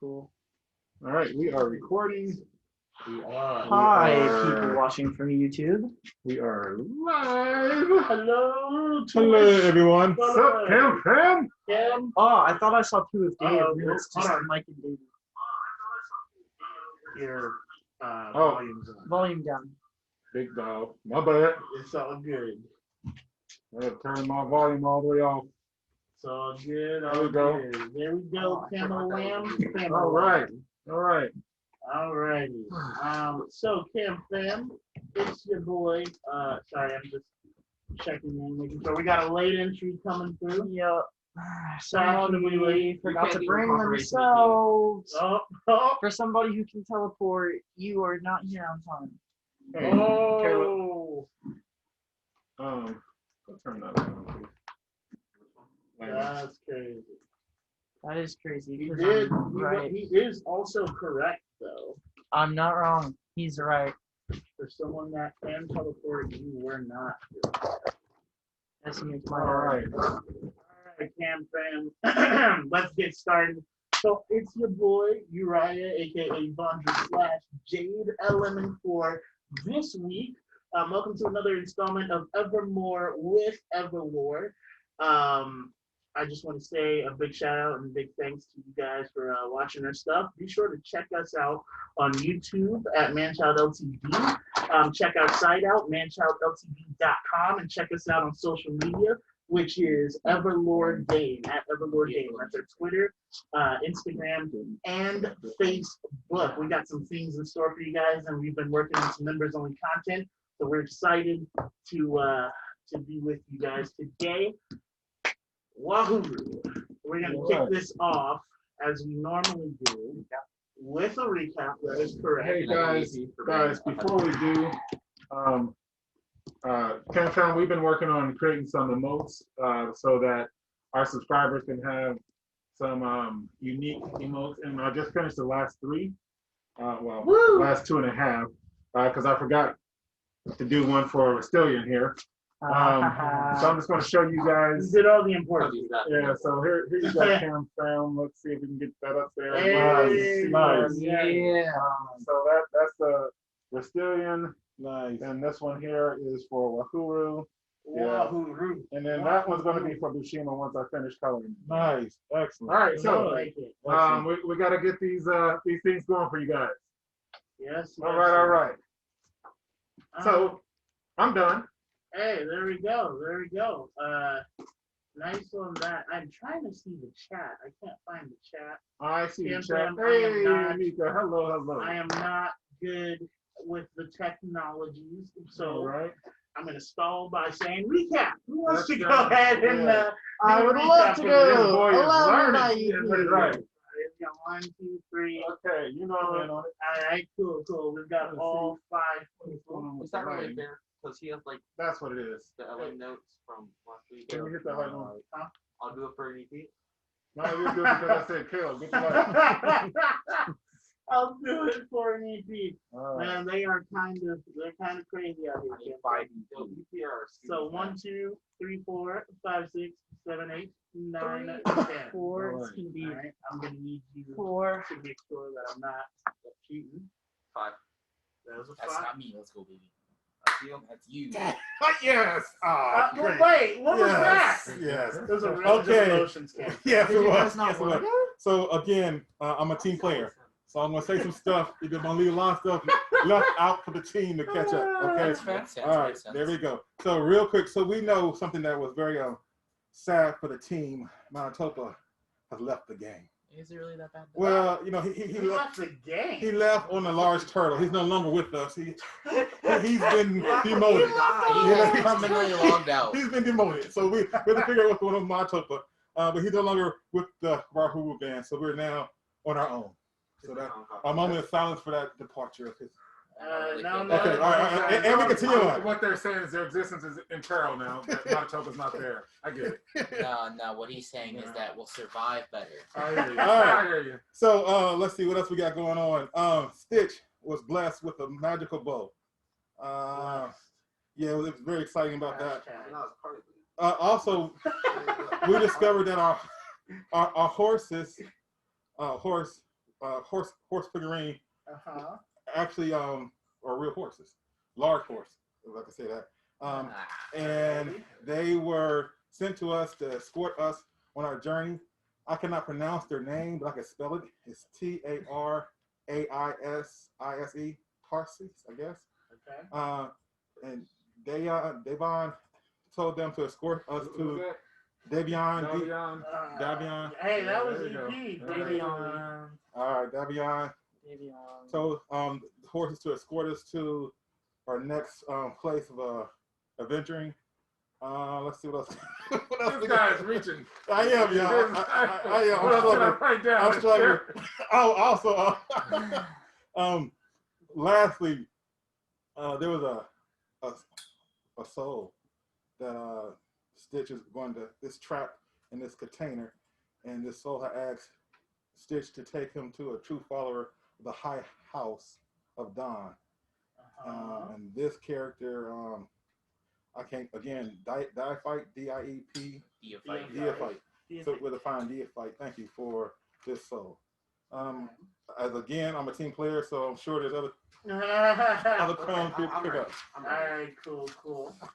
Cool. All right, we are recording. Hi, people watching from YouTube. We are live. Hello. Hello, everyone. What's up, Cam? Cam. Oh, I thought I saw two with Dave. It's just hold on. Mike and David. Your volume's on. Volume down. Big dog. My bad. It's all good. I have turned my volume all the way off. It's all good. There we go. Good. There we go. Camo Lamb. All right. All right. Alrighty. So Cam Fam, it's your boy. Sorry, I'm just checking in, making sure we got a late entry coming through. Yep. Somebody Forgot to bring themselves. Oh. For somebody who can teleport, you are not here on time. Hey, Oh. Let's turn that on, please. That's crazy. That is crazy. He 'cause did. I'm right. He is also correct, though. I'm not wrong. He's right. For someone that can teleport, you were not. That's makes my All right. All right, Cam Fam. Let's get started. So it's your boy Uriah, aka Vandra Jade LM4 this week. Welcome to another installment of EverMore with EverLore. I just want to say a big shout out and a big thanks to you guys for watching our stuff. Be sure to check us out on YouTube at ManchildLTV. Check our site out, manchildltv.com, and check us out on social media, which is EverLore Game, at EverLore Game. That's our Twitter, Instagram, and Facebook. We got some things in store for you guys, and we've been working on some members-only content, so we're excited to be with you guys today. Wahuru. We're going to kick this off as we normally do with a recap. That is correct. Hey guys, before we do, Cam, we've been working on creating some emotes so that our subscribers can have some unique emotes, and I just finished the last three, last 2.5, because I forgot to do one for Rastilian here. So I'm just going to show you guys. You did all the important. Yeah, so here you go, Cam Fam. Let's see if we can get that up there. Hey, nice. Yeah. So that's the Rastilian. Nice. And this one here is for Wahuru. Wahuru. And then that one's going to be for Bushima once I finish coloring. Nice. Excellent. All right, so we got to get these things going for you guys. Yes. All right. So I'm done. Hey, there we go. Nice on that. I'm trying to see the chat. I can't find the chat. I see the chat. Cam, Hey, Mika. Hello. I am not good with the technologies, so I'm going to stall by saying recap. Who wants to go ahead and I would love to go. Right. We've got 1, 2, 3. Okay, you know I'm in on it. All right, cool. We've got all 5 people. Is that really fair? Because he has like that's what it is. the LA notes from last week. Can you hit that light on? I'll do it for an EP. No, you're good because I said Caleb. Get the light. I'll do it for an EP. Man, they're kind of crazy out here. 5 EPRs. So 1, 2, 3, 4, 5, 6, 7, 8, 9, 10. 4 can be. All right, I'm gonna need you 4 to make sure that I'm not cheating. 5. That was a 5. That's not me. Let's go, baby. That's you. Yes. Wait, what was that? Yes. It was a real Okay. emotions game. Yes, it was. not Yes, it was. So again, I'm a team player. So I'm gonna say some stuff. You're gonna leave a lot of stuff left out for the team to catch up. Okay. All right. There we go. So real quick. So we know something that was very sad for the team. Manitoba has left the game. Is it really that bad? Well, you know, he left the game. He left on a large turtle. He's no longer with us. He's been demoted. He's permanently logged out. He's been demoted. So we have to figure out what's going on with Manitoba. But he's no longer with the Wahuru band. So we're now on our own. So that a moment of silence for that departure of his. No. Okay, all right, and we continue on. What they're saying is their existence is in peril now. Manitoba's not there. I get it. No. What he's saying is that we'll survive better. I hear you. All right. I hear you. So let's see what else we got going on. Stitch was blessed with a magical bow. Yeah, it was very exciting about that. Also, we discovered that our horse horse figurine. Uh-huh. Actually, are real horses, large horse, if I can say that. And they were sent to us to escort us on our journey. I cannot pronounce their name, but I can spell it. It's Taraisise, Tarsis, I guess. Okay. And Devon told them to escort us to Davion. Hey, that was There you EP. go. Davion. All right, Davion told the horses to escort us to our next place of adventuring. Let's see what else. What else? This guy's reaching. I am, y'all. I am. I'm struggling. Oh, also, lastly, there was a soul that Stitch is going to this trap in this container, and this soul had asked Stitch to take him to a true follower of the High House of Dawn. And this character, I can't again. Diaphite, D-I-E-P. Diaphite. So with a fine Diaphite. Thank you for this soul. As again, I'm a team player, so I'm sure there's other crumbs to pick up. All right, cool.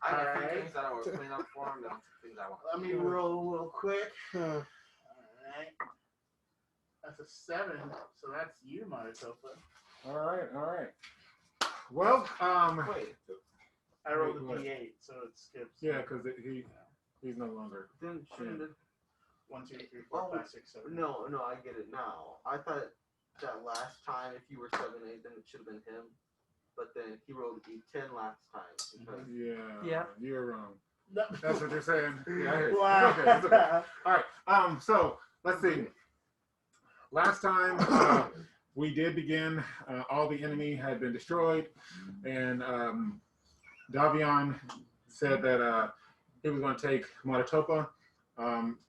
I got All three right. things that I will clean up for him, then things I want. Let me roll real quick. All right. That's a 7, so that's you, Maritopa. All right. Well, Wait, I rolled a Wait, what? D8, so it skips. yeah, because he's no longer. then shouldn't it? 1, 2, 3, 4, 5, 6, 7. No, I get it now. I thought that last time, if you were 7-8, then it should have been him. But then he rolled D10 last time. Because Yeah. You're wrong. No. That's what you're saying. Yeah, I hear you. Wow. It's okay. All right. So let's see. Last time we did begin. All the enemy had been destroyed, and Davion said that he was going to take Maritopa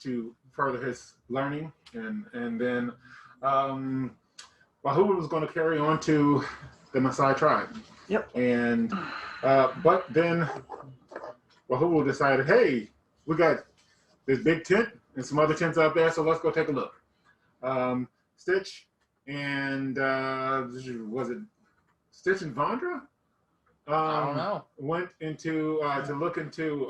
to further his learning, and then Wahuru was going to carry on to the Masai Tribe. Yep. And but then Wahuru decided, hey, we got this big tent and some other tents out there, so let's go take a look. Stitch and was it Stitch and Vandra? I don't know. Went into to look into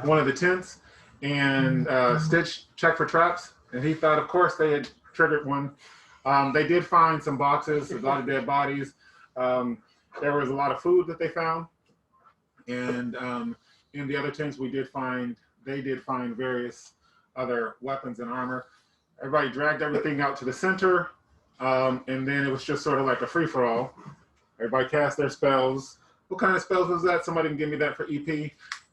one of the tents, and Stitch checked for traps, and he thought, of course, they had triggered one. They did find some boxes, a lot of dead bodies. There was a lot of food that they found, and in the other tents, they did find various other weapons and armor. Everybody dragged everything out to the center, and then it was just sort of like a free-for-all. Everybody cast their spells. What kind of spells was that? Somebody can give me that for EP.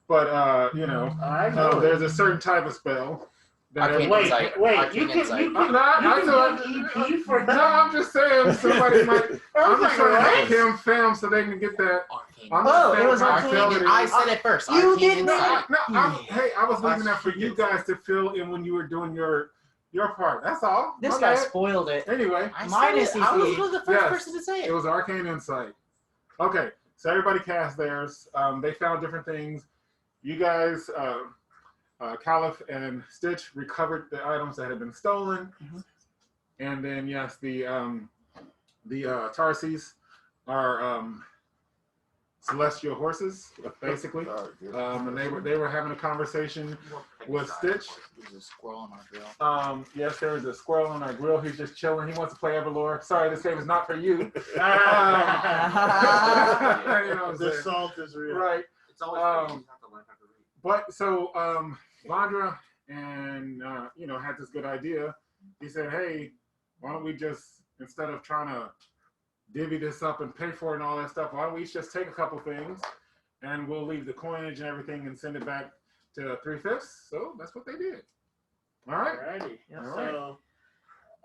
But, you know, I know. there's a certain type of spell. That Arcane Wait, Insight. wait, Arcane you can Insight. you I'm not, can I know. give EP for No, that. I'm just saying somebody might. I'm just trying to Right? make him film so they can get that. Arcane I'm Oh, just it saying was my Arcane. ability. I said it first. You Arcane did Insight. not. Hey, I was leaving that for you guys to fill in when you were doing your part. That's all. This My guy bad. spoiled it. Anyway, I Mine said is it. I was easy. the first Yes. person to say it it. was Arcane Insight. Okay, so everybody cast theirs. They found different things. You guys, Kaliff and Stitch recovered the items that had been stolen. Mhm. And then, yes, the Tarsis are celestial horses, basically. And they were having a conversation with Stitch. There's a squirrel on our grill. Yes, there is a squirrel on our grill. He's just chilling. He wants to play EverLore. Sorry, this game is not for you. You know what I'm The saying? salt is real. Right. it's always you have to learn how to read. But so Vandra and had this good idea. He said, hey, why don't we just, instead of trying to divvy this up and pay for it and all that stuff, why don't we each just take a couple things and we'll leave the coinage and everything and send it back to 3/5. So that's what they did. All right. Alrighty. Yep. All right. So,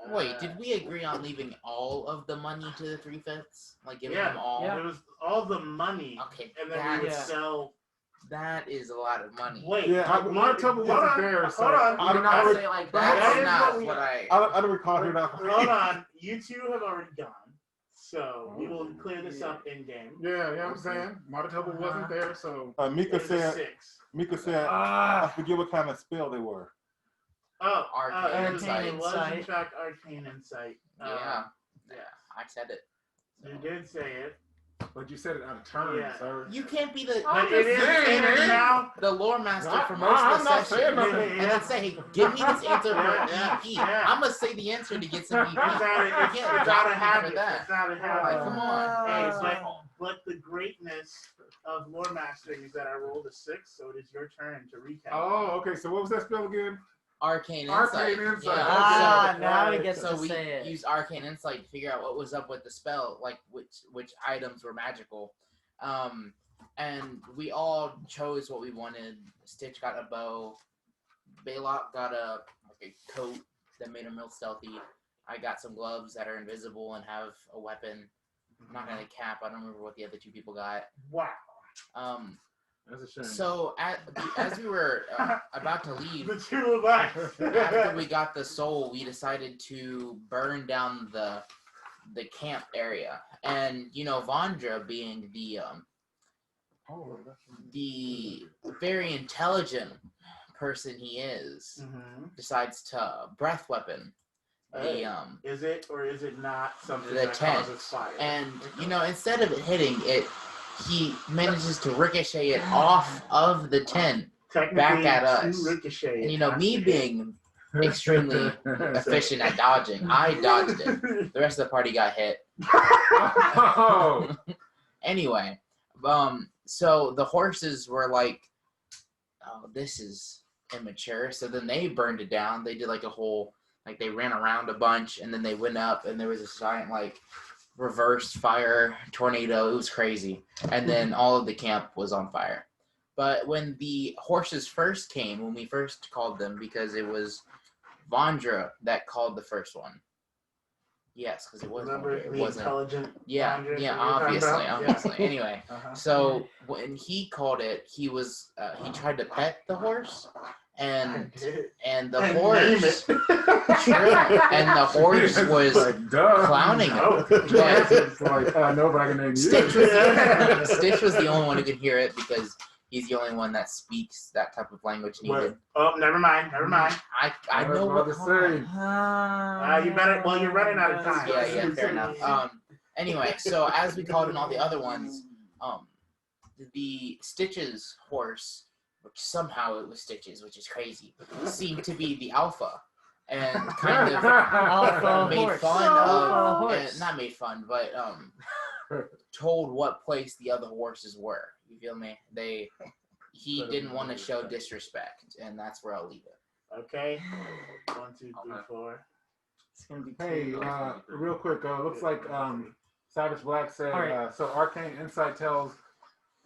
Wait, did we agree on leaving all of the money to the 3/5? Like giving Yeah. them all? Yeah. it was all the money, Okay, and then we would Yeah. sell. that is a lot of money. Wait, Yeah, Maritopa hold wasn't on, there, so hold on. You did not say it like that. That is That's not what we- what I. I don't recall hearing that. Hold on, you two have already gone, so we will clear this up in game. Yeah, I'm saying Maritopa wasn't there, so Mika It was a said, 6. I forget what kind of spell they were. Oh, Arcane it Insight. was in fact Arcane Insight. Yeah. Yeah. I said it. You did say it. But you said it out of turn, Yeah. sir. You can't be the But it is now. the lore master No, for no, most I'm of the not session. saying nothing. And then say, hey, give me this answer for Yeah, EP. yeah. I'm going to say the answer to get some EP. It's not can't a drop me habit. for that. It's not a Like, habit. come on. Hey, but the greatness of lore mastering is that I rolled a 6, so it is your turn to recap. Oh, okay. So what was that spell again? Arcane Arcane Insight. Insight. Yeah. Okay. Now he gets So to we say it. used Arcane Insight to figure out what was up with the spell, like which items were magical. And we all chose what we wanted. Stitch got a bow. Belac got a coat that made him real stealthy. I got some gloves that are invisible and have a weapon. I'm not gonna cap. I don't remember what the other 2 people got. Wow. That's a shame. So as we were about to leave, The 2 of us. after we got the soul, we decided to burn down the camp area. And Vandra, being the very intelligent person he is, decides to breath weapon Is it or is it not something the that tent. causes fire? And instead of it hitting it, he manages to ricochet it off of the tent back at us. Ricochet. And me being extremely efficient at dodging, I dodged it. The rest of the party got hit. Oh. Anyway, so the horses were like, oh, this is immature. So then they burned it down. They did like a whole, they ran around a bunch, and then they went up, and there was a giant reversed fire tornado. It was crazy. And then all of the camp was on fire. But when the horses first came, when we first called them, because it was Vandra that called the first one. Yes, because it was Remember Vandra. It the wasn't. intelligent Yeah, Vandra yeah, that we were talking obviously. about? Yeah. Anyway, so when he called it, he was he tried to pet the horse, and the horse, and the horse was clowning him. But It's like, no, but I can name you. Stitch was the only one who could hear it because he's the only one that speaks that type of language needed. Oh, never mind. I know what to say. You better. Well, you're running out of time. Yeah, fair enough. Anyway, so as we called in all the other ones, the Stitch's horse, which somehow it was Stitch's, which is crazy, seemed to be the alpha, and kind of Alpha made horse. fun Alpha of, horse. not made fun, but told what place the other horses were. You feel me? He didn't want to show disrespect, and that's where I'll leave it. Okay. 1, 2, 3, 4. It's gonna be Hey, real quick, looks like Savage Black said, Alright. so Arcane Insight tells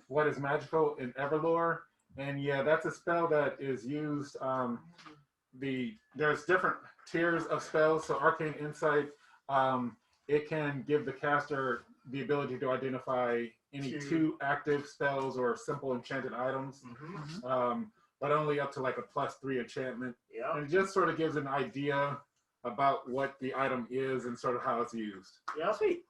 what is magical in EverLore, and yeah, that's a spell that is used, there's different tiers of spells, so Arcane Insight, it can give the caster the ability to identify any 2 active spells or simple enchanted items, but only up to a +3 enchantment, Yeah. and it just sort of gives an idea about what the item is and sort of how it's used. Yep. Sweet.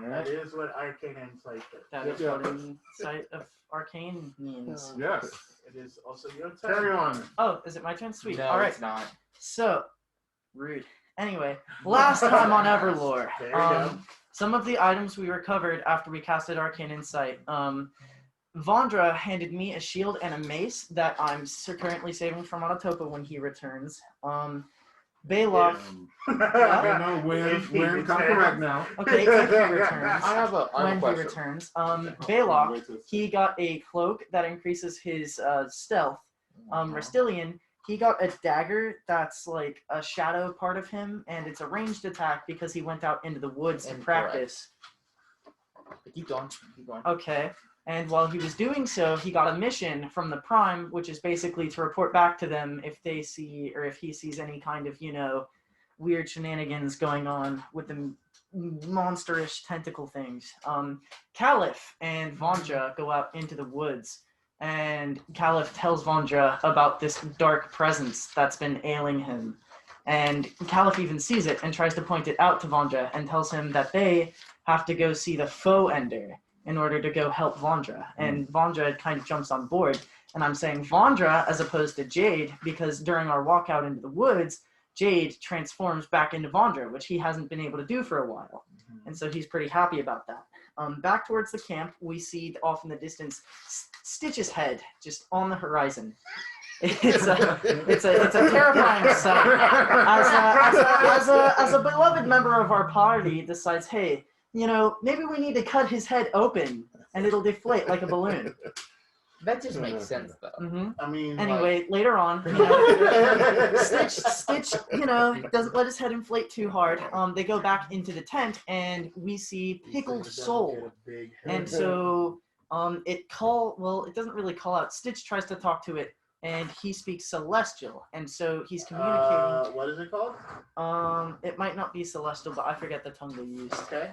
That is what Arcane Insight is. That is what Insight of Arcane means. Yes. It is also your turn. Carry on. Oh, is it my turn? Sweet. No, All right. it's not. So, rude. Anyway, last time on EverLore, There you go. some of the items we recovered after we casted Arcane Insight. Vandra handed me a shield and a mace that I'm currently saving for Monotopa when he returns. Belac. No, when come correct now. Okay, if he returns. I have a When he question. returns. Belac, he got a cloak that increases his stealth. Rastilian, he got a dagger that's like a shadow part of him, and it's a ranged attack because he went out into the woods to Incorrect. practice. Keep going. Keep going. Okay. And while he was doing so, he got a mission from the Prime, which is basically to report back to them if they see, or if he sees any kind of, weird shenanigans going on with the monsterish tentacle things. Kaliff and Vandra go out into the woods, and Kaliff tells Vandra about this dark presence that's been ailing him. And Kaliff even sees it and tries to point it out to Vandra and tells him that they have to go see the faux ender in order to go help Vandra. And Vandra kind of jumps on board. And I'm saying Vandra as opposed to Jade because during our walk out into the woods, Jade transforms back into Vandra, which he hasn't been able to do for a while. And so he's pretty happy about that. Back towards the camp, we see off in the distance Stitch's head just on the horizon. It's a terrifying sight. As a beloved member of our party decides, hey, you know, maybe we need to cut his head open and it'll deflate like a balloon. That just makes sense, though. I mean, anyway, later on, you know, Stitch, you know, doesn't let his head inflate too hard. They go back into the tent, and we see Pickled Soul, and so it doesn't really call out. Stitch tries to talk to it, and he speaks Celestial, and so he's communicating. What is it called? It might not be Celestial, but I forget the tongue they use. Okay.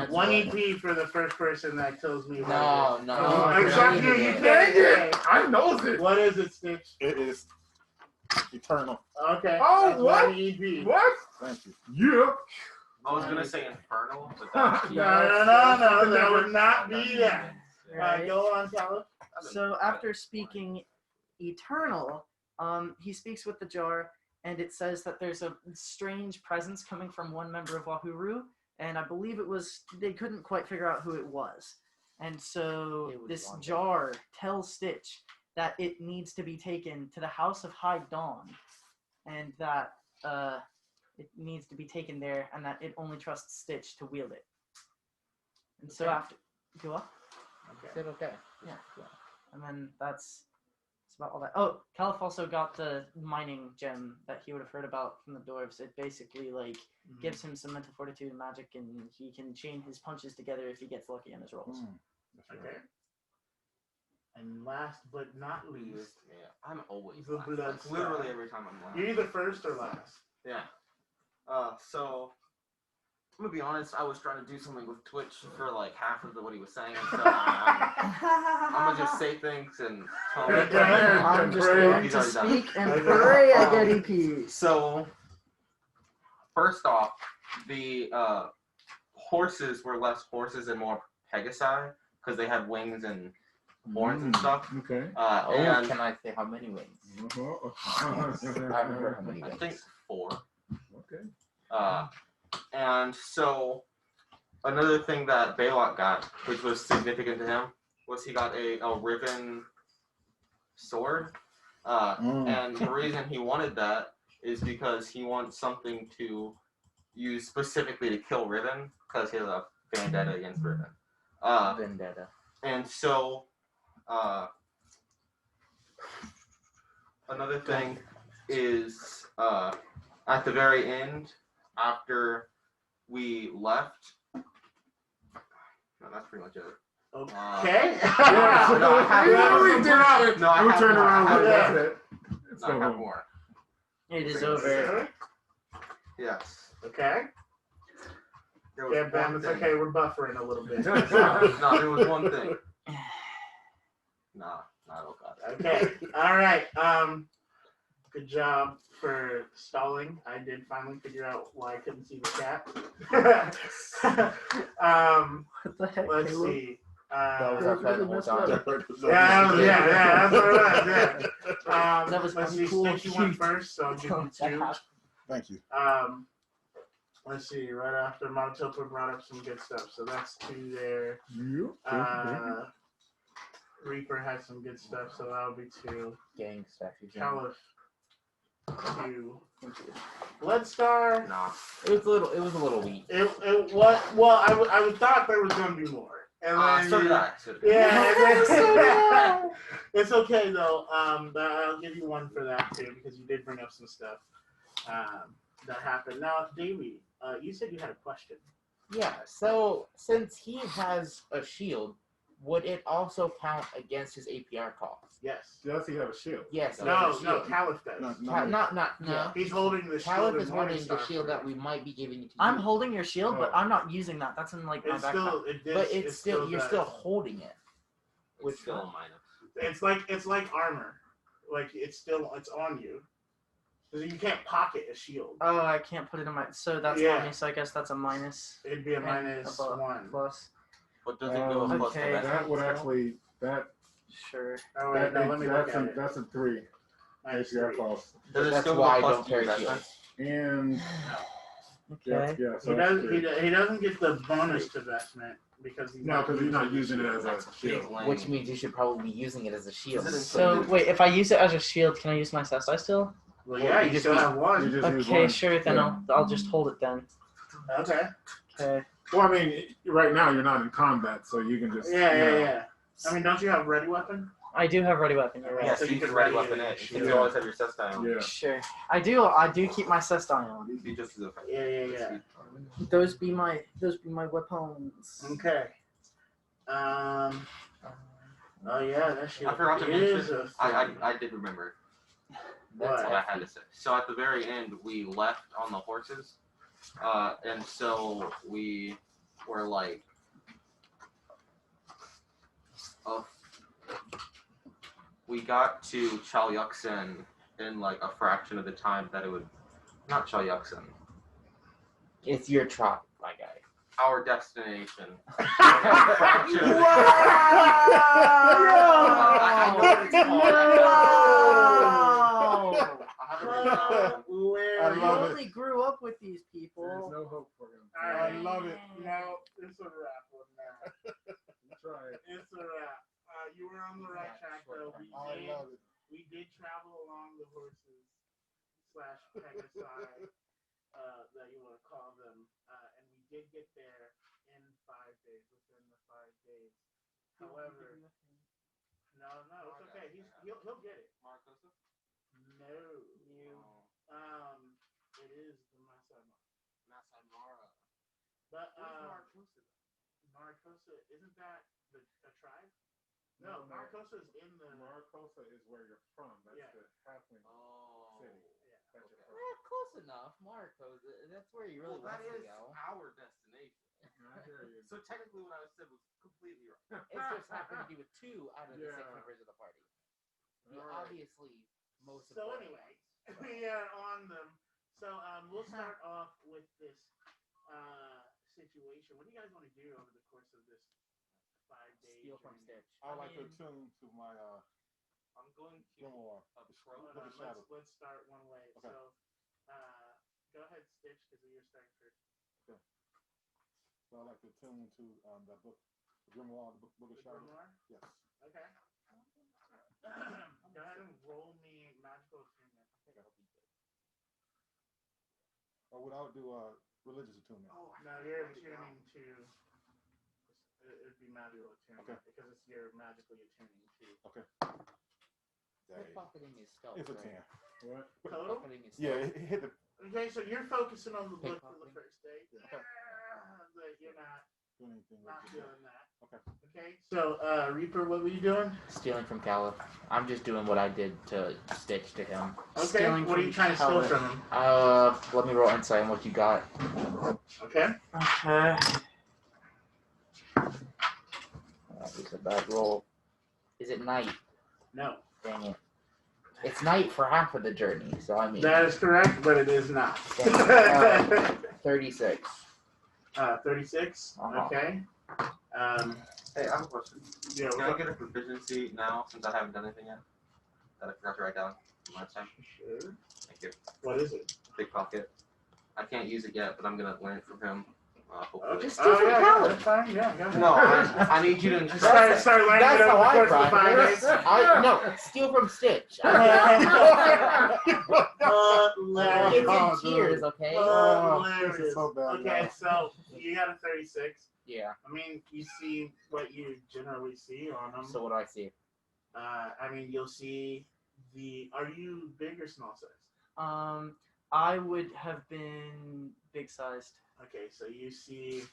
1 EP for the first person that tells me. No. Exactly. You Dang it! I knows it. What is it, Stitch? It is eternal. Okay. Oh, that's what? 1 EP. What? Thank you. Yeah. I was gonna say infernal, but that's No, that would not be that. Right. Go on, Kaliff. So after speaking Eternal, he speaks with the jar, and it says that there's a strange presence coming from one member of Wahuru, and I believe they couldn't quite figure out who it was. And so this jar tells Stitch that it needs to be taken to the House of High Dawn, and that it needs to be taken there, and that it only trusts Stitch to wield it. And so after... Go on? Okay. Yeah. And then that's about all that. Oh, Kaliff also got the mining gem that he would have heard about from the dwarves. It basically gives him some mental fortitude and magic, and he can chain his punches together if he gets lucky on his rolls. Okay. And last but not least, I'm always the last. Bloodstar. Literally every time I'm last. You're either first or last. Yeah. So I'm gonna be honest. I was trying to do something with Twitch for like half of what he was saying, so I'm gonna just say things and tell him. I'm just going to speak and pray I get EP. So first off, the horses were less horses and more Pegasi because they had wings and horns and stuff. Okay. And can I say how many wings? I remember how many I wings. think 4. Okay. And so another thing that Belac got, which was significant to him, was he got a riven sword. And the reason he wanted that is because he wants something to use specifically to kill Riven, because he has a vendetta against Riven. Vendetta. And so another thing is at the very end, after we left, no, that's pretty much it. Okay. We turn around. That's it. I have more. It is over. Yes. Okay. There was Yeah, Ben, one it's thing. okay. We're buffering a little bit. No, there was one thing. No, not okay. Okay. All right. Good job for stalling. I did finally figure out why I couldn't see the chat. What the heck? Let's Caleb? see. That was our plan the whole time. Yeah, that's what it was. Yeah. That was Let's see. cool. Stitch, you went first, so I'll give you 2. Thank you. Let's see. Right after Monotopa brought up some good stuff, so that's 2 there. Reaper has some good stuff, so that'll be 2. Gang stuff. Kaliff, 2. Bloodstar. Nah. It was a little weak. It was, well, I thought there was gonna be more. And then So did I. Yeah, and then, it's okay though. I'll give you 1 for that too, because you did bring up some stuff that happened. Now, Davey, you said you had a question. Yeah, so since he has a shield, would it also count against his APR cost? Yes. Does he have a shield? Yes. No, he has a no, shield. Kaliff does. Not. No. He's holding the shield. Kaliff and is holding the Morningstar shield for that it. we might be giving it to you. I'm holding your shield, but I'm not using that. That's in my It's backpack. still, But it's still you're does. still holding it. It's still a minus. It's like armor. Like it's on you. Because you can't pocket a shield. Oh, I can't put it in my. So that's Yeah. minus. So I guess that's a minus. It'd be a and minus a 1. plus. But does it go a plus Okay. to that? That would actually Sure. Oh wait, no, let me look at it. that's a 3. Minus APR 3. cost. Does it That's still go why I plus don't to carry that shield. then? And Okay. yeah, so He that's doesn't. three. He doesn't get the bonus to vestment because he's No, because he's not using it as a Big shield. lane. Which means you should probably be using it as a shield. Is it in- So wait, if I use it as a shield, can I use my Sestai still? Well, yeah, you still have You one. just use Okay, one. sure. Then Yeah. I'll just hold it then. Okay. Okay. Well, I mean, right now you're not in combat, so you can just. Yeah. I mean, don't you have ready weapon? I do have ready weapon. You're right. Yes, So you you can could ready ready weapon it. it. You always have your cess down. Yeah. Sure. I do keep my Sestai on. Be just as effective. Yeah. Those be my weapons. Okay. Oh yeah, that shit I forgot to is mention. a I did remember. That's What I had to say. So at the very end, we left on the horses, and so we were like, we got to Chaluk'Sen in like a fraction of the time that it would. Not Chaluk'Sen. It's your tribe, my guy. Our destination. Wow! I know what it's called. I haven't written it down. I You love it. only grew up with these There's people. no hope for him. I love it. No, it's a wrap on that. Try it. It's a wrap. You were on the right track though. I love it. We did travel along the horses / Pegasi, that you want to call them, and we did get there in 5 days, within the 5 days. However, no, it's okay. He'll get it. Maricosa? No, it is the Masai Mara. But Maricosa? Maricosa, isn't that a tribe? No, Maricosa is in the. Maricosa is where you're from. That's Yeah. the halfling Oh. city. Yeah. That's your Okay. from. Close enough, Marcos. That's where you really Well, that want to is go. our destination. I hear you. So technically, what I said was completely right. It just happened to be with 2 out of the 6 Yeah. members of the party. You're All right. obviously most So important anyway, ones. we are on them. So we'll start off with this situation. What do you guys want to do over the course of this 5 days? Steal from Stitch. I would like to attune to my I'm going to grimoire. approach. Look at shadow. Let's start one way. Okay. So go ahead, Stitch, because you're starting first. So I like to attune to that book, the grimoire, the book of The shadow. grimoire? Yes. Okay. Go ahead and roll me magical attunement. Or would I do religious attunement? Oh, no, you're attuning to. It'd be magical attunement because it's you're magically attuning to. Okay. Pickpocketing is stealth. It's a right? 10. What? Total? Pickpocketing is Yeah, stealth. it hit the. Okay, so you're focusing on the book for the Pickpocketing. first day. Okay. But you're not Do anything not with it. doing that. Okay. Okay, so Reaper, what were you doing? Stealing from Kaliff. I'm just doing what I did to Stitch to him. Okay, Stealing what are you from trying to steal Kaliff. from him? Let me roll insight on what you got. Okay. Okay. That was a bad roll. Is it night? No, Dang it. It's night for half of the journey, so I mean. that is correct, but it is not. 36. 36. Uh-huh. Okay. Hey, I have a question. Yeah. Can I get a proficiency now since I haven't done anything yet? That I forgot to write down last time. Sure. Thank you. What is it? Pickpocket. I can't use it yet, but I'm gonna learn it from him. Hopefully. Just Oh, steal from yeah, Kaliff. that's fine. Yeah, go ahead. No, I need you to instruct Start learning That's it over how the I course of the 5 practice. days. No, steal from Stitch. It's in tears, okay? This is so bad. Okay, now. so you got a 36. Yeah. I mean, you see what you generally see on them. So what do I see? I mean, you'll see the. Are you big or small size? I would have been big sized. Okay, so you see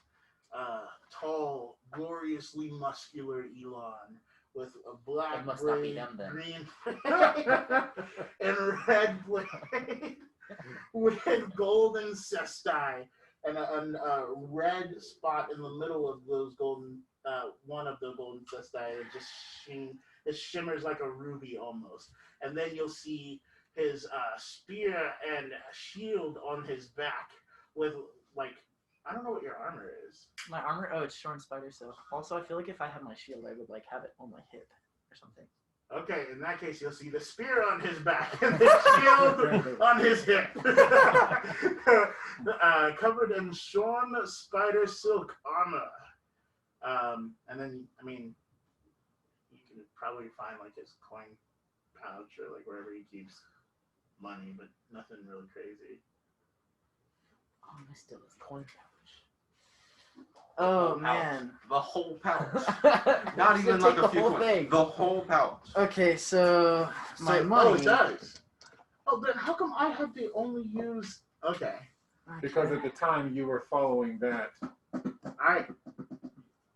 tall, gloriously muscular Elon with a black It must not be braid, them then. green and red blade with golden cesti and a red spot in the middle of those golden, one of the golden cesti. It shimmers like a ruby almost. And then you'll see his spear and shield on his back with, like, I don't know what your armor is. My armor, it's Shorn Spider, so also I feel like if I had my shield, I would like have it on my hip or something. Okay, in that case, you'll see the spear on his back and the shield on his hip. Covered in shorn spider silk armor. And then, I mean, you can probably find like his coin pouch or like wherever he keeps money, but nothing really crazy. Oh, I still his coin pouch. Oh man. The whole pouch. Not even like a few coins. The whole pouch. Okay, so my money. Oh, it does. Oh, then how come I have to only use? Okay. Because at the time you were following that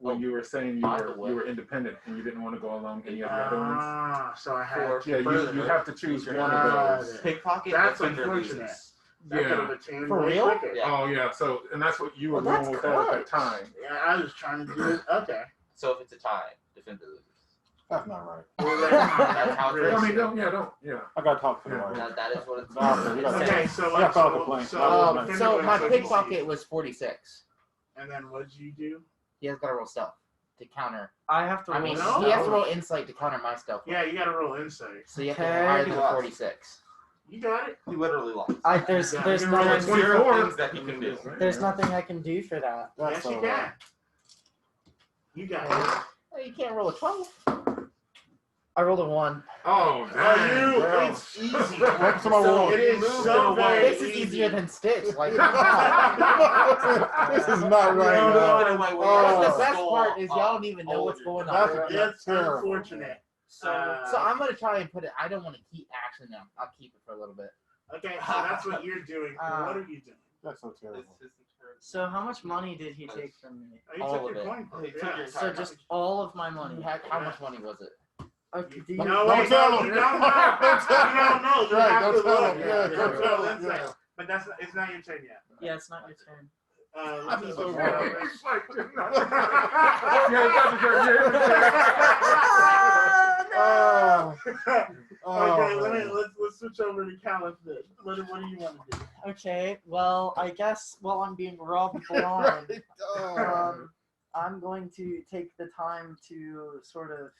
when you were saying you were independent and you didn't want to go along any of the other ones. So I had. Yeah, you have to choose one of those. Pickpocket. That's defender unfortunate. loses. Yeah. For real? Yeah. Oh yeah. So and that's what you were Well, going with that's that at the time. Yeah, I was trying to do it. Okay. So if it's a tie, defender loses. That's not right. That's how it I is. mean, yeah. I got to talk to the wife. That is what it's Okay, so I got to complain. So my so pickpocket was 46. And then what did you do? He has got to roll stealth to counter. I have to. I mean, No. he has to roll insight to counter my stealth. Yeah, you gotta roll insight. So you have to Okay. roll higher than Lost. 46. You got it. He literally lost. There's Yeah, there's you roll a nothing 24. Things that he can do. there's nothing I can do for that. Yes, you can. You got it. Oh, you can't roll a 12. I rolled a 1. Oh, dang, bro. It's easy. Next time I roll. It is so very This is easy. easier than Stitch. Like, This is not right. No, Oh. the best part is y'all don't even know what's going on. That's- That's terrible. unfortunate. So I'm gonna try and put it. I don't want to keep. Actually, no. I'll keep it for a little bit. Okay, so that's what you're doing. What are you doing? That's so terrible. So how much money did he take from me? Oh, you All took of your it. coin. He took Yeah. your So just all of my money. How much money was it? Okay, do you, No, Don't wait, tell no, him. you don't know. You don't know. You Right, have don't to tell look. him. Yeah, You don't have to tell roll him. insight. Yeah. But it's not your turn yet. yeah, it's not your turn. Let's just so look bad. over. Oh. Okay, let's switch over to Kaliff then. What do you want to do? Okay, well, I guess while I'm being robbed blind, Oh. I'm going to take the time to sort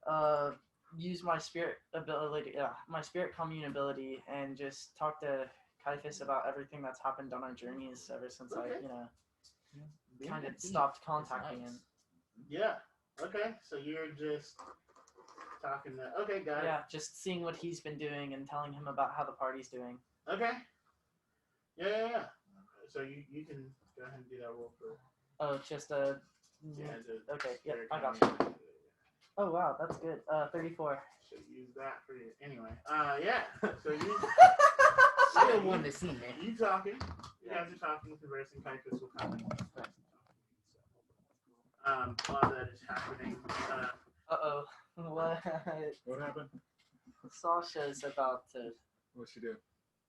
of use my spirit ability, my spirit commune ability, and just talk to Kaliff about everything that's happened on our journeys ever since I, kind of stopped contacting him. Yeah. Okay, so you're just talking to. Okay, got it. Yeah, just seeing what he's been doing and telling him about how the party's doing. Okay. Yeah. So you can go ahead and do that roll for. Oh, just a. Okay, yeah, I got you. you. Oh wow, that's good. 34. Should use that for you. Anyway. Yeah. So you. Still wanted to see, man. You talking? You guys are talking, conversing. Kaikus will come. While that is happening. Uh-oh. What? What happened? Sasha's about to. What'd she do?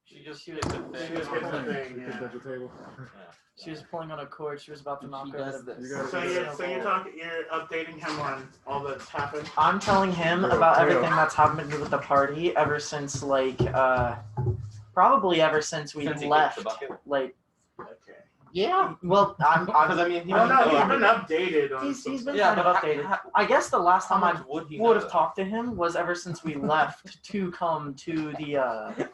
She just She hit was- the she thing. was hit the pulling- thing. She picked up the table. She was pulling on a cord. She was about to knock She her does out of this. You gotta- So you're talking. You're updating him on all that's happened. I'm telling him Real about quick. everything that's happened with the party ever since, like, probably ever since we Since he left. kicked the bucket. Like, Okay. yeah. Well, Because I mean, he Oh no, would he's know. been updated on. he's been Yeah, kind of but updated. how I guess the last time I much would he would know? have talked to him was ever since we left to come to the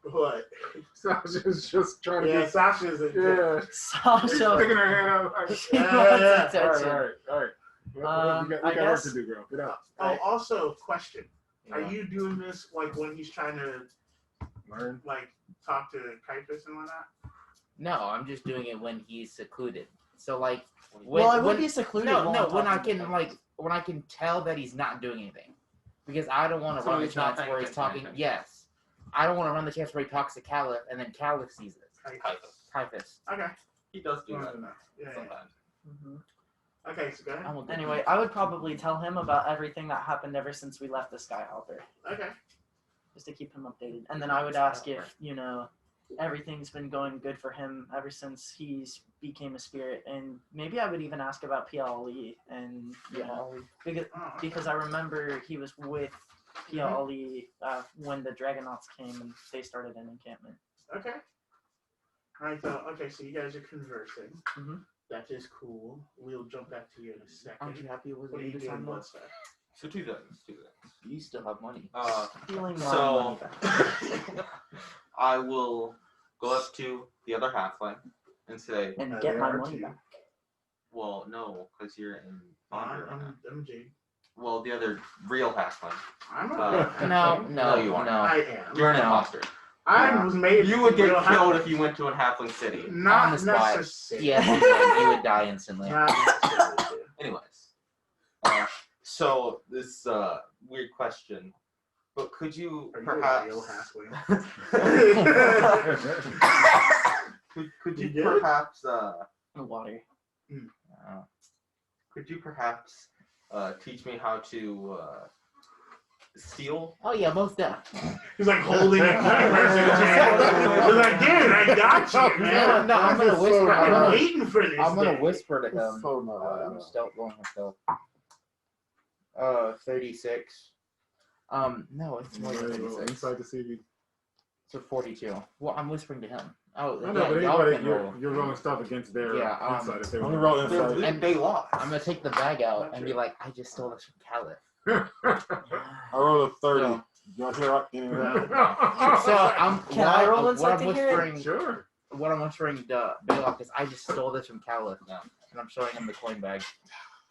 What? Sasha's just trying to Yeah, get. Sasha's a. Yeah. She's Sasha. sticking her hand out. Like, She Yeah, wants yeah. attention. all right. We I got work guess- to do, girl. Get out. Oh, also, question: Are Yeah. you doing this like when he's trying to Learn. like talk to Kaitus and whatnot? No, I'm just doing it when he's secluded. So like, when, Well, I would when, be secluded. no, while no, I'm when I talking to can him. like, when I can tell that he's not doing anything, because I don't want to So run the he's not chance paying where he's attention to talking. anything. Yes, I don't want to run the chance where he talks to Kaliff and then Kaliff sees it. Kaiffis. Okay. He does do Wanted that to know. Yeah. sometimes. Mhm. Okay, so go ahead. I won't do Anyway, I would probably tell him about everything that happened ever since we left the Skyhopper, Okay. just to keep him updated. And then I would ask if, everything's been going good for him ever since he's became a spirit. And maybe I would even ask about PLE and, because I remember he was with PLE when the Dragonauts came and they started an encampment. Okay. Alright, so you guys are conversing. Mhm. That is cool. We'll jump back to you in a second. Aren't you happy it was What are me you this doing, time, though? Bloodstar? So two things. You still have money. Feeling So I will go up to the other halfling and say, and there get my are money two. back. well, no, because you're in Vandra. I'm Jade. Well, the other real halfling. I'm No, you aren't. I am. You're an imposter. I was made. You would get real killed halfling. if you went to a halfling city. On Not the spot. necessarily. Yeah, you would die instantly. Not necessarily. Anyways, so this weird question, but could you Are you perhaps a real halfling? could You you good? perhaps Water. could you perhaps teach me how to steal? Oh yeah, most definitely. He's like holding it. He's like, dude, I got you, man. No, I'm gonna whisper. I've been waiting for this. I'm gonna day. whisper to him. So not I'm stealth going with stealth. 36. No, it's more than 36. Inside the CV. So 42. Well, I'm whispering to him. Oh, I know, yeah, but y'all anybody, can you're, roll. you're rolling stuff against their Yeah, inside. If they I'm want gonna roll inside. And They lost. I'm gonna take the bag out and be like, I just stole this from Kaliff. I rolled a 30. So- Y'all hear any of that? So I'm Can I roll what insight I'm to hear it? whispering. Sure. What I'm whispering to Belac is, I just stole this from Kaliff. And I'm showing him the coin bag.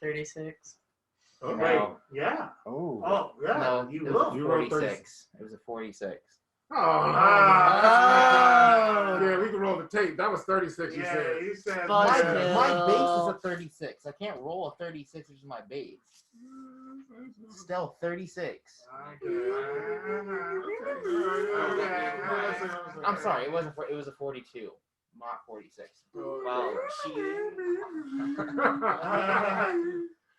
36. Oh, Wait, yeah. Oh. Oh, yeah. No, You it will. was You a rolled 46. It was a 46. Oh, Ah. yeah, we can roll the tape. That was 36, you Yeah, said. you said. Fuck My, yeah. my base is a 36. I can't roll a 36, which is my base. Stealth 36. I'm sorry, it wasn't. It was a 42, not 46. Wow, cheating.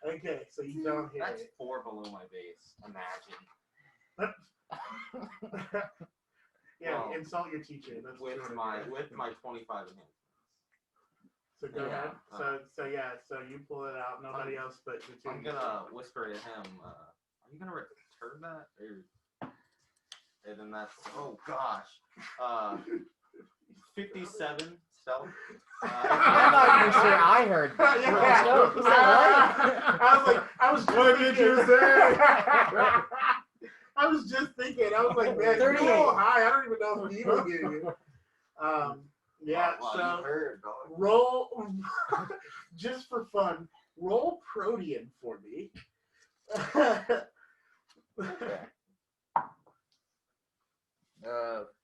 Okay, so you don't hit That's it. 4 below my base. Imagine. Yeah, Well, insult your teacher. That's what you With wanna my do. 25 enhancements. So go Yeah. ahead. So you pull it out. Nobody else but the two. I'm gonna whisper to him. Are you gonna return that? And then that's gosh. 57 stealth. I'm not even sure I heard that. Yeah. No, he said what? I was like, I was just What did you say? I was just thinking. I was like, man, you're 38. so high. I don't even know if you will get you. Yeah. Wow, So you heard, dog. roll just for fun. Roll Protean for me. Okay.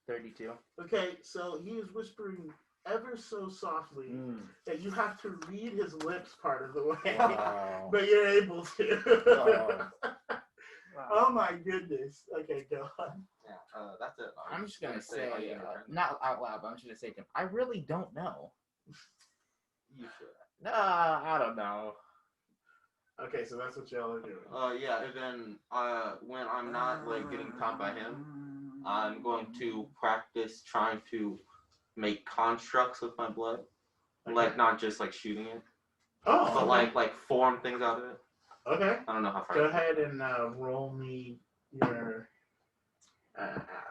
32. Okay, so he is whispering ever so softly that you have to read his lips part of the way, Wow. but you're able to. Wow. Oh my goodness. Okay, go on. Yeah, that's it. I'm just gonna say, are you gonna return that? not out loud, but I'm just gonna say to him, I really don't know. You should. I don't know. Okay, so that's what y'all are doing. Yeah, and then when I'm not like getting caught by him, I'm going to practice trying to make constructs with my blood, like not just like shooting it, Oh, but okay. like form things out of it. Okay. I don't know how far. Go ahead and roll me your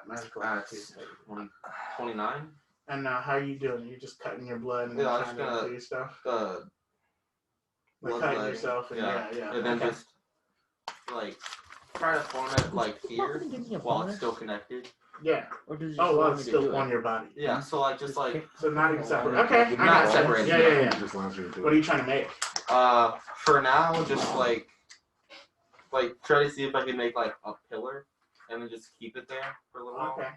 magical That's aptitude. 29. And how are you doing? You're just cutting your blood and Yeah, I was trying gonna- to do your stuff? Blood Like cutting blade. yourself and yeah. And then Okay. just like try to form it like here Give me a while bonus? it's still connected. Yeah. Or does it just Oh, well, allow it's me to still do on it? your body. Yeah, so like just like So not even separate. Okay. I Not got you. separated, Yeah. Just allows you to do What are it. you trying to make? for now just like try to see if I can make like a pillar and then just keep it there for a little while. Okay.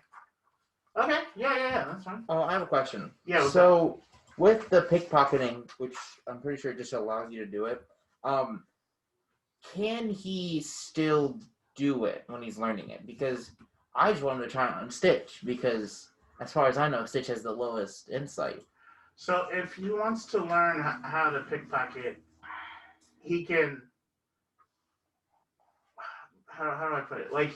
Okay. Yeah. That's fine. Oh, I have a question. Yeah, what's So with the pickpocketing, which I'm pretty sure just allows you to do it, can he still do it when he's learning it? Because I just wanted to try it on Stitch, because as far as I know, Stitch has the lowest insight. So if he wants to learn how to pickpocket, he can. How do I put it? Like,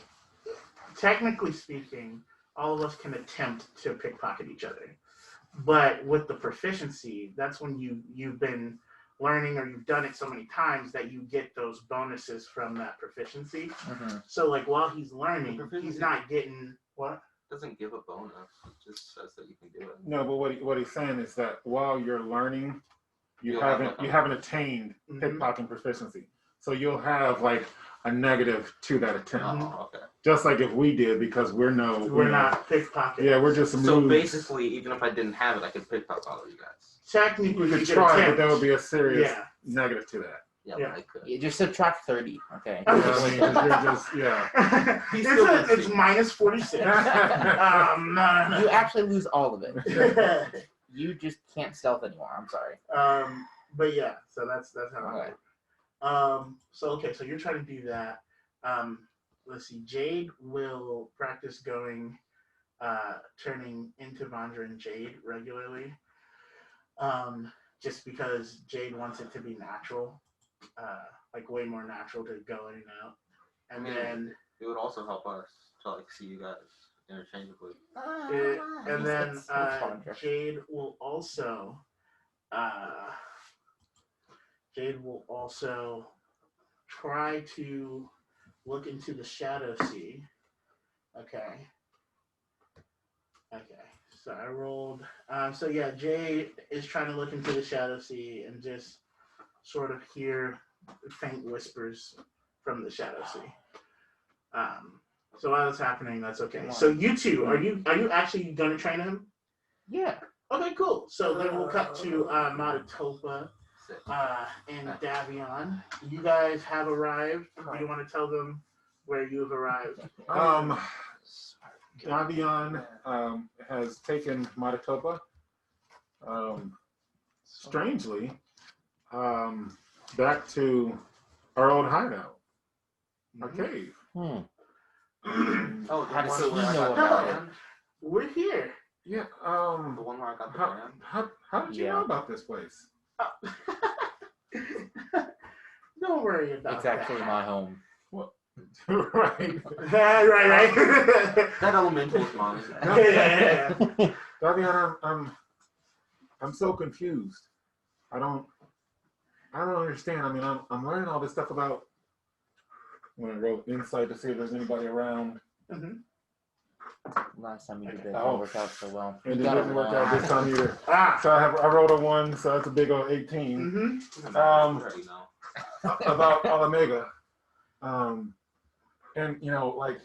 technically speaking, all of us can attempt to pickpocket each other. But with the proficiency, that's when you've been learning or you've done it so many times that you get those bonuses from that proficiency. Mm-hmm. So like while he's learning, Proficiency- he's not getting what? Doesn't give a bonus. It just says that you can do it. No, but what he's saying is that while you're learning, you You'll haven't have you haven't attained Mhm. pickpocketing proficiency. So you'll have like a negative to that attempt. Oh, okay. Just like if we did, because we're not pickpockets. Yeah, we're just So basically, even if I didn't have it, I could pickpocket all you guys. Technically, you could try, but there would be a serious negative to that. Yeah, Yeah. but I could. You just subtract 30. Okay. You know what I mean? 'Cause you're just, yeah. It's minus 46. No. You actually lose all of it. You just can't stealth anymore. I'm sorry. But yeah, so that's how Okay. it works. So you're trying to do that. Let's see. Jade will practice going, turning into Vandra and Jade regularly. Just because Jade wants it to be natural, like way more natural to go in and out. And then it would also help us to like see you guys interchangeably. Jade will also try to look into the shadow sea. Okay. So I rolled. Jade is trying to look into the shadow sea and just sort of hear faint whispers from the shadow sea. So while that's happening, that's okay. So you two, are you actually going to train him? Yeah. Okay, cool. So then we'll cut to Matatopa and Davion. You guys have arrived. Do you want to tell them where you've arrived? Davion has taken Matatopa, strangely, back to our old hideout, our cave. Oh, how does he know about it? We're here. Yeah. The one where I got the brand. How did you know about this place? Don't worry about It's actually my home. What? Right. right. That elemental is mine. Yeah. Davion, I'm so confused. I don't understand. I mean, I'm learning all this stuff about. When I wrote insight to see if there's anybody around. Last time you did that, didn't work out so well. It didn't work out this time either. So I wrote a 1, so that's a big old 18. About Alamega. And like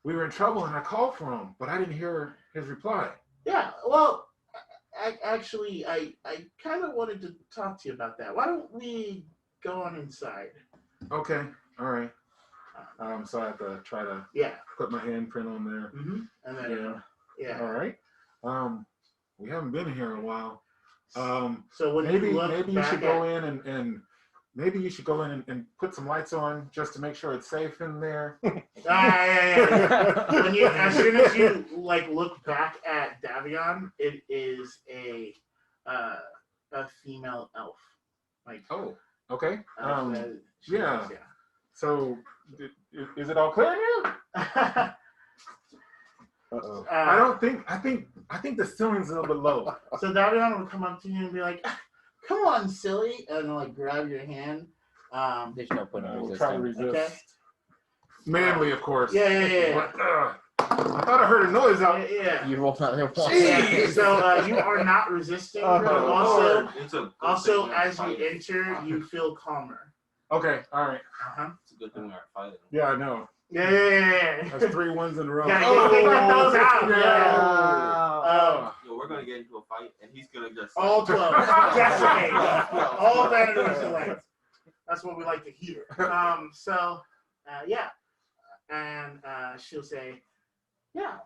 we were in trouble and I called for him, but I didn't hear his reply. Yeah, well, I kind of wanted to talk to you about that. Why don't we go on inside? Okay, all right. So I have to try to put my handprint on there. And then All right. We haven't been here in a while. So when maybe you should go in and maybe you should go in and put some lights on just to make sure it's safe in there. As soon as you look back at Davion, it is a female elf. Okay. Yeah. So, is it all clear now? I think the ceiling's a little bit low. So Davion will come up to you and be like, "Come on, silly," and grab your hand. There's no point in resisting. Try to resist. Okay. Manly, of course. Yeah. I thought I heard a noise out. Yeah. You rolled another 1. So you are not resisting. Also, as you fight. enter, you feel calmer. Okay, all right. It's a good thing we aren't fighting. Yeah, I know. Yeah. That's 3 1s in a row. Yeah, get those out. Yeah. Yo, we're gonna get into a fight, and he's gonna just All 12. Decimate. All Vandals select. That's what we like to hear. And she'll say, "Yeah.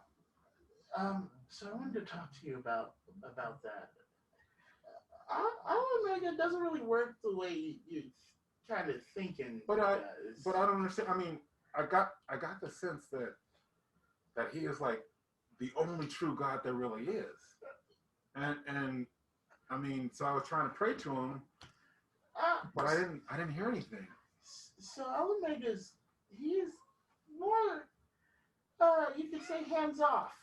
So I wanted to talk to you about that. Omega doesn't really work the way you kind of thinking. But I don't understand. I mean, I got the sense that he is like the only true God there really is. And I mean, so I was trying to pray to him, but I didn't hear anything. So Alamega's he's more you could say hands off.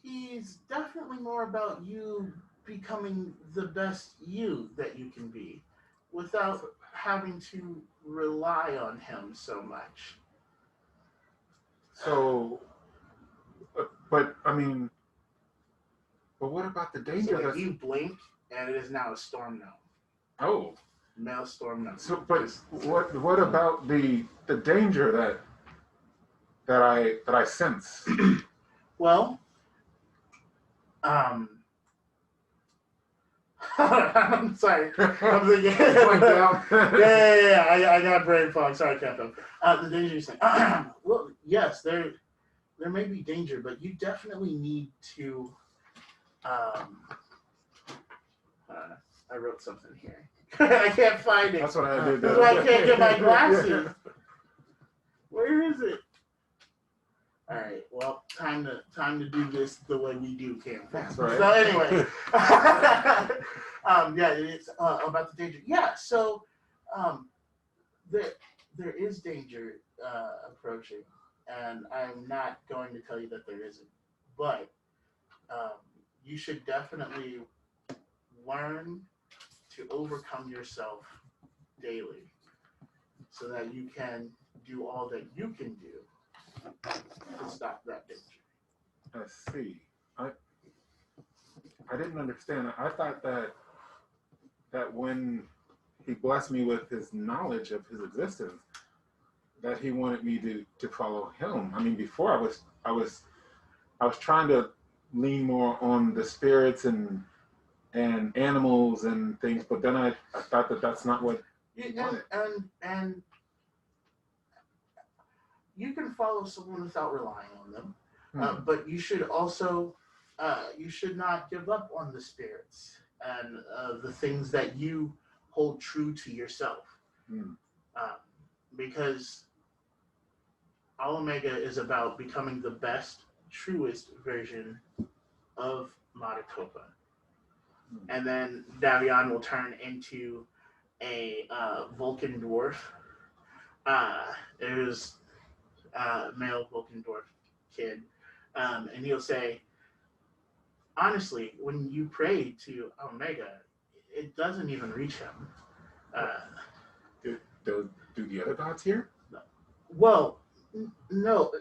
He's definitely more about you becoming the best you that you can be without having to rely on him so much. So, but what about the danger? So you blink and it is now a storm now. Oh, Maelstrom. No. So, but what about the danger that I sense? Well, I'm sorry. I'm thinking, yeah. I got brain fog. Sorry, Captain. The danger is well, yes, there may be danger, but you definitely need to. I wrote something here. I can't find it. That's what I did. That's why I can't get my glasses. Where is it? All right. Well, time to do this the way we do campaign. That's right. So anyway, yeah, it's about the danger. Yeah. So, there is danger approaching, and I'm not going to tell you that there isn't, but you should definitely learn to overcome yourself daily, so that you can do all that you can do to stop that danger. I see. I didn't understand. I thought that when he blessed me with his knowledge of his existence, that he wanted me to follow him. I mean, before I was trying to lean more on the spirits and animals and things, but then I thought that's not what he wanted. And you can follow someone without relying on them, but you should also you should not give up on the spirits and the things that you hold true to yourself, because All Omega is about becoming the best, truest version of Matakopa. And then Davion will turn into a Vulcan dwarf. It was male Vulcan dwarf kid. And he'll say, honestly, when you pray to Omega, it doesn't even reach him. Do the other gods here? Well, no.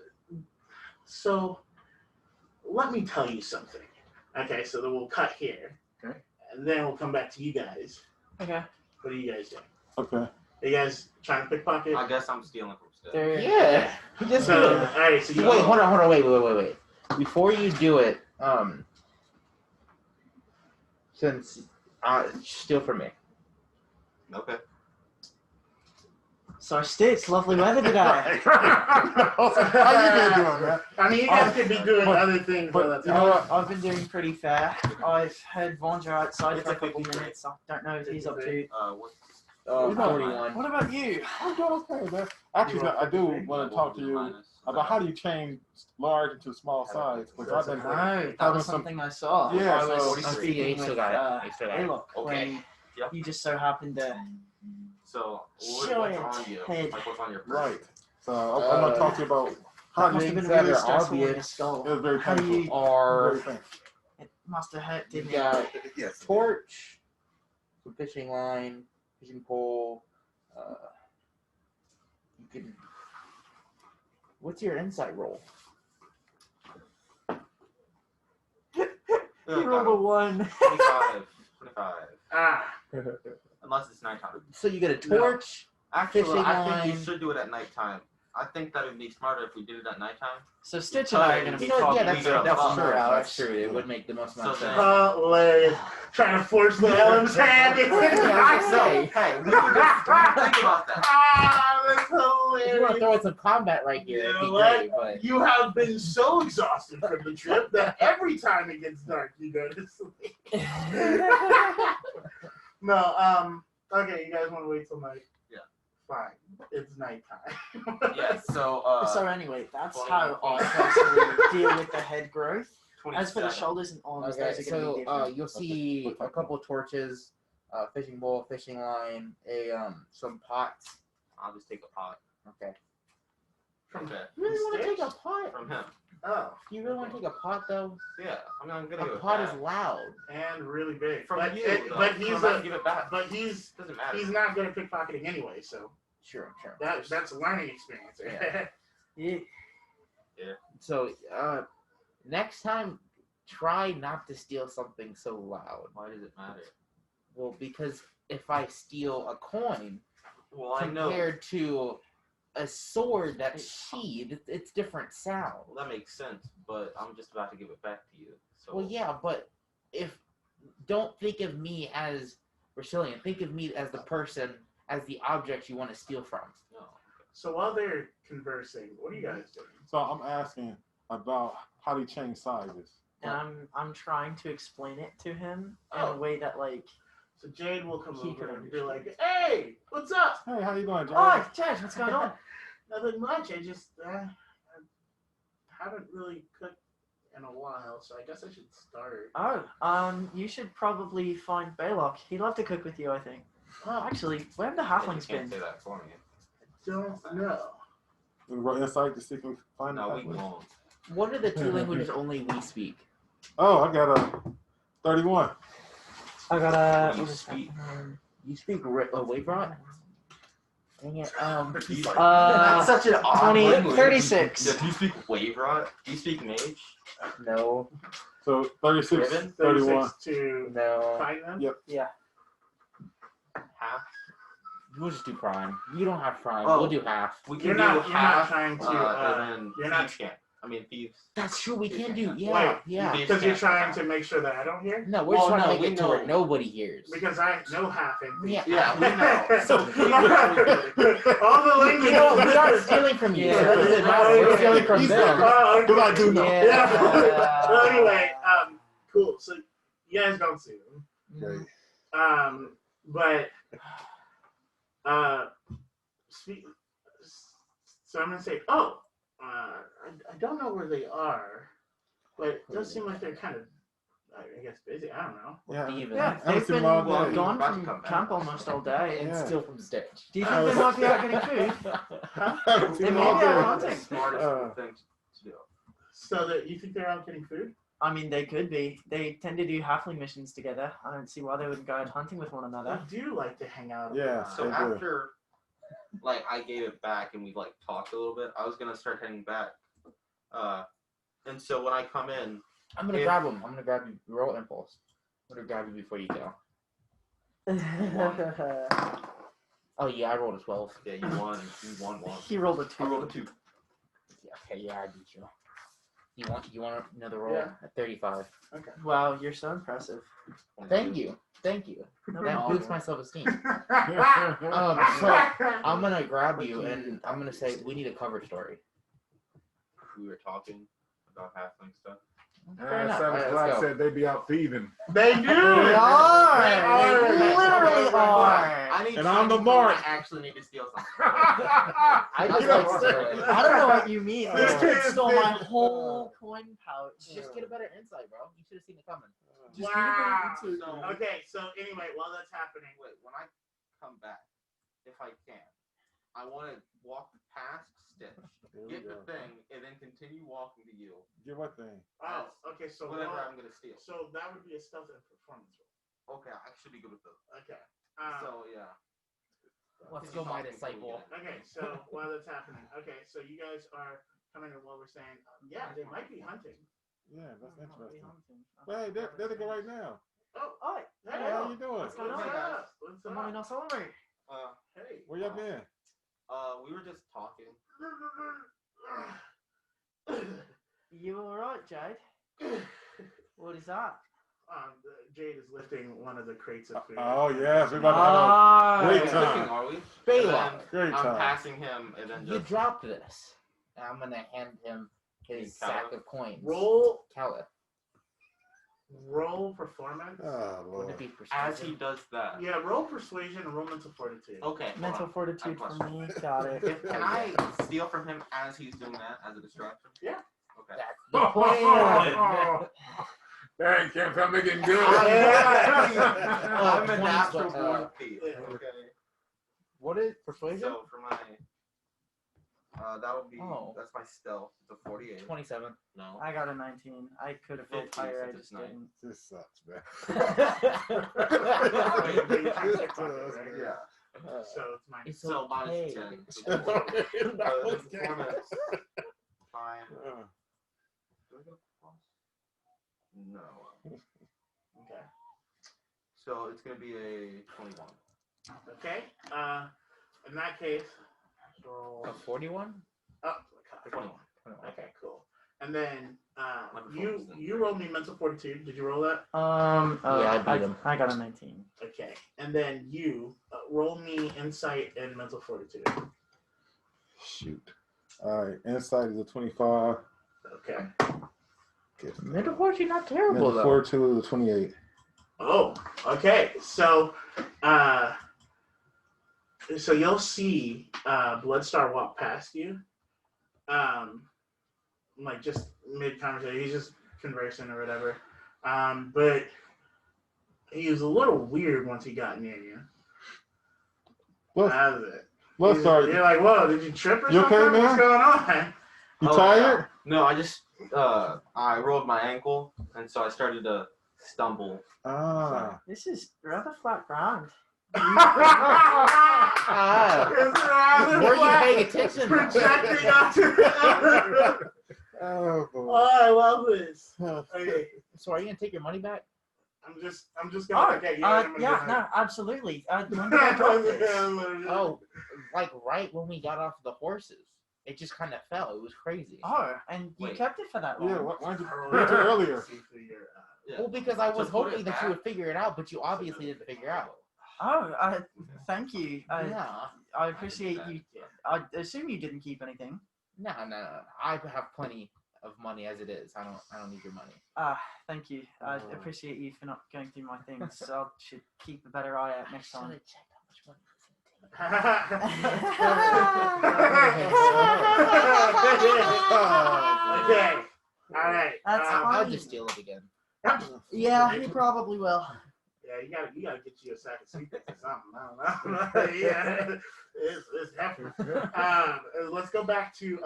So, let me tell you something. Okay, so then we'll cut here. Okay. And then we'll come back to you guys. Okay. What are you guys doing? Okay. Are you guys trying to pickpocket? I guess I'm stealing from stuff. Yeah. Just do So, it. all right, so you Wait, hold on, wait. Before you do it, since steal from me. Okay. So Stitch, lovely weather today. How you been doing, man? I mean, you guys could be doing other things. but You know what? I've been doing pretty fair. I've had Vandra outside It's for a a couple 53. minutes. I don't know what he's up to. What's 41. What about you? I'm doing okay, man. Actually, I do want to talk to you about how do you change large into small size? Because I've been No, that having was some. something I saw. Yeah, I was so- speaking You still with got it. You still got it. Belac Okay. when Yep. you just so happened to. So, Show what's your on you? head. Like, what's on your person? Right. So I'm going to talk to you about how That must you. have been that really are stressful on your obvious. skull. It was very How do painful. you? Are Very painful. It must have hurt, you didn't it? got Yes. torch, some fishing line, fishing pole. You can. What's your insight roll? You rolled a 1. 25. Ah, Unless it's nighttime. So you get a torch. Actually, Fishing I think you line. should do it at nighttime. I think that would be smarter if we did it at nighttime. So Stitch and I are going to be You know, talking yeah, that's, about that's that. true. Yeah, That's true. It would make the most amount of So sense. then- hilarious. Trying to force the Ellen's hand. Yeah, I was gonna say. Hey, we could just think about that. Ah, that's If you want to hilarious. throw in some combat right here, it'd be You know what? great. But You have been so exhausted from the trip that every time it gets dark, you go to sleep. No, okay, you guys want to wait till night? Yeah. Fine. It's nighttime. Yeah, so, So anyway, that's 20, how I 20. personally deal with the head growth. As for the 27. shoulders and arms, okay, those are going to be so different. you'll see a couple of torches, fishing bowl, fishing line, some pots. I'll just take a pot. Okay. Okay. You really want to Stitch? take a pot? From him. Oh, You really want to take a pot though? Yeah, I'm gonna A go with pot that. is loud. and really big. From but you, though. but he's I'm gonna give it back. but he's Doesn't matter. not good at pickpocketing anyway, so Sure. that's a learning experience. Yeah. Yeah. So next time, try not to steal something so loud. Why does it matter? Well, because if I steal a coin Well, I know. compared to a sword that's sheathed, it's different sound. Well, that makes sense, but I'm just about to give it back to you. So. Well, yeah, but don't think of me as Rastilian. Think of me as the person, as the object you want to steal from. No. So while they're conversing, what are you guys doing? So I'm asking about how they change sizes. And I'm trying to explain it to him in Oh. a way that like. So Jade will come He over could and be like, "Hey, what's up?" Hey, how you doing, Jay? Oh, Judge, what's going on? Nothing much. I just I haven't really cooked in a while, so I guess I should start. Oh, you should probably find Belac. He'd love to cook with you, I think. Oh, actually, where have the halflings You can't been? say that for me. Don't know. We roll insight to see if we can find No, the we halfling. won't. What are the two languages only we speak? Oh, I got a 31. I got You speak. You speak Waverot? Dang it. That's such an odd 20, language. 36. Do you speak Waverot? Do you speak Mage? No. So 36, Ribbon? 31. 36 to No. find them. Yep. Yeah. Half? We'll just do prime. You don't have prime. Oh. We'll do half. We can You're do not half. trying to. And then you're not thieves can't. I mean, thieves. That's true. We can do. Wait. Yeah. Yeah. Thieves Because you're can't trying half. to make sure that I don't hear. No, we're Well, just trying no, to we make it to where know. nobody hears. Because I know half and Yeah. Yeah, we know. So all the language. you know, we aren't stealing from you. Yeah. So that doesn't matter. We're stealing from them. Oh, Because I do know. Yeah. Well, anyway, cool. So you guys don't see them. Okay. But so I'm gonna say, I don't know where they are, but it does seem like they're kind of, I guess, busy. I don't know. Yeah. Even. Yeah, I haven't they've seen been them all day. gone About to from come back. camp almost all day. And Yeah. steal from stage. Do you think they might be out getting food? Huh? I haven't seen They them may all be out day. hunting. That's the smartest thing to do. So that you think they're out getting food? I mean, they could be. They tend to do halfling missions together. I don't see why they wouldn't go out hunting with one another. They do like to hang out. Yeah. So They do. after, like, I gave it back and we, like, talked a little bit, I was going to start heading back. And so when I come in, I'm gonna grab him. I'm gonna grab you. Roll impulse. I'm gonna grab you before you go. Oh yeah, I rolled a 12. yeah, you won one. He rolled a 2. I rolled a 2. Yeah, okay, yeah, I beat you. You want another roll? Yeah. At 35. Okay. Wow, you're so impressive. Thank you. No That problem. boosts my self-esteem. So I'm gonna grab you and I'm gonna say we need a cover story. We were talking about halfling stuff. Fair enough. Seven All right, Black let's go. said they'd be out thieving. They do. They are. They They literally are. I need And I'm the something mark. I actually need to steal something. I just like stealing. I don't know what you mean. This kid This stole kid- my whole coin pouch. Just get a better insight, bro. You should have seen it coming. Wow. So, Okay, so anyway, while that's happening, wait, when I come back, if I can, I want to walk past Stitch, There we get the go. thing, and then continue walking to you. Get what thing? okay, so Whatever I'm going to steal. so that would be a stealth and performance roll. Okay, I should be good with those. Okay. So, yeah. Let's go, my disciple. Okay, so while that's happening, okay, so you guys are coming to what we're saying. Yeah, they might be hunting. Yeah, that's interesting. Hey, there they go right now. Oh, Hi. hey, Hey, how you doing? What's going on? What's up? What's Am I up? not sorry? Hey. Where y'all been? We were just talking. You alright, Jade? What is that? Jade is lifting one of the crates of food. Oh yes, we about to have We're Great cooking, time. are we? Belac. And Great then I'm time. passing him, and then You just dropped this. And I'm gonna hand him his Kaliff? sack of coins. Roll Kaliff. performance. Oh Wouldn't Lord. it be as persuasion? he does that. Yeah, roll persuasion and roll mental fortitude. Okay. hold Mental on. fortitude I for me. Got it. Can I steal from him as he's doing that as a distraction? Yeah. Okay. That's the plan. Dang, can't tell me getting good. I'm a 20 natural sweat, born thief. Yeah. Okay. What is persuasion? So for my, that'll be Oh. that's my stealth. It's a 48. 27. No. I got a 19. I could have rolled 15 higher. I since just it's didn't. This sucks, man. Yeah. So it's mine. It's So okay. minus 10. Performance. Fine. Do I go plus? No. Okay. So it's gonna be a 21. Okay. In that case, roll. A 41? Oh, 21. okay, cool. And then you rolled me mental fortitude. Did you roll that? Yeah, I beat him. I got a 19. Okay. And then you roll me insight and mental fortitude. Shoot. All right. Insight is a 25. Okay. Mental fortitude not terrible Mental though. fortitude is a 28. Oh, okay. So, so you'll see Bloodstar walk past you. Like just mid conversation, he's just conversing or whatever. But he was a little weird once he got near you. Out of it. Bloodstar, You're like, whoa, did you trip or you something? okay, man? What's going on? you tired? Yeah. No, I just I rolled my ankle, and so I started to stumble. Ah. This is rather flat ground. Were you paying attention? Projecting onto the Oh, boy. Oh, I love this. Okay. So are you gonna take your money back? I'm just gonna look at you. and I'm gonna Yeah, be no, like- absolutely. When did I drop this? Oh, like right when we got off the horses. It just kind of fell. It was crazy. Oh, and you Wait. kept it for that long. Yeah, why didn't you read it earlier? Yeah. Well, because I was Just put it hoping that back. you would figure it out, but you obviously didn't figure out. Oh, thank you. Yeah. I appreciate you. I assume you didn't keep anything. No. I have plenty of money as it is. I don't need your money. Thank you. I appreciate you for not going through my things. So I should keep a better eye out next time. Checked how much money Okay. All right. That's I'll fine. just steal it again. Yeah, he probably will. Yeah, you gotta get you a sack of secrets or something. I don't know. Yeah, it's hefty. Let's go back to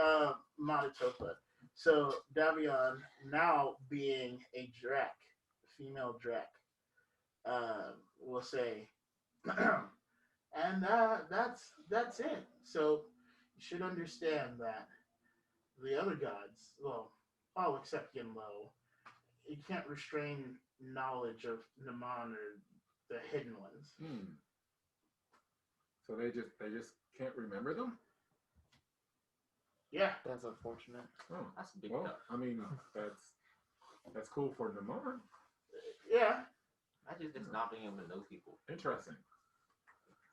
Matatopa. So Davion, now being a Drek, female Drek, will say, and that's it. So you should understand that the other gods, well, all except Ginlo, you can't restrain knowledge of Naman or the hidden ones. So they just can't remember them? Yeah. That's unfortunate. Oh, That's a big well, cut. I mean, that's cool for Namar. Yeah. Imagine just not being able to know people. Interesting.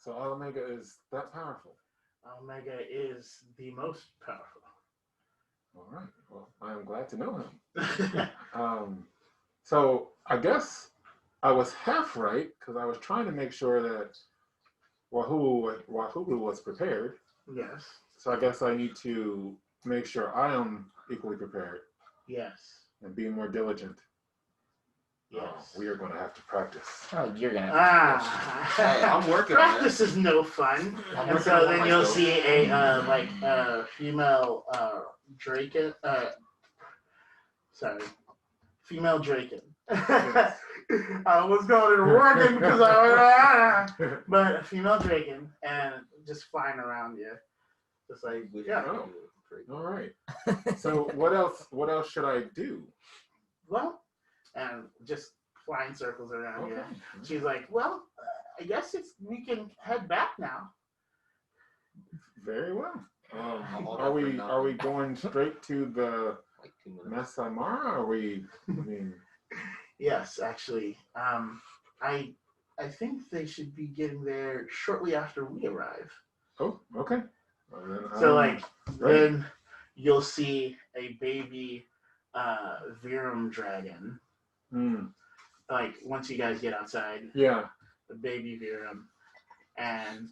So Omega is that powerful. Omega is the most powerful. All right. Well, I am glad to know him. So I guess I was half right because I was trying to make sure that Wahuru was prepared. Yes. So I guess I need to make sure I am equally prepared Yes. and be more diligent. Yes. We are going to have to practice. Oh, you're gonna have to Hey, I'm working on Practice is no fun. I'm And working so on then my you'll skills. see a female Draken. Sorry, female Draken. I was going to rorgn because but a female Draken and just flying around you, just like yeah. Oh. All right. So what else should I do? Well, and just flying circles around you. Okay. She's like, well, I guess we can head back now. Very well. All Are that for we nothing. going straight to the Like 2 minutes. Masai Mara? Are we? I mean, Yes, actually. I think they should be getting there shortly after we arrive. oh, okay. Well, then So I'm like ready. then you'll see a baby Virum dragon. Like once you guys get outside, Yeah. the baby Virum, and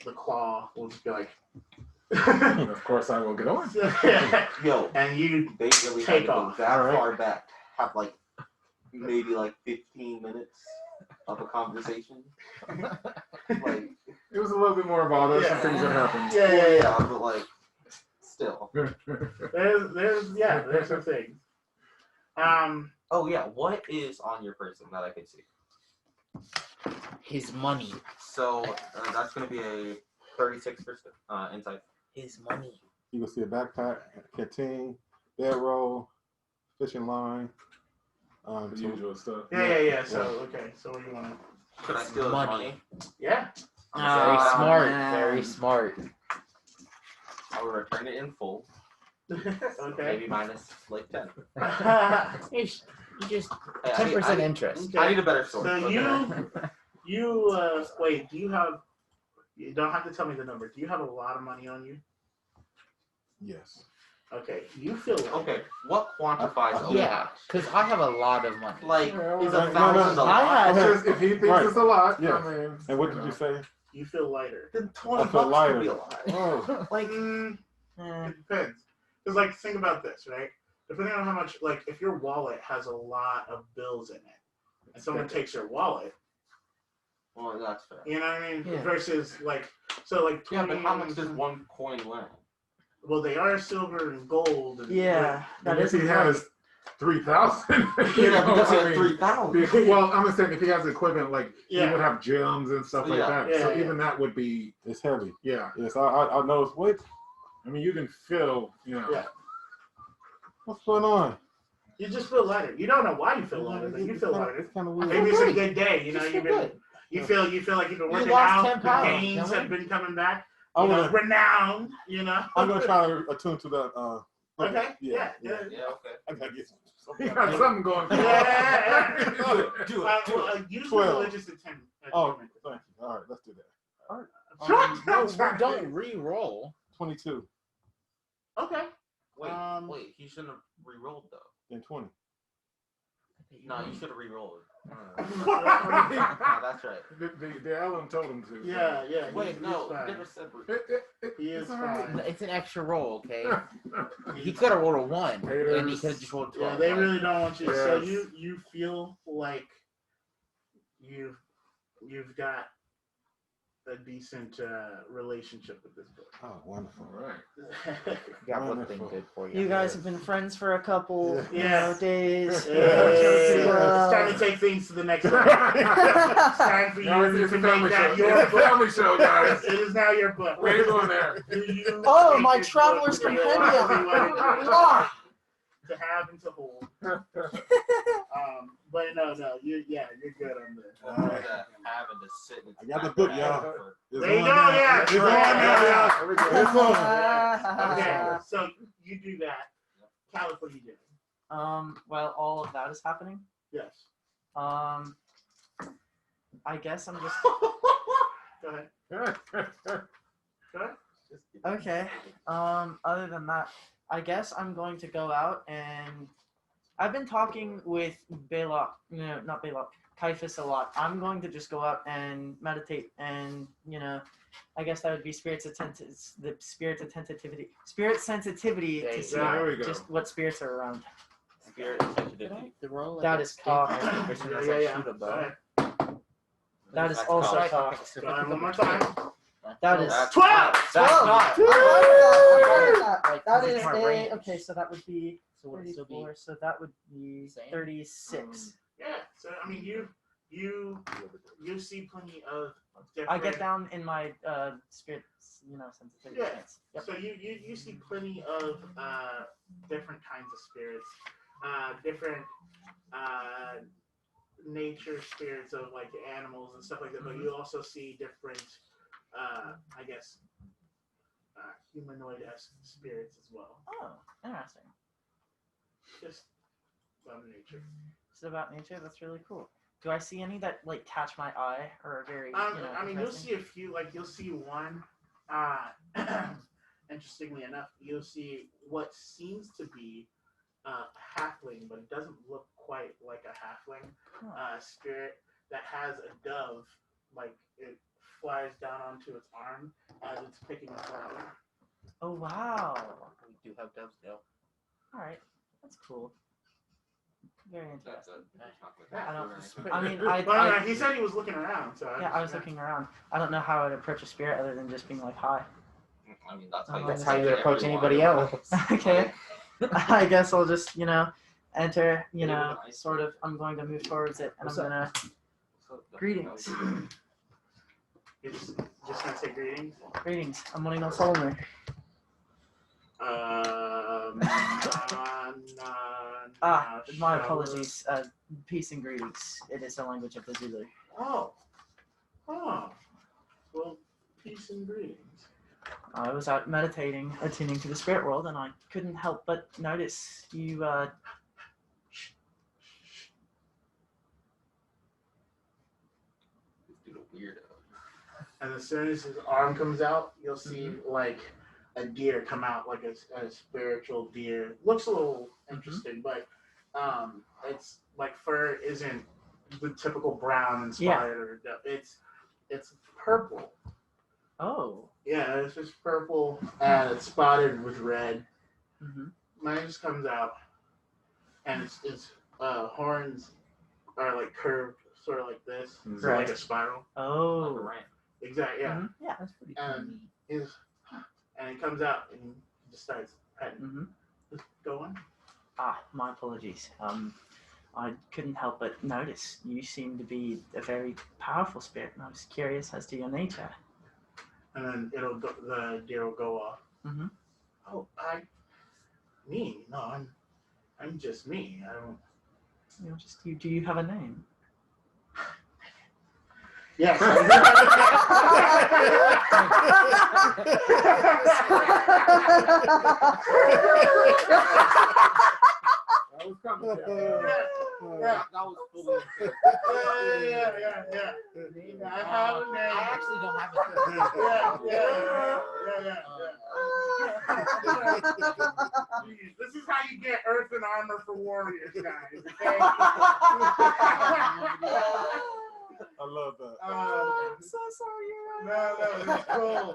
the claw will just be like And of course, I will get on. Yo, and you they really Take had to go off. that Alright. far back to have like maybe like 15 minutes of a conversation. Like, It was a little bit more about us and things that happened. yeah. but like, still. There's some things. Oh yeah, what is on your person that I could see? His money. So that's gonna be a 36 for insight. His money. You will see a backpack, canteen, bedroll, fishing line. The usual stuff. Yeah. So okay. So what do you want to? Could I steal his money? Yeah. Very smart. man. Very smart. I will return it in full. Okay. Maybe minus like 10. You just Hey, 10% interest. Okay. I need a better sword. So Okay. wait, do you have, you don't have to tell me the number. Do you have a lot of money on you? Yes. Okay. You feel like, Okay, what quantifies a Yeah, lot? because I have a lot of money. Like, is No, a no, thousand no. a lot? I It's just, if he thinks Right. it's a lot, Yeah. I mean. And what did you say? you feel lighter. Then I 20 feel bucks lighter. could be a lot. Oh. Like, Eh. it depends. Because, like, think about this, right? Depending on how much, like, if your wallet has a lot of bills in it, and someone takes your wallet, Well, that's fair. you know what I mean? Yeah. Versus, like, so, like, 20, Yeah, but how much does one coin weigh? well, they are silver and gold. And, Yeah, that And is if he has 3,000. Yeah, because he I has mean, 3,000. well, I'm just saying if he has equipment, like Yeah. he would have gems and stuff like Yeah. that. Yeah, So yeah. even that would be, It's heavy. yeah. Yes, I noticed. What? I mean, you can feel, you know. Yeah. What's going on? You just feel lighter. You don't know why you feel lighter, but you feel lighter. It's kind of weird. Maybe it's a good day. You know, Just you've feel been, good. you feel like you've been working lost out. 10 The pounds, gains don't have been coming back. I'm You know, gonna, renowned. You know. I'm gonna try to attune to that. Okay. Yeah. Yeah. Yeah, okay. I gotta get He some. got something going. Yeah. Do Use 12. religious attunement. Oh, thank you. All right, let's do that. Don't re-roll. 22 Okay. Wait, he shouldn't have re-rolled though. and 20. No, you should have re-rolled. No, Yeah, that's right. The Elon told him to. yeah. Wait, he's no, fine. he never said re- He is it's all right. fine. It's an extra roll, okay? He He's could have rolled a 1, and he Haters. could have just rolled 12. Yeah, they really don't want you. So Yes. you feel like you've got a decent relationship with this book. Oh, wonderful. All right. Got one thing good for you. You guys have been friends for a couple days. It's time to take things to the next level. It's time for Now you it's to a make family show. that your It's a book. family show, guys. It is now your book. Where you going there? Do you Oh, take my this traveler's book to the compendium. everyone Ah. to have and to hold. But no, you're good on this. Having to sit and I got the book, y'all. It's There you on go, now. yeah. It's That's on right. now, There we y'all. go. It's on. Okay, so you do that. Kaliff, what are you doing? Well, all of that is happening. Yes. I guess I'm just Go ahead. Go ahead. okay. Other than that, I guess I'm going to go out and I've been talking with Belac, not Belac, Kaifus a lot. I'm going to just go out and meditate and, I guess that would be spirit sensitivity to see There we go. just what spirits are around. Spirit sensitivity. The roll That is cocked. Yeah. Go ahead. That is That's also cocked. cocked. Go ahead one more time. That is That's 12! That's 12. not. That is It's my a range. okay. So that would be So would it still be 34. So that would be Same? 36. Yeah. So I mean, you see plenty of different. I get down in my spirit, sensitivity. Yeah. stance. Yep. So you see plenty of different kinds of spirits, different nature spirits of like animals and stuff like that. But you also see different, I guess, humanoid-esque spirits as well. Oh, interesting. Just about nature. It's about nature. That's really cool. Do I see any that like catch my eye or are very? I mean, you'll interesting? see a few. Like you'll see one. Interestingly enough, you'll see what seems to be a halfling, but it doesn't look quite like a halfling. Spirit that has a dove, like it flies down onto its arm as it's picking a flower. Oh wow! We do have doves though. All right, that's cool. Very That's interesting. a I don't. chocolate. I mean, Well, he said he was looking around, so yeah, I was looking around. I don't know how I'd approach a spirit other than just being like, "Hi." I mean, that's how you, That's how you say approach everyone. anybody else. Okay. I guess I'll just, enter, Yeah. sort of. I'm going to move towards it, and What's I'm gonna. Greetings. You're just gonna say greetings. Greetings. I'm wanting on Solomon. My apologies. Peace and greetings. It is the language of the Zulu. Oh, Peace and greetings. I was out meditating, attuning to the spirit world, and I couldn't help but notice you, Weirdo. And as soon as his arm comes out, you'll see like a deer come out, like a spiritual deer. Looks a little interesting, but it's like fur isn't the typical brown inspired. Yeah. It's purple. Oh. Yeah, it's just purple and it's spotted with red. Mm-hmm. Mine just comes out, and its horns are like curved, sort of like this, so like a spiral. Oh. Right. Exactly. Yeah. Mm-hmm. Yeah, that's pretty cool. And it comes out and he just starts petting. Mm-hmm. Just go on. Ah, my apologies. I couldn't help but notice you seem to be a very powerful spirit, and I was curious as to your nature. And then the deer will go off. Mm-hmm. Oh, me? No, I'm just me. I don't. You're just you. Do you have a name? Yes. That was coming. Yeah. That was fully. Yeah. I have a name. I actually don't have a This is how you get earth and armor for warriors, guys. Okay? I love that. I'm so sorry, Uriah. No, it's cool.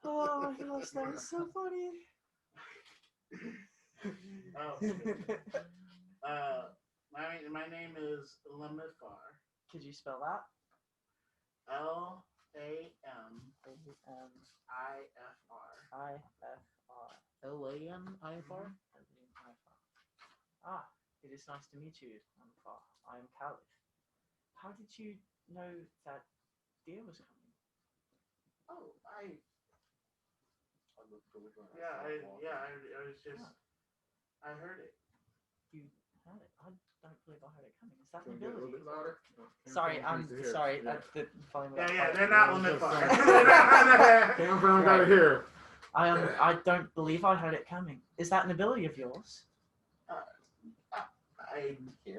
Oh my gosh, that was so funny. My name is Lamifar. Could you spell that? Lamifr. LANIFR? Ah, it is nice to meet you, Lamifar. I am Kaliff. How did you know that deer was coming? Oh, I was just, I heard it. You heard it? I don't believe I heard it coming. Is that Can we get a little ability? bit louder? Sorry, I'm sorry. Yeah. The volume Yeah, they're not Lamifar. Came from got it here. I don't believe I heard it coming. Is that an ability of yours? I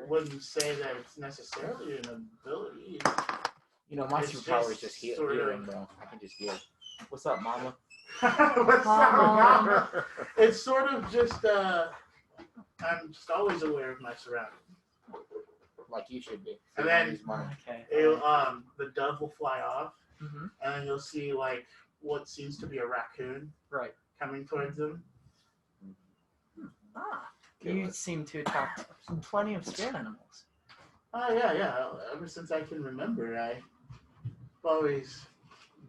wouldn't say that it's necessarily an ability. You know, my It's superpower is just just sort of- hearing, though. I can just hear. What's up, mama? What's up? It's sort of just, I'm just always aware of my surroundings. Like you should be. And then- Use money. Okay. The dove will fly off, Mm-hmm. and then you'll see like what seems to be a raccoon Right. coming towards them. Ah, you seem to attract plenty of spirit animals. Oh yeah. Ever since I can remember, I've always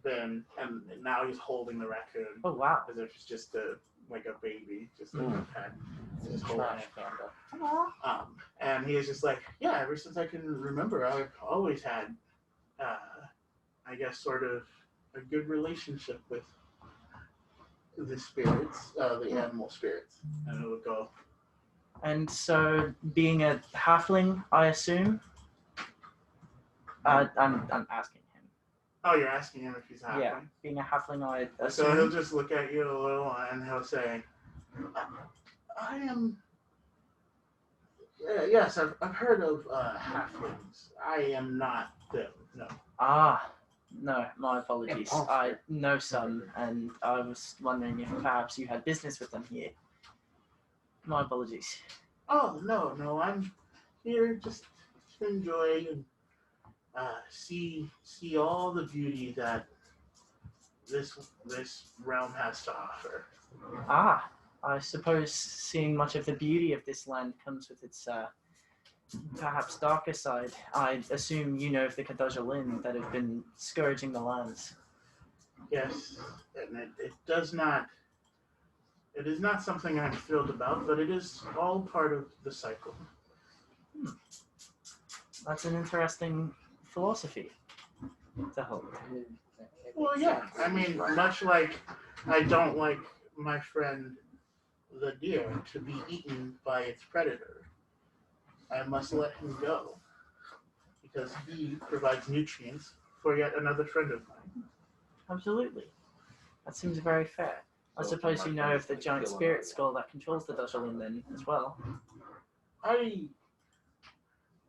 been, and now he's holding the raccoon Oh wow. as if it's just like a baby, just like Mm. a pet. He's just holding Trash it. panda. And he is just like, yeah, ever since I can remember, I've always had, I guess, sort of a good relationship with the spirits, the animal spirits. And it would go, And so, being a halfling, I assume. I'm asking him. oh, you're asking him if he's happy? Yeah, being a halfling, I So he'll assume. just look at you a little and he'll say, I am. Yes, I've heard of halflings. I am not them, no. Ah, no, my apologies. I know some, and I was wondering if perhaps you had business with them here. My apologies. Oh, no, I'm here just to enjoy and see all the beauty that this realm has to offer. Ah, I suppose seeing much of the beauty of this land comes with its perhaps darker side. I assume you know of the Cholulans that have been scourging the lands. Yes, and it does not. It is not something I'm thrilled about, but it is all part of the cycle. That's an interesting philosophy to hold. Well, yeah. I mean, much like I don't like my friend the deer to be eaten by its predator, I must let him go because he provides nutrients for yet another friend of mine. Absolutely. That seems very fair. I So suppose my you know friend of the is giant killing spirit us. skull that controls the Cholulans then as well.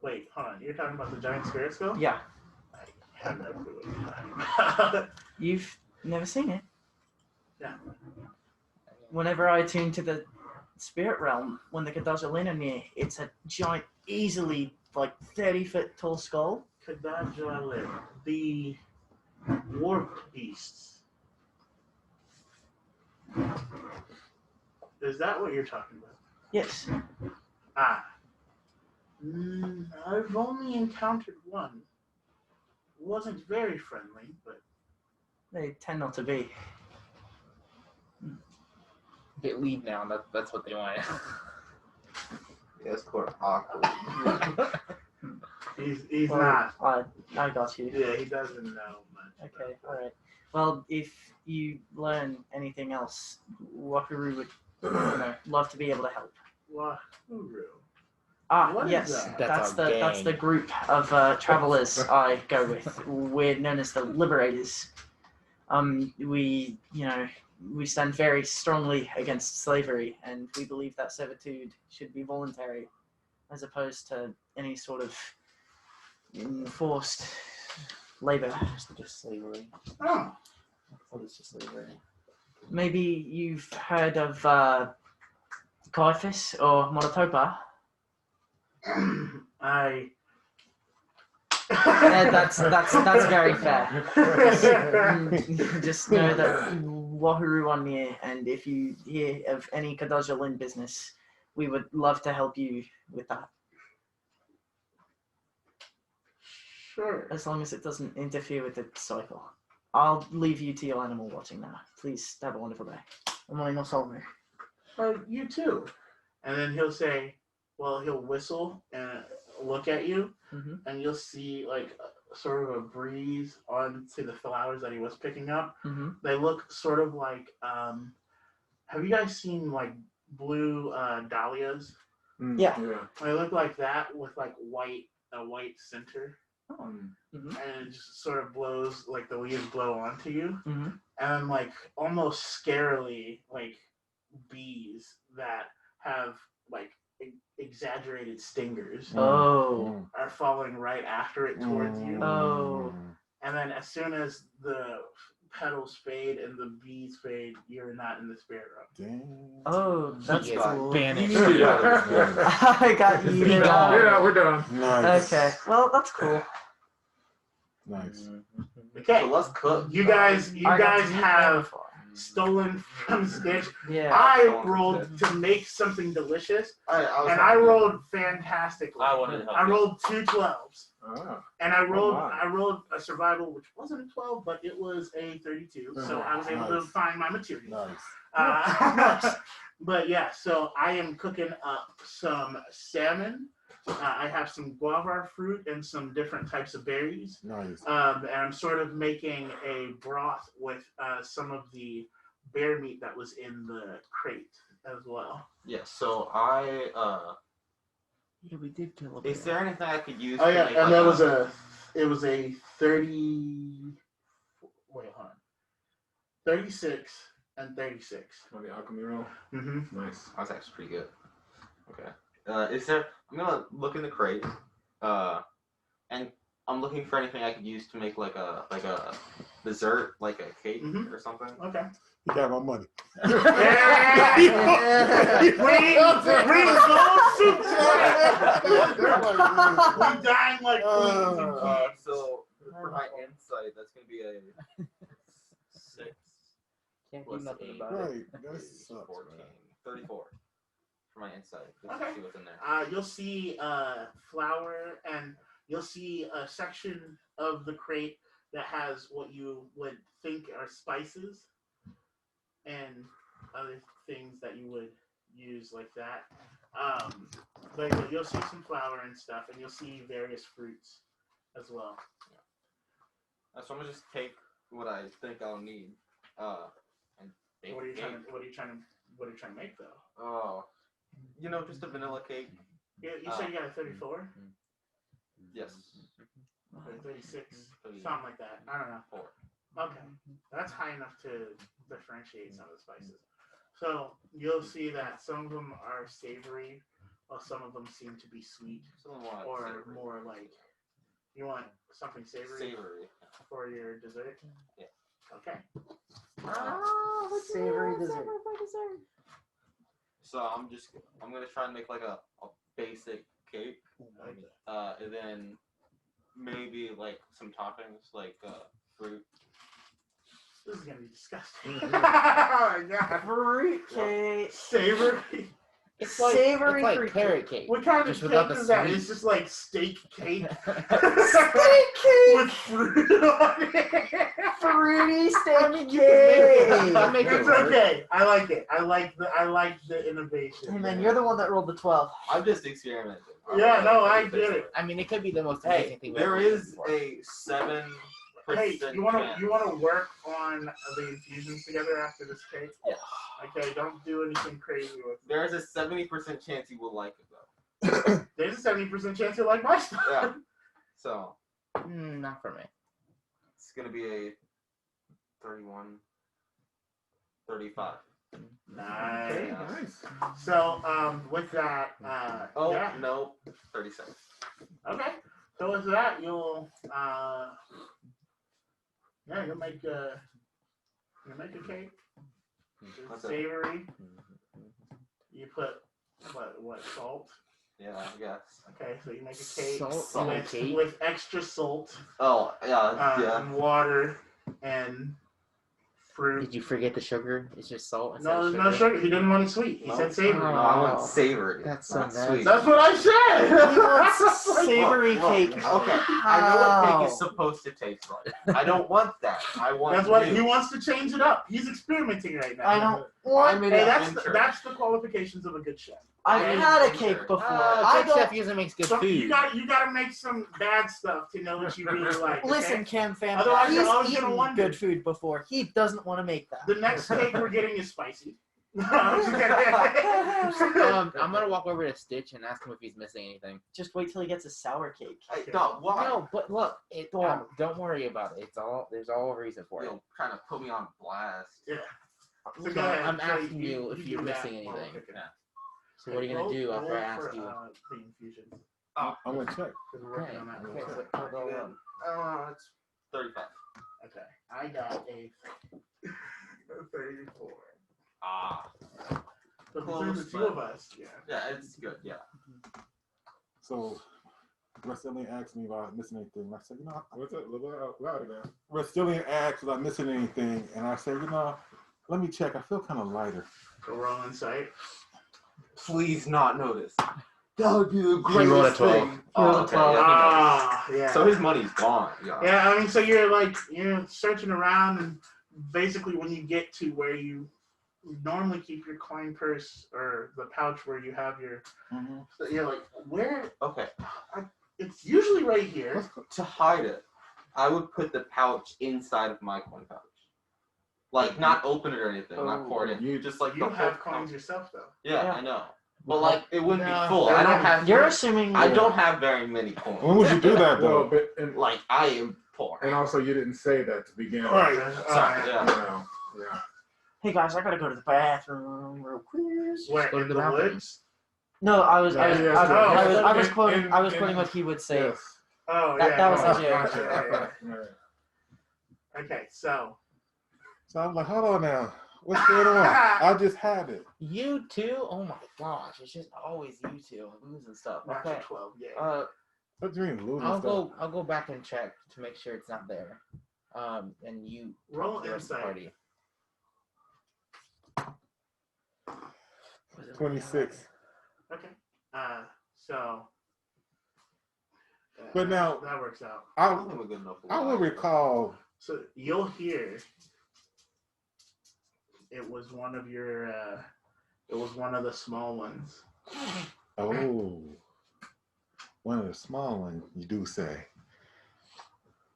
Wait, hold on. You're talking about the giant spirit skull? Yeah. I have no clue what you're talking about. You've never seen it? Yeah. Whenever I tune to the spirit realm, when the Cholulans are near, it's a giant, easily like 30-foot tall skull. Kadajale, the warped beasts. Is that what you're talking about? Yes. Ah. I've only encountered one. Wasn't very friendly, but They tend not to be. They leave now. That's what they want. Yeah, it's quite awkward. he's Well, not. I got you. Yeah, he doesn't know much. Okay, alright. Well, if you learn anything else, Wahuru would love to be able to help. Wahuru. Ah, What is yes, that? that's our the gang. group of travelers I go with. We're known as the Liberators. We stand very strongly against slavery, and we believe that servitude should be voluntary, as opposed to any sort of enforced labor. Just slavery. Oh. It's just slavery. Maybe you've heard of Kaliff or Monotopa. That's very fair. Just know that Wahuru on here, and if you hear of any Cholulans business, we would love to help you with that. Sure. As long as it doesn't interfere with the cycle. I'll leave you to your animal watching now. Please have a wonderful day. I'm no solver. You too. And then he'll say, well, he'll whistle and look at you, and you'll see like sort of a breeze onto the flowers that he was picking up. They look sort of like, have you guys seen like blue dahlias? Yeah. They look like that with like a white center. Mm-hmm. And it just sort of blows, like the leaves blow onto you. And like almost scarily, like bees that have like exaggerated stingers are falling right after it towards you. And then as soon as the petals fade and the bees fade, you're not in the spirit realm. Oh, that's cool. Banished. I got you. Yeah, we're done. Nice. Okay, well, that's cool. Nice. Okay, So let's cook. you guys I got to meet them have before. stolen from Stitch. Yeah. I rolled to make something delicious, and I rolled fantastically. I wanted to help I you. rolled 2 12s, Ah. and I rolled wow. a survival, which wasn't a 12, but it was a 32. So I was able to Nice. find my materials. Nice. But yeah, so I am cooking up some salmon. I have some guava fruit and some different types of berries. Nice. And I'm sort of making a broth with some of the bear meat that was in the crate as well. Yeah, so Yeah, we did kill a bear. is there anything I could use? Oh to yeah, make, and like, it was a 30. Wait, hold on. 36 and 36. On the alchemy roll. Nice. That's actually pretty good. Okay. Is there? I'm gonna look in the crate, and I'm looking for anything I could use to make like a dessert, like a cake or something. Okay. You got my money. We dying like So for my insight, that's gonna be a 6 Can't do plus nothing 8, about it. Right. That is sucks, 14, man. 34 for my insight. Let's Okay. see what's in there. You'll see flour, and you'll see a section of the crate that has what you would think are spices and other things that you would use like that. But you'll see some flour and stuff, and you'll see various fruits as well. So I'm gonna just take what I think I'll need, and bake What are you a cake. What are you trying to make though? Oh, just a vanilla cake. You said you got a 34. Yes. Okay, 36, 30. something like that. I don't know. 4. Okay, that's high enough to differentiate some of the spices. So you'll see that some of them are savory, while some of them seem to be sweet, or Savory. more like you want something savory for your dessert. Yeah. Okay. Savory dessert. So I'm gonna try and make like a basic cake, and then maybe like some toppings like fruit. This is gonna be disgusting. Oh my god. Fruit cake. Savory. It's like, Savory it's like fruit carrot cake. What kind Just of without cake the is that? sweet. It's just like steak cake Steak cake. with fruit on it. Fruity steak You can cake. make it It's work. okay. I like it. I like the innovation. Hey man, you're the one that rolled the 12. I'm just experimenting. Yeah, no, I get it. I mean, it could be the most Hey, amazing thing. there we've ever is seen before. a 7%. Hey, you wanna work on the infusions together after this cake? Yeah. Okay, don't do anything crazy with it. There's a 70% chance you will like it though. There's a 70% chance you'll like my stuff. Yeah. So Not for me. it's gonna be a 31, 35. Nice. Okay, nice. So, with that, Oh yeah. no, 37. Okay. So with that, you'll make a cake. It's Okay. savory. You put what salt? Yeah, I guess. Okay, so you make a cake Salt on a with, cake? with extra salt, Oh yeah. and water and fruit. Did you forget the sugar? It's just salt. instead No, of there's no sugar. He didn't want it sweet. He No. said savory. No, I want Oh, savory. that's so not nasty. sweet. That's what I said. He wants savory Look, cake. Okay, I know what cake is How? supposed to taste like. I don't want that. I want. That's what new. he wants to change it up. He's experimenting right now. I don't I'm want. an Hey, that's adventurer. that's the qualifications of a good chef. I've I'm had a an cake adventurer. before. Good I chef don't. usually makes good So food. you gotta make some bad stuff to know what you really like. Okay? Listen, Cam fam. Otherwise, you're always He's gonna eaten wonder. good food before. He doesn't want to make that. The next cake we're getting is spicy. No, I'm just kidding. I'm gonna walk over to Stitch and ask him if he's missing anything. Just wait till he gets a sour cake. No, why? No, but look, don't worry about it. There's all a reason for it. You're trying to put me on blast. Yeah. So So go ahead. I'm So asking you if you're do that missing while we're anything. cooking. So what are you gonna do after I ask for, you? the infusions. I'm gonna check. 'Cause we're working Okay, on that. okay, real quick. so hold on. It's 35. Okay. I got a 34. Ah. So Close, between the two but- of us, yeah. Yeah, it's good. Yeah. So, Rastilian asked me if I was missing anything. I said, What's up? A little bit louder now. Rastilian asked if I was missing anything, and I said, let me check. I feel kind of lighter. So roll insight. Please not notice. That would be the He rolled a greatest 12. thing. Oh, okay. Yeah, he knows. Ah, yeah. So his money's gone. Yeah. Yeah, I mean, so you're searching around, and basically when you get to where you normally keep your coin purse or the pouch where you have your, so you're like, where? Okay. It's usually right here. To hide it, I would put the pouch inside of my coin pouch. Like, not open it or anything, not pour it in. You Just like You the whole have coins pouch. yourself, though. Yeah, Yeah. I know. But like, it wouldn't No, be full. they're I don't not- have. You're assuming. I don't have very many coins. When would you do that, Well, though? but and Like, I am poor. also you didn't say that to begin with. Right. Sorry. You Yeah. know, yeah. Hey guys, I gotta go to the bathroom real quick. Where go to in the the bathroom. woods? No, I was Yeah, quoting. in- I was in- quoting what he would say. Yes. Oh, That- yeah. that was oh, a joke. yeah, yeah, Right. yeah. Okay, so So I'm like, hold on now. What's going on? I just had it. You two? Oh my gosh, it's just always you two losing stuff. natural Okay. 12, yeah. What do you mean losing I'll stuff? go back and check to make sure it's not there. And you Roll talk to the rest of the insight. party. 26. Okay. So. But now- that works out. I I don't think we're good enough. for I will live. recall. So you'll hear. It was one of your. It was one of the small ones. Oh, one of the small ones, you do say.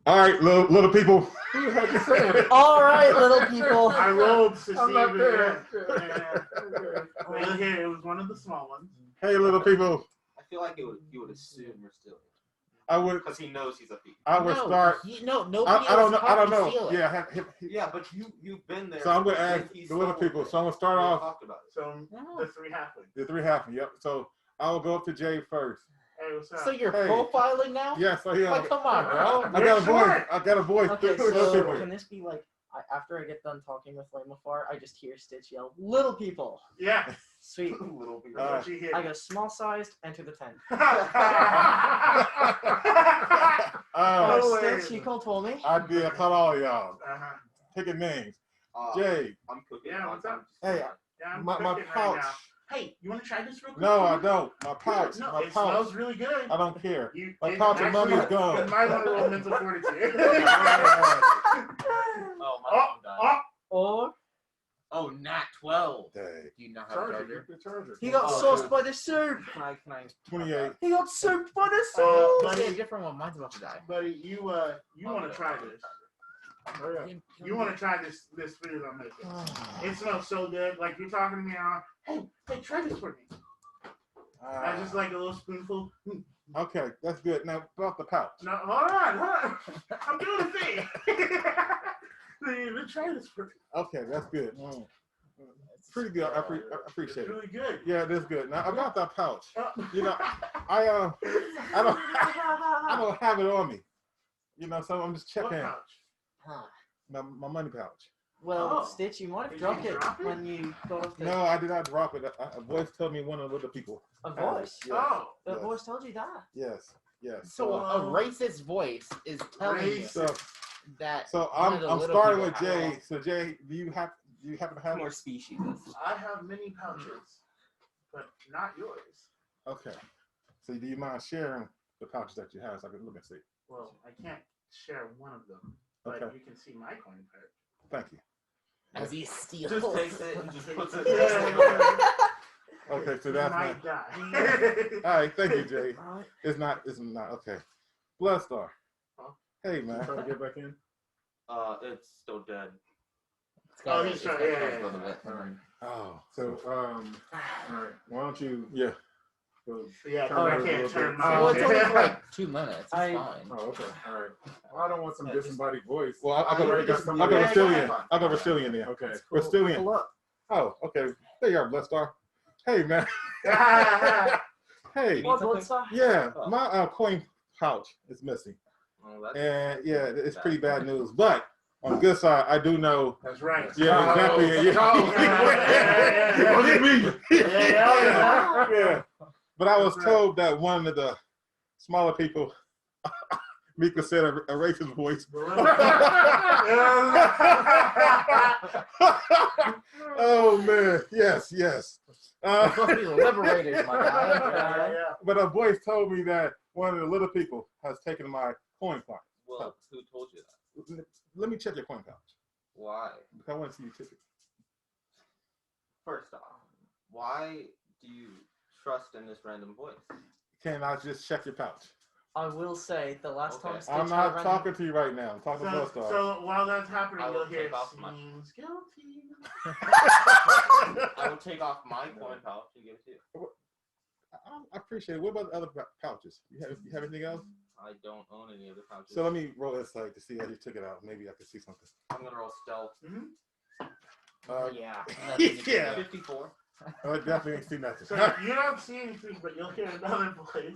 All right, little people. You had to say it. All right, little people. I rolled to see I'm not if there. So you'll hear it was one of the small ones. Hey, little people. I feel like you would assume we're still. I would. Because he knows he's a thief. I would start. Nobody I don't know. I don't else know. feel it. Yeah. Yeah, but you've been there. So I'm gonna ask the little people. So I'm gonna start off. Talked about it. So the 3 halflings. The 3 halflings. Yep. So I will go up to Jay first. Hey, what's up? So you're Hey. profiling now? Yes, I am. Like, come on, bro. I got a voice. I got a voice. Okay, Little so people. can this be like after I get done talking with Lamafar, I just hear Stitch yell, "Little people." Yeah. Sweet. Little bit. That's what you hear. I go small sized, enter the tent. Stitch, you cold told me. I did. I caught all y'all. Uh-huh. Taking names. Jay. I'm cooking. Yeah, what's up? Hey, Yeah, I'm my cooking pouch. right now. Hey, you want to try this real quick? No, I don't. My pouch. No, My it pouch. smells really good. I don't care. My it pouch of money is actually- gone. You might want to roll mental fortitude. Oh, my phone died. Oh, nat 12. Dang. Do you not have a charger? The charger. He got sauced by the soup. Can I 28. He got souped by the Uh, soup. buddy, Yeah, different one. Mine's about to die. buddy, you want to try this? Oh yeah. You want to try this food I'm making? It smells so good. Like you're talking to me now. Hey, try this for me. I just like a little spoonful. Okay, that's good. Now about the pouch. No, hold on. I'm doing a thing. Let's try this for me. Okay, that's good. Pretty good. I appreciate It's it. really good. Yeah, it is good. Now about that pouch. Uh, You know, I don't have it on me. You know, so I'm just what checking pouch? my money pouch. Well, Oh. Stitch, you might have Did dropped you it drop it? when you got off the No, I did not drop it. A voice told me one of the little people. a voice. Yes, Oh. The yes, voice told you that. yes, yes. So a racist voice is telling you So, that. so one I'm of the I'm little starting people with have Jay. So Jay, do you happen to have more species? I have many pouches, but not yours. Okay. So do you mind sharing the pouches that you have so I can look and see? Well, I can't share one of them, but Okay. you can see my coin pouch. Thank you. As he steals. Just takes it and just puts it. Okay, so You that's might not. die. All right, thank you, Jay. It's not okay. Bloodstar. Huh? Hey man. Trying to get back in. It's still dead. Oh, he's trying. Yeah, yeah, A little bit. Oh, So all right. Why don't you yeah. go? yeah. Turn Oh, I it a can't little turn bit. mine. Well, it's only for like 2 minutes. It's I- fine. Oh, okay. All right. Well, I don't want some disembodied voice. Well, I'll go. already got I'll somebody go else. Rastilian. I'll go Rastilian there. Okay. Rastilian. Look. Oh, okay. There you are, Bloodstar. Hey man. Hey. What, Bloodstar? Yeah, my coin pouch is missing, Oh, that's and yeah, it's pretty bad news. But on the good side, I do know. That's right. Yeah, exactly. Oh, Yeah. yeah. Yeah. But I was told that one of the smaller people, Mika said a racist voice. Oh man, yes. We're supposed to be liberators, my guy. But a voice told me that one of the little people has taken my coin pouch. Well, who told you that? Let me check your coin pouch. Why? Because I want to see you tip it. First off, why do you trust in this random voice? Can I just check your pouch? I will say the last Okay. time Stitch I'm had a not random- talking to you right now. I'm talking to Bloodstar. So while that's happening, I you'll will hear take off my- seems guilty. I will take off my coin pouch and give it to you. I appreciate it. What about the other pouches? You have anything else? I don't own any other pouches. So let me roll insight to see how you took it out. Maybe I can see something. I'm gonna roll stealth. Yeah. Yeah. 54. I definitely ain't see nothing. So you don't see anything, but you'll hear another voice.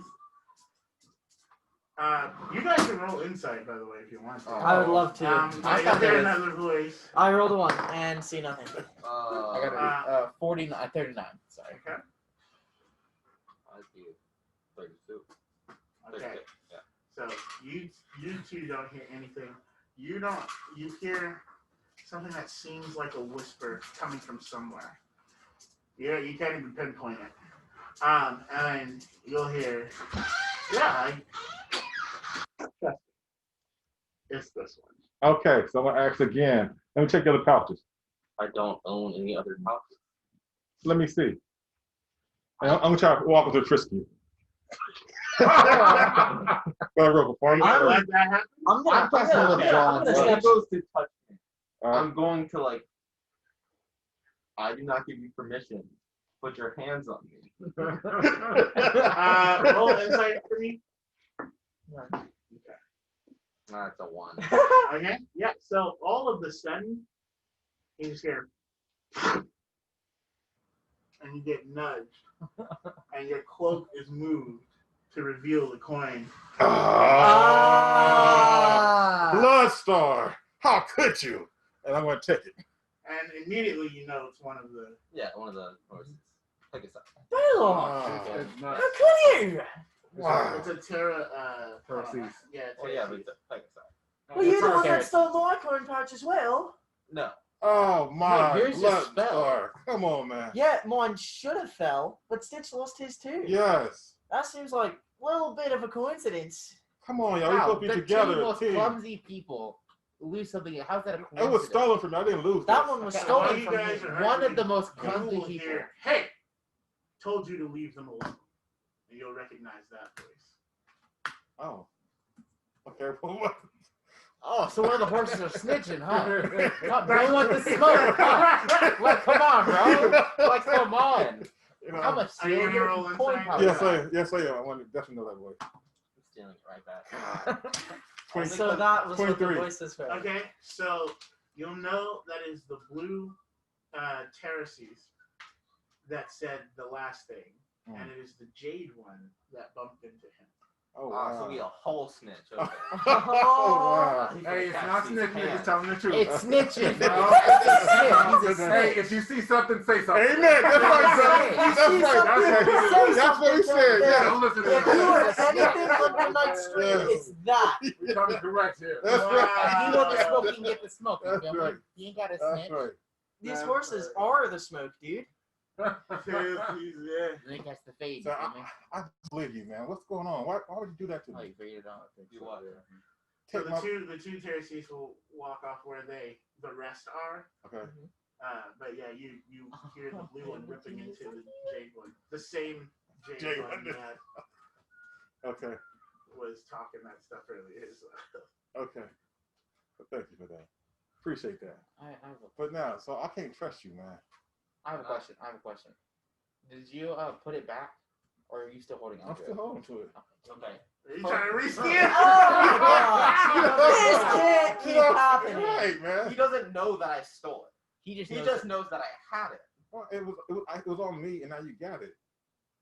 You guys can roll insight, by the way, if you want to. I would love to. But you'll hear another voice. I rolled a 1 and see nothing. I got a 39, 39. Sorry. Okay. I do 32. Okay. 36, yeah. So you two don't hear anything. You hear something that seems like a whisper coming from somewhere. Yeah, you can't even pinpoint it. And you'll hear, it's this one. Okay, so I'm gonna ask again. Let me check the other pouches. I don't own any other pouches. Let me see. And I'm gonna try to walk into Frisky. Real performance. Let that happen. I'm gonna He goes to touch me. All right. I'm going to I do not give you permission. Put your hands on me. Roll insight for me. That's a 1. Okay. Yeah. So all of the sudden, you just hear, and you get nudged, and your cloak is moved to reveal the coin. Bloodstar! How could you? And I'm going to take it. And immediately you know it's one of the. Yeah, one of the horses. Take it up. It's not. How could you? Wow. It's a Terra. Terraces. Yeah. Oh yeah, but take it up. Well, you're the one that stole my coin pouch as well. No. Oh, my yours is fell. Bloodstar. Come on, man. Yeah, mine should have fell, but Stitch lost his too. Yes. That seems like a little bit of a coincidence. Come on, y'all. We supposed to be the together. two most team. clumsy people lose something. How's that a coincidence? It was stolen from me. I didn't lose That this. one was Okay, stolen while you from guys me. are One of arguing, the most you clumsy will people. hear, "Hey, told you to leave them alone," and you'll recognize that voice. Oh. Okay. Well, what? Oh, so one of the horses are snitching, huh? They want the smoke. Huh? Like, come on, bro. Like, come on. You know, I'm a Are you gonna steal roll your coin inside? pouch. yes, I am. I want to definitely know that voice. I'm stealing it right back. 20, So that was what the 23. voices were. Okay, so you'll know that is the blue terraces that said the last thing, and it is the jade one that bumped into him. Oh, So wow. we a whole snitch. Okay. Oh, Hey, it's not snitching. It's just telling the truth. It's snitching, bro. No. It's a snitch. He's a Hey, snitch. if you see something, say something. Amen. That's right, brother. That's right. That's what he said. Yeah, Yeah. don't listen to If you him. heard anything on the night stream, Yes. it's that. We're coming correct here. That's If right. you want the smoke, you can get the smoke. You That's feel me? right. You ain't got to That's snitch. right. These horses are the smoke, dude. Yeah. You ain't got the fade. So You feel me? I just believe you, man. What's going on? Why would you do that to Oh, me? you figured it out. You what? So Take the my... two terraces will walk off where the rest are. Okay. But yeah, you hear the blue one ripping into the jade one. The same jade Jade one one. that Okay. was talking that stuff earlier. Okay. Well, thank you for that. Appreciate that. I have But now, so I can't trust you, man. a question. Did you put it back, or are you still holding on I'm to still it? holding to it. Okay. Are you trying to re-steal? Oh my gosh. This can't keep happening. Right, man. He doesn't know that I stole it. He just He knows just knows that I had it. Well, it was on me, and now you got it.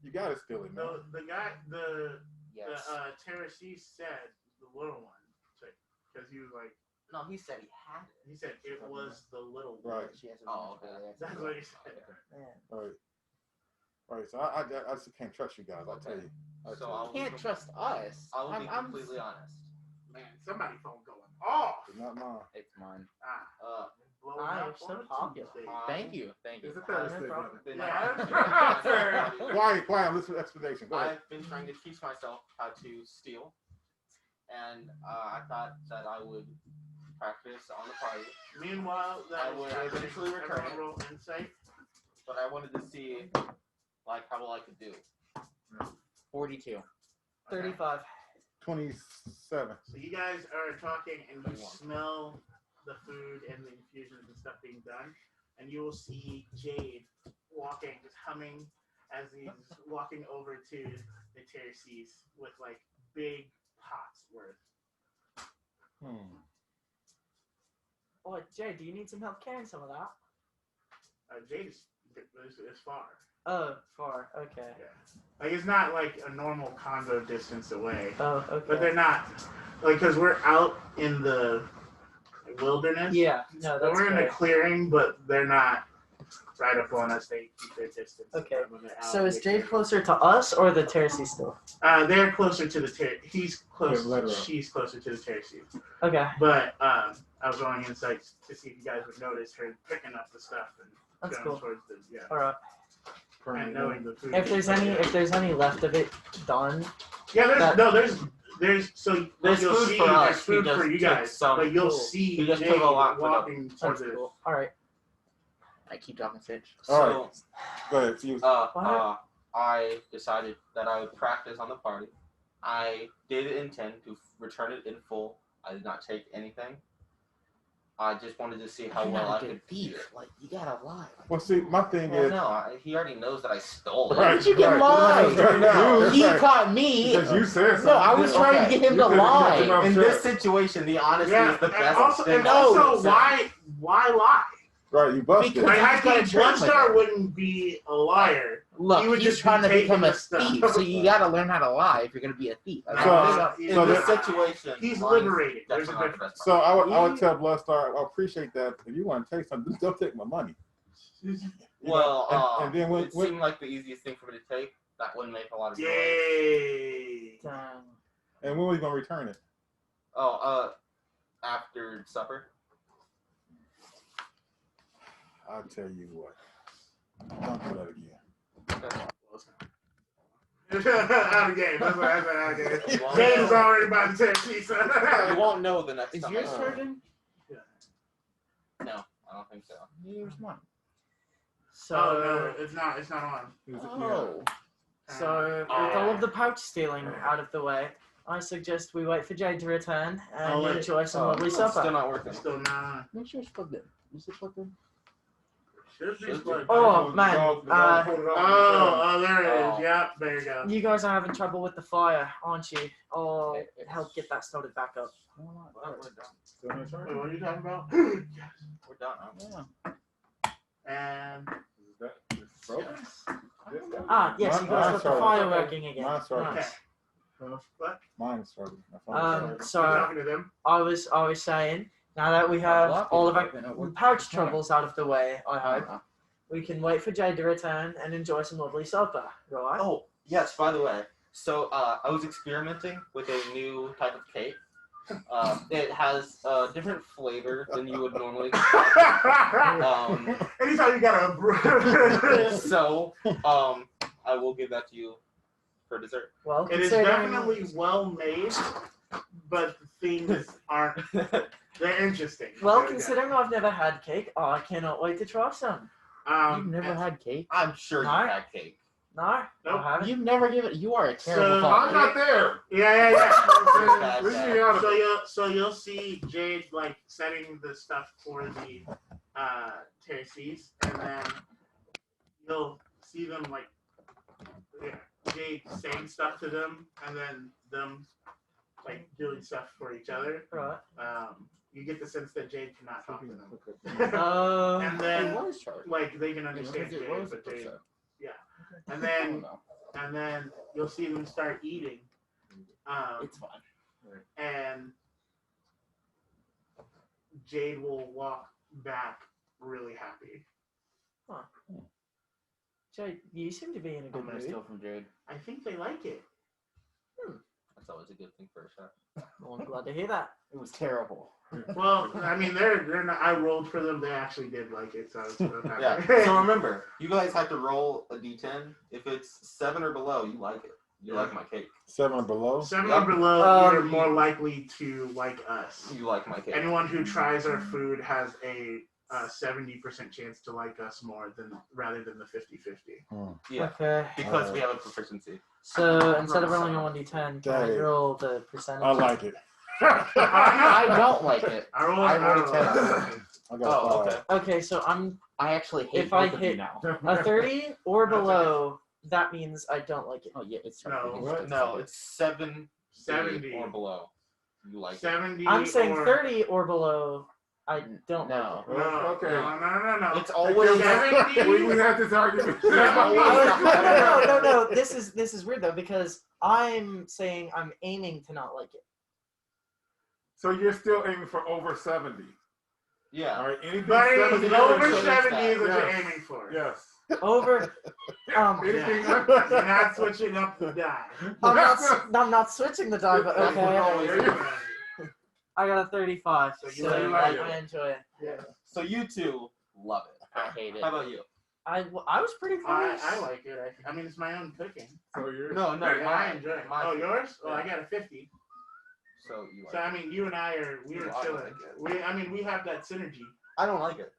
You got to steal it, man. The guy, the yes. terraces said the little one, because he was like, No, he said he had it. he said it was the little one. Right. She has a Oh, okay. That's what he said. Man. Right. Right. So I just can't trust you guys. I tell you. So You can't trust us. I will be I'm completely honest. Man, somebody phone going off. It's not mine. It's mine. Blowing Ah, up you're so on a popular. Tuesday. Thank you. Thank you. It's a Thursday, No brother. Been- Yeah. Quiet. Listen to explanation. Go ahead. I've been trying to teach myself how to steal, and I thought that I would practice on the party, Meanwhile, that I is would happening. eventually return Everyone it. roll insight. but I wanted to see like how well I could do. 42. 35. 27. So you guys are talking, and you 21. smell the food and the infusions and stuff being done, and you will see Jade walking, just humming as he's walking over to the terraces with like big pots worth. Oh, Jay, do you need some help carrying some of that? Jade is far. Oh, far. Okay. Yeah. Like it's not like a normal convo distance away, Oh, okay. but they're not like because we're out in the wilderness. Yeah. No, So that's we're in a fair. clearing, but they're not right up on us. They keep their distance. Okay. When they're out, So is they Jade can- closer to us or the terraces still? They're closer to the He's close. Yeah, let her up. She's closer to the terraces. Okay. But I was going inside to see if you guys would notice her picking up the stuff and That's going cool. towards the All right. and knowing the food. If there's any left of it done, Yeah, that- there's so There's you'll food see, for there's us. food He just for you took guys, some. but you'll Cool. see He just Jade took a lot for them. walking to that's the. cool. All right. I keep talking Stitch. All So right. Go ahead. You. I decided that I would practice on the party. I did intend to return it in full. I did not take anything. I just wanted to see how You're well not I a could good thief. Like you gotta lie. Well, see, my thing Well, is. no, he already knows that I stole it. Right, But you can right. lie. Right now. He Right. caught me. Because you said something. No, I was trying to get him You to could've kept him lie. up. In Sure. this situation, the honesty is the and best also, thing. and I also could've said. why lie? Right, you busted. Because- Like, I he's gotta think train with Bloodstar it. wouldn't be a liar. Look, He would he's just trying to be become taking a the stuff. thief, so you gotta learn how to lie if you're gonna be a thief. I mean, So- he's so this not. situation, He's lying's liberated. There's a definitely not the difference. best So part. I would tell Bloodstar, I appreciate that. If you want to take something, just don't take my money. You Well, know, and then it seemed like the easiest thing for me to take. That wouldn't make a lot of noise. Yay! and when are we gonna return it? Oh, after supper. I'll tell you what. Don't do that again. Out of game. That's what out of game. You won't James know. already about to tear pizza. You won't know the next Is time. yours I- surgeon? No, I don't think so. Yours mine. Oh no, it's not. It's not on. Oh. So, with all of the pouch stealing out of the way, I suggest we wait for Jade to return and I'll wait. enjoy some Oh, lovely it's supper. still not working. It's still not. Make sure it's plugged in. Is it plugged in? Should be Should plugged. Oh, in. man. Oh, there it is. Oh. Yep, there you go. You guys are having trouble with the fire, aren't you? I'll help get that started back up. Wait, what are you talking about? We're done. And Yes, you guys got the fire working again. Mine's started. Nice. what? Mine's started. My phone started. You So talking to them? I was saying, now that we have all of our pouch troubles out of the way, I hope we can wait for Jade to return and enjoy some lovely supper, right? Oh, yes, by the way. So, I was experimenting with a new type of cake. It has a different flavor than you would normally expect. Anytime you got a So, I will give that to you for dessert. Well, it is considering- definitely well made, but the things aren't. They're interesting. Well, They're considering I've never had cake, I cannot wait to try some. good. You've never had cake? I'm sure you No. had cake. No, Nope. I haven't. You've never given. You are a terrible So- I'm father. not there. Yeah. Leave me out of it. So you'll see Jade like setting the stuff for the terraces, and then you'll see them like Jade saying stuff to them, and then them like doing stuff for each other. Right. You get the sense that Jade cannot talk to them, and It then was charged. like they can understand Jade, but Jade, and then you'll see them start eating. It's fine. And Jade will walk back really happy. Jade, you seem to be in a I'm good gonna mood. steal from Jared. I think they like it. That's always a good thing for a shot. Well, I'm glad to hear that. It was terrible. Well, I mean, they're not. I rolled for them. They actually did like it, so I was happy. Yeah. So remember, you guys have to roll a d10. If it's 7 or below, you like it. You like my cake. 7 or below. 7 Yep. or below, you're Um, more likely to like us. You like my cake. Anyone who tries our food has a 70% chance to like us more rather than the 50-50. Yeah. Okay. Because we have a proficiency. So instead of rolling a 1d10, can I Dang. roll the percentage? I like it. I don't like it. I rolled, I rolled a 10. I got Oh, 5. okay. Okay, so I'm I actually hate If I both of you hit- now. a 30 or That's below. That means I don't like it. Oh yeah, it's No. charged. No, it's 70 or 70. below. You like it. 70. I'm saying or, 30 or below. I don't. No. No, Okay. no. It's always 70. We had this argument. No. This is weird though because I'm saying I'm aiming to not like it. So you're still aiming for over 70. Yeah. All right. Anything But 70 it's over is- 70 is what you're Yes. aiming for. Yes. Over. Anything Yeah. under- You're not switching up the die. I'm not switching the die, but That's what okay. always Yeah. is. I got a 35, So so, you like it. I enjoy it. Yeah. So you two love it. I hate it. How about you? I was pretty close. I like it. I mean, it's my own cooking. So you're No, I mine. enjoy it. Mine. Oh, yours? Oh, Yeah. I got a 50. So you like So, I mean, you and I are, No, we're I don't chilling. like it. We have that synergy. I don't like it.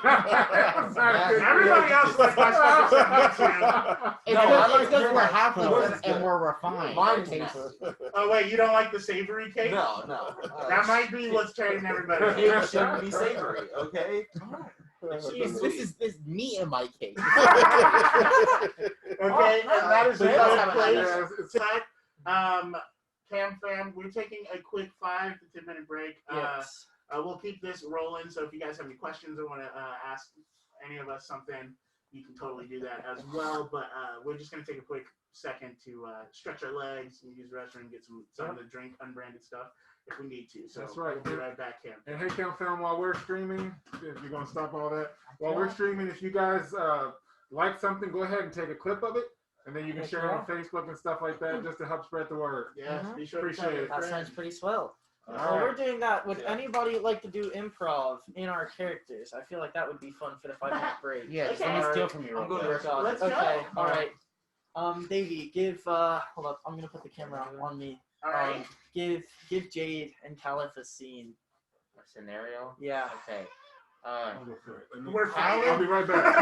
Everybody else likes my special segment It's No, because we're halflings yours is and good. we're refined. Mine's Our taste- nasty. Oh wait, you don't like the savory cake? No. That might be what's turning everybody off. It shouldn't be savory, okay? Jeez, this is meat in my cake. Okay, and that is But a it does good have a place to cut. Cam fam, we're taking a quick 5 to 10 minute break. Yes. We'll keep this rolling, so if you guys have any questions or want to ask any of us something, you can totally do that as well. But we're just going to take a quick second to stretch our legs and use the restroom, get some of the drink, unbranded stuff if we need to. So That's right. We'll be right back, Cam. And hey, Count Film, while we're streaming, if you're going to stop all that, while we're streaming, if you guys like something, go ahead and take a clip of it, and then you can share it on Facebook and stuff like that just to help spread the word. Yes, be sure Appreciate to tell your it. That sounds friends. pretty swell. All Well, right. we're doing that. Would Yeah. anybody like to do improv in our characters? I feel like that would be fun for the 5-minute break. Yeah, just let me steal from you real quick. Oh, God. Let's Okay, go. all right. Davey, give hold up. I'm gonna put the camera on me. All right. Give Jade and Kaliff a scene. A scenario? Yeah. Okay. I'll go for it. We're I'll fine. be right back.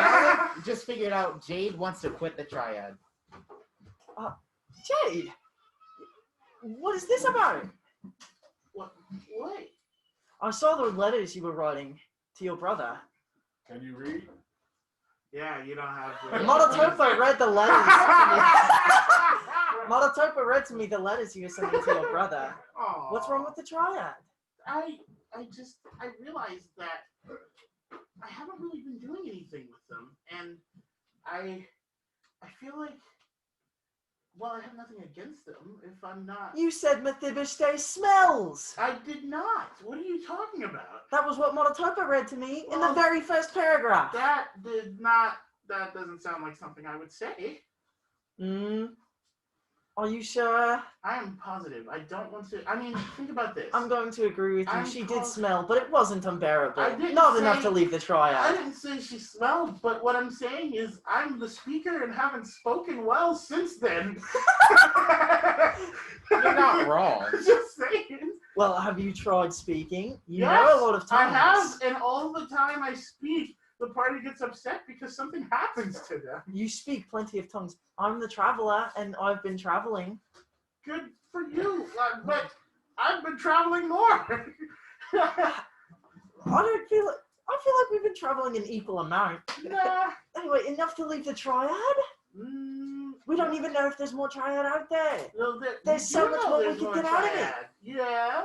Kaliff just figured out Jade wants to quit the triad. Jade, what is this about? What? I saw the letters you were writing to your brother. Can you read? Yeah, you don't have. Monotopo read the letters to me. Monotopo read to me the letters you were sending to your brother. Aw. What's wrong with the triad? I realized that I haven't really been doing anything with them, and I feel like, well, I have nothing against them if I'm not. You said Mephibosheth smells. I did not. What are you talking about? That was what Monotopo read to me in the Well, very first paragraph. That did not. That doesn't sound like something I would say. Are you sure? I am positive. I don't want to. I mean, think about this. I'm going to agree with you. I'm She did positive. smell, but it wasn't unbearable. I didn't Not say- enough to leave the I triad. didn't say she smelled, but what I'm saying is I'm the speaker and haven't spoken well since then. You're not wrong. Just saying. Well, have you tried speaking? You Yes, know a lot of I times. have, and all the time I speak, the party gets upset because something happens to them. You speak plenty of tongues. I'm the traveler, and I've been traveling. Good for you, but I've been traveling more. I feel like we've been traveling an equal amount. Nah. Anyway, enough to leave the triad? We don't even know if there's more triad out there. No, There's so much more we can get out of it. Yeah.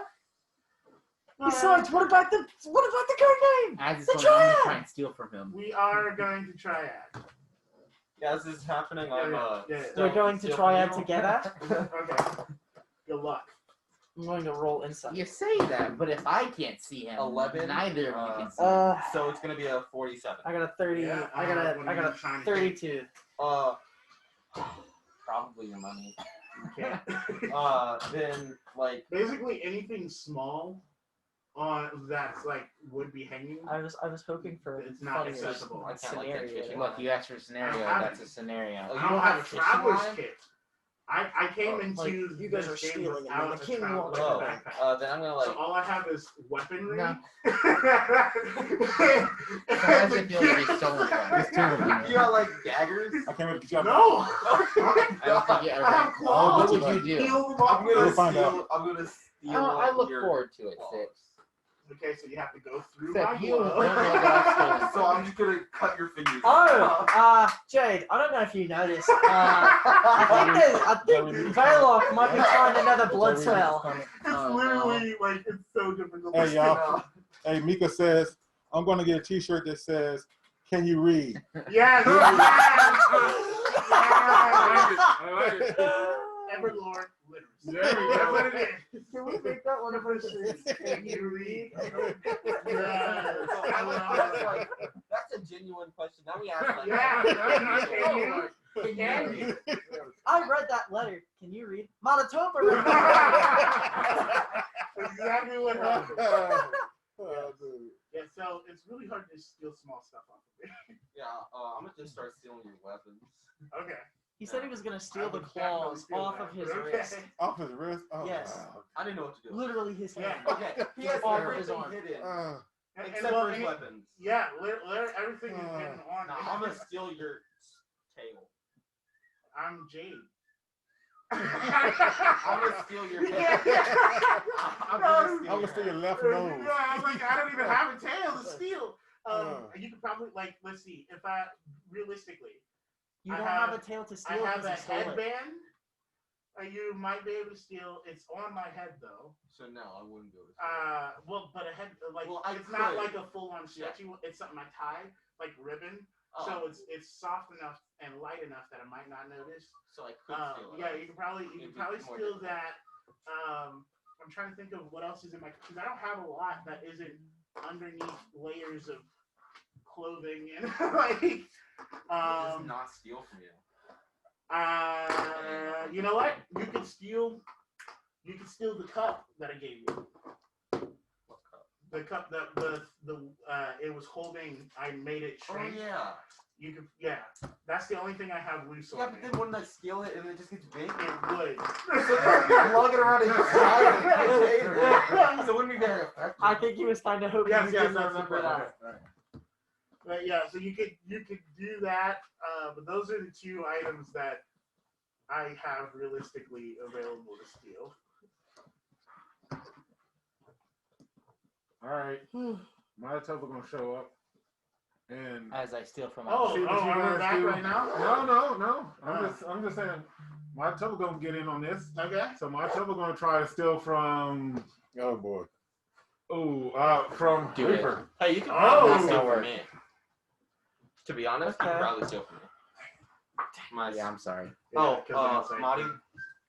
Besides, what about the code name? I just The want to triad! try and steal from him. We are going to triad. Yeah, this is happening. I'm Yeah. We're going to triad together. Okay. Good luck. I'm going to roll insight. You say that, but if I can't see him, 11, neither of you can see him. So it's gonna be a 47. I got a 30. Yeah, I got a 32. Probably your money. Okay. Then like Basically anything small that's like would be hanging. I was hoping for It's not funnier accessible. I can't like that scenario. fishing. Look, you asked for a scenario. I have That's it. a scenario. Oh, I you don't have a fishing traveler's line? kit. I came into Like, you guys this are game stealing it, without and the a king won't traveler's let you backpack. Then I'm gonna So like. all I have is weaponry. No. And Sometimes I feel like it's stolen from. It's two of them. You got like daggers? I can't wait to jump. No! I don't think you ever. I have Oh, claws. What would you do? Heal them I'm up. gonna We'll find steal. I'm gonna steal. I look your forward to it, claws. Sid. Okay, so you have to go through Except my you glove. don't know that I've stolen So I'm just gonna cut your fingers. Oh, Jade, I don't know if you noticed. I think Belac might be trying another blood spell. It's Oh, literally like it's so difficult. Hey, to y'all. Hey, Mika says, I'm going to get a t-shirt that says, can you read? Yes. I like it. EverLore literacy. There we go. That's what it is. Can we make that one of our shirts? Can you read? Yes. That's a genuine question. Now we ask like. Yeah. Can you? Can you? I read that letter. Can you read? Monotopa read That's exactly what happened. Oh, dude. Yeah, so it's really hard to steal small stuff off of it. Yeah, I'm gonna just start stealing your weapons. Okay. He said he was going to I steal the would definitely claws steal off that, of his but okay. wrist. Off his wrist? Oh, Yes. wow. I didn't know what to do. Literally his hand. Yeah. Okay, he has Off of his everything arm. hidden. Except for his weapons. Yeah, everything is hidden on. Nah, I'm gonna steal your tail. I'm Jade. I'm gonna steal your tail. I'm gonna steal your left nose. Yeah, I was like, I don't even have a tail to steal. You could probably let's see, if I realistically, You don't have a tail to steal. I have a because you stole it. headband. You might be able to steal. It's on my head though. So no, I wouldn't be able to. Well, but a head it's could. not like a full-on stretchy. Yeah. It's something I tie like ribbon. Oh. So it's soft enough and light enough that I might not notice. So I could steal it. Yeah, you can probably steal that. I'm trying to think of what else is in my, because I don't have a lot that isn't underneath layers of clothing and like. Just not steal from you. You know what? You can steal the cup that I gave you. What cup? The cup that it was holding. I made it shrink. Oh yeah. You could, yeah. That's the only thing I have loose on. Yeah, but then wouldn't I steal it and it just gets big? It would. So then lug it around in your side. So it wouldn't be very effective. I think he was kind of hoping you didn't remember that. But yeah, so you could do that. But those are the two items that I have realistically available to steal. All right, my tough gonna show up, and As I steal from see what you are we guys back do. right now? No. I'm just saying, my tough gonna get in on this. Okay. So my tough gonna try to steal from. Oh boy. From Do it. Reaper. Hey, you can Oh. probably steal from me. To be honest, you Okay. can probably steal from me. Yeah, I'm sorry. Yeah, 'cause it's like- Marty,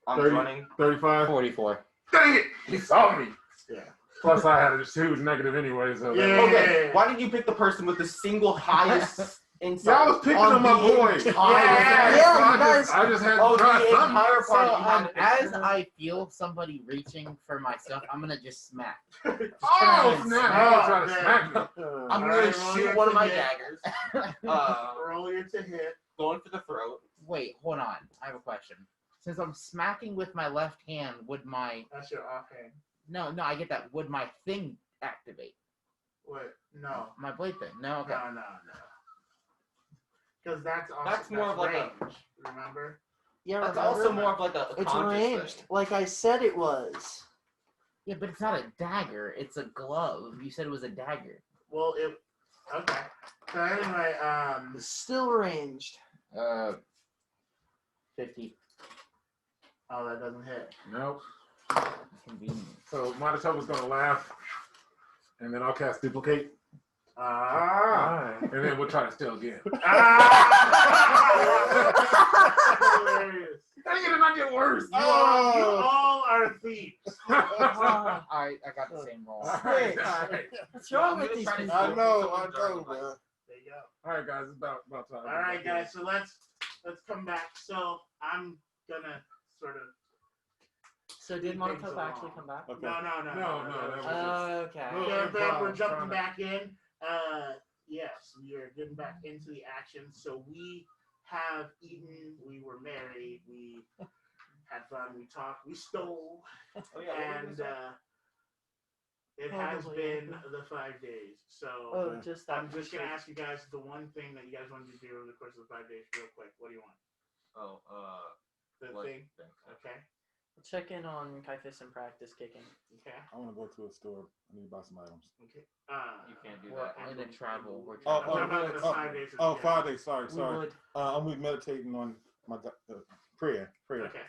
I'm 30. running. 35. 44. Dang it! He saw me. Yeah. Plus, I had a huge negative anyway. So Yeah. Okay, why did you pick the person with the single highest insight? Yeah, I was picking on my the boy. entire- Yeah, you guys- I just had to Oh, try the something. entire So, party. You had to pick as someone. I feel somebody reaching for my stuff, I'm gonna just smack. Oh, Just snap. I'm gonna try to man. smack me. I'm All gonna right, roll shoot your one of my hit. daggers. Roll your to hit. Going for the throat. Wait, hold on. I have a question. Since I'm smacking with my left hand, would my That's your offhand. no, I get that. Would my thing activate? What? No. My blade thing? No, okay. No. Because That's more of like a- range, remember? Yeah, That's remember? also more of like a It's conscious ranged, thing. like I said it was. Yeah, but it's not a dagger. It's a glove. You said it was a dagger. Well, okay. So anyway, It's still ranged. 50. oh, that doesn't hit. Nope. Convenient. So Monotone gonna laugh, and then I'll cast duplicate, Ah. and then we'll try to steal again. Hilarious. Dang it, it might get worse. You all are thieves. Alright, I got the same roll. All right. What's wrong I'm with gonna these try to people? I steal know, someone's man. There you go. All right, guys, it's about time. All right, guys. So let's come back. So I'm gonna sort of. So did Things Monotone along. actually come back? Okay. No. that was Okay. Yeah, we're jumping back in. Yes, we are getting back into the action. So we have eaten. We were married. We had fun. We talked. We stole. Oh yeah. And it has been the 5 days. So Oh, just that. I'm just gonna ask you guys the one thing that you guys wanted to do over the course of the 5 days, real quick. What do you want? Oh, The what thing. thing? Okay. Check in on Kaliff and practice kicking. Okay. I want to go to a store. I need to buy some items. Okay. You can't do We're that. in a travel. We're Oh, I'm talking about the 5 days. Oh, 5 days. Sorry. We would. I'm gonna be meditating on my prayer. Okay.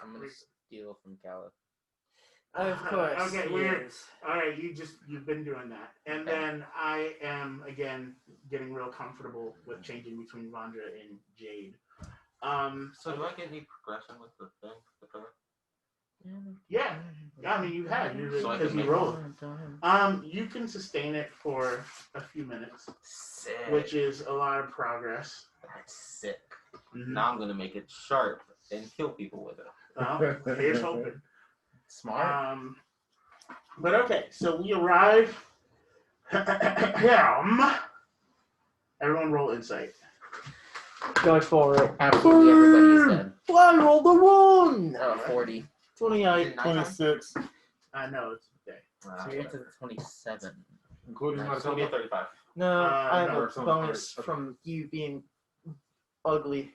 I'm gonna steal from Kaliff. Of course. Okay, he weird. is. All right, you've been doing that, and then I am again getting real comfortable with changing between Vandra and Jade. So do I get any progression with the thing? The prayer? Yeah, I mean you had So I because can you make- rolled. You can sustain it for a few minutes, Sick. which is a lot of progress. That's sick. Mhm. Now I'm gonna make it sharp and kill people with it. Well, here's hoping. Smart. But okay, so we arrive. Everyone roll insight. Go for it. Absolutely everybody is dead. I rolled a 1! 40. 28. 26. I know day. So you're into the 27. Including Nice. my It's gonna be a 35. No, I have no, a it's on bonus the card. from you being ugly.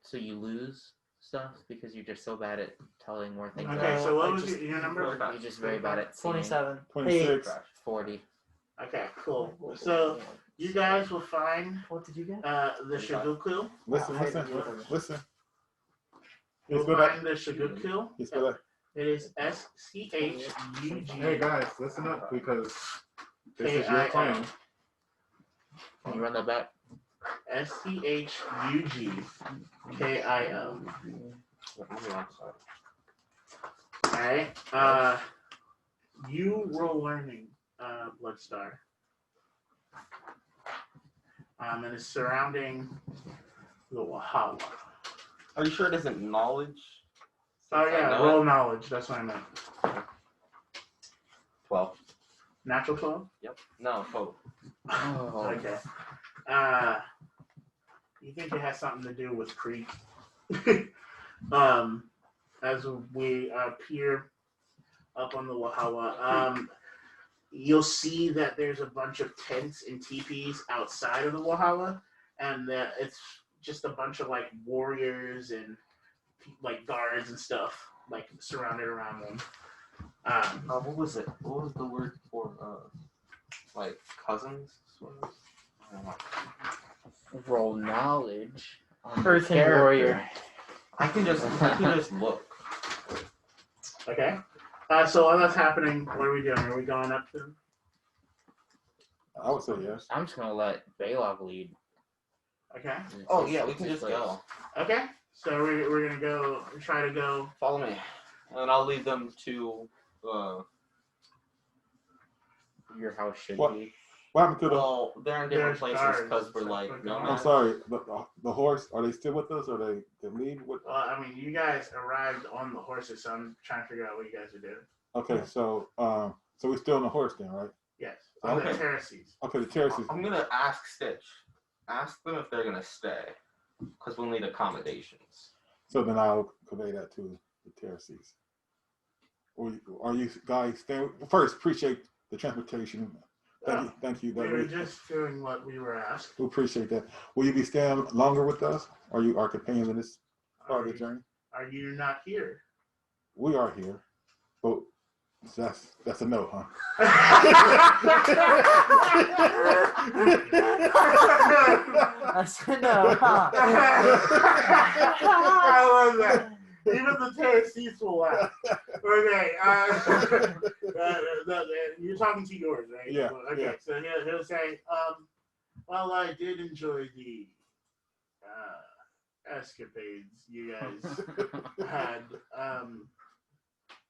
So you lose stuff because you're just so bad at telling where things Okay, are. so what I was just- your number? You're just very bad at seeing. 27. 26. 40. Okay, cool. So you guys will find What did you get? the Shaguku. Listen. You'll Yes, brother. find the Shaguku. Yes, brother. It is SCHUG. Hey guys, listen up because this is your claim. Can you run that back? SCHUGKIL. Alright. You roll learning, Bloodstar. And it's surrounding the Wahala. Are you sure it isn't knowledge? Oh Since I yeah, know roll it. knowledge. That's what I meant. 12. Natural 12? Yep. No, total. Oh. Okay. You think it has something to do with Creek? As we peer up on the Wahala, you'll see that there's a bunch of tents and teepees outside of the Wahala, and that it's just a bunch of like warriors and like guards and stuff like surrounded around them. What was it? What was the word for like cousins? Sort of? I don't know. Roll knowledge on the Earthen character. warrior. I can just look. Okay. So while that's happening, what are we doing? Are we going up to? I would say yes. I'm just gonna let Belac lead. Okay. Oh yeah, we can just go. Okay. So we're gonna go try to go. Follow me, and I'll lead them to. Your house should What? be. What happened to the? Well, they're in different There's places guards because we're and like stuff like no that. I'm sorry. The horse. Are they still with us? Or they leave with? Well, I mean, you guys arrived on the horses, so I'm trying to figure out what you guys are doing. Okay, so we're still on the horse then, right? Yes. On the Okay. terraces. Okay, the terraces. I'm gonna ask Stitch. Ask them if they're gonna stay, because we'll need accommodations. So then I'll convey that to the terraces. Or are you guys staying? First, appreciate the transportation. Thank you. We That were we just doing what we were asked. we appreciate that. Will you be staying longer with us? Are you our companions in this part of the journey? Are you not here? We are here, but that's a no, huh? That's no, huh? I love that. Even the terraces will laugh. Okay. You're talking to yours, right? Yeah, Okay. yeah. So he'll say, well, I did enjoy the escapades you guys had.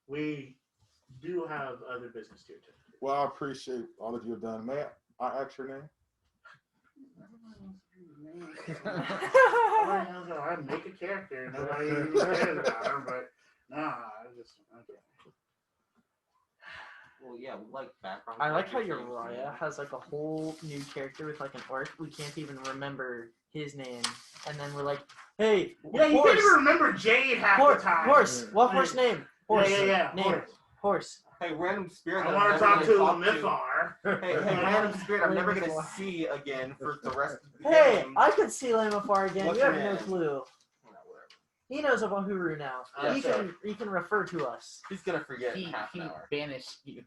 We do have other business to attend to. Well, I appreciate all that you have done. May I ask your name? I make a character, nobody even cares about him, but nah, I just okay. Well, yeah, we like background. I like how characters, Uriah has like a whole new character with like an orc. We can't even remember his name, and then we're like, "Hey, Yeah, you horse, can't even remember Jade half horse, the time. horse. What horse name? Horse. Yeah. Name. Horse. Hey, random spirit. I that want I'm to never talk to gonna Lamithar. Hey, random spirit. I'm never gonna see again for the rest of the Hey, game. I could see Lamithar again. What's You have your no name? clue. No, whatever. He knows of Wahuru now. Yeah, he sure. can refer to us. He's gonna forget in He half an hour. banished you.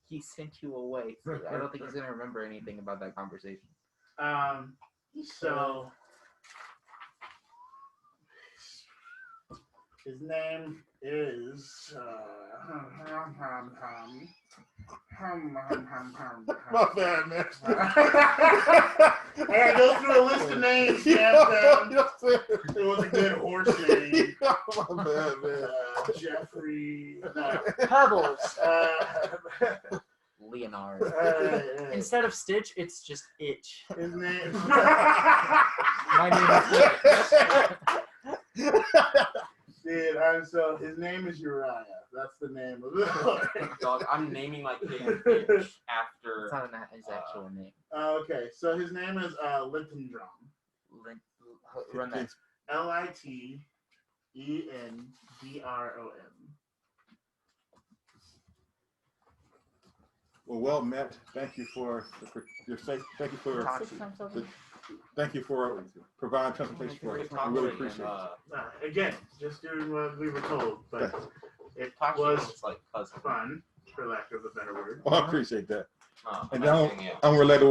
He sent you away. So I don't think he's gonna remember anything about that conversation. So his name is My bad, man. I gotta go through a list of names, man. It was a good horse name. My bad, man. Jeffrey. Pebbles. Leonard. Instead of Stitch, it's just Itch. His name. My name is Itch. Dude, so his name is Uriah. That's the name of it. Dog, I'm naming my kid bitch after. It's not his actual name. Okay, so his name is Lintendrom. Run that. Litendrom. well met. Thank you for your sake. Thank you for providing transportation for us. I really appreciate it. Again, just doing what we were told, but it Tachi was looks like cousin. fun, for lack of a better word. Well, I appreciate that. Oh, And now I'm related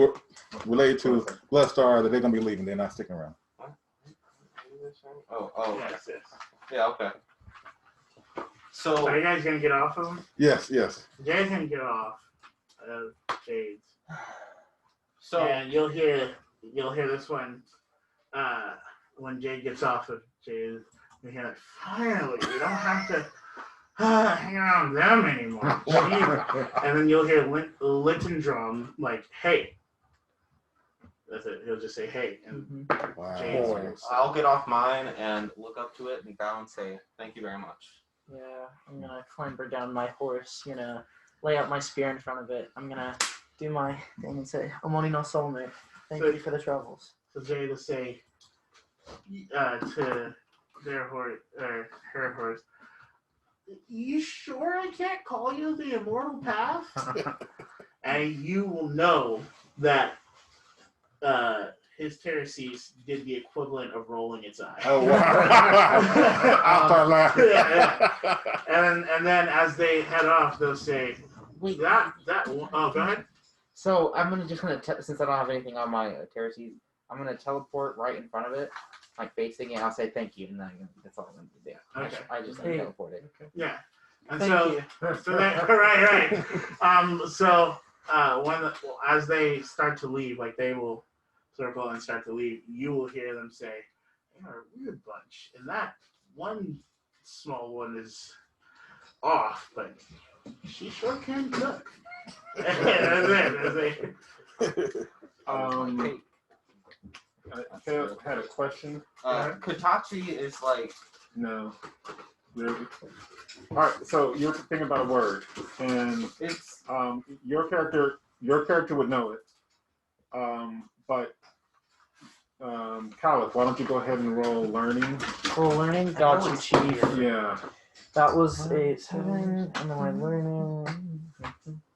to Bloodstar that they're gonna be leaving. They're not sticking around. Oh, Yes, yes. yeah, okay. So Are you guys gonna get off of them? Yes. Jay's gonna get off of Jade's. So And you'll hear this one when Jade gets off of Jade. You hear it, finally, we don't have to hang around them anymore. And then you'll hear Littendrum like, hey. That's it. He'll just say, hey. And Jade's gonna say, I'll get off mine and look up to it and bow and say, thank you very much. Yeah, I'm gonna clamber down my horse, lay out my spear in front of it. I'm gonna do my thing and say, Amoni no soulmate. Thank you for the troubles. So Jade will say to their horse, or her horse, you sure I can't call you the immortal path? And you will know that his Terraces did the equivalent of rolling its eye. Oh wow! I'll start laughing. Yeah. And then as they head off, they'll say, Wait, oh, go ahead. So I'm gonna since I don't have anything on my terraces, I'm gonna teleport right in front of it, like facing it. I'll say thank you, and then that's all I'm gonna do. Okay. I just Hey. teleport it. Yeah. And Thank you. so that, right. As they start to leave, like they will circle and start to leave, you will hear them say, "They are a weird bunch, and that one small one is off, but she sure can cook." That's it. I had a question. Katachi is like No. Really? All right. So you're thinking about a word, and it's your character would know it. But Kaliff, why don't you go ahead and roll learning? Roll learning, got you, chief. Yeah. That was a 7, and then my learning.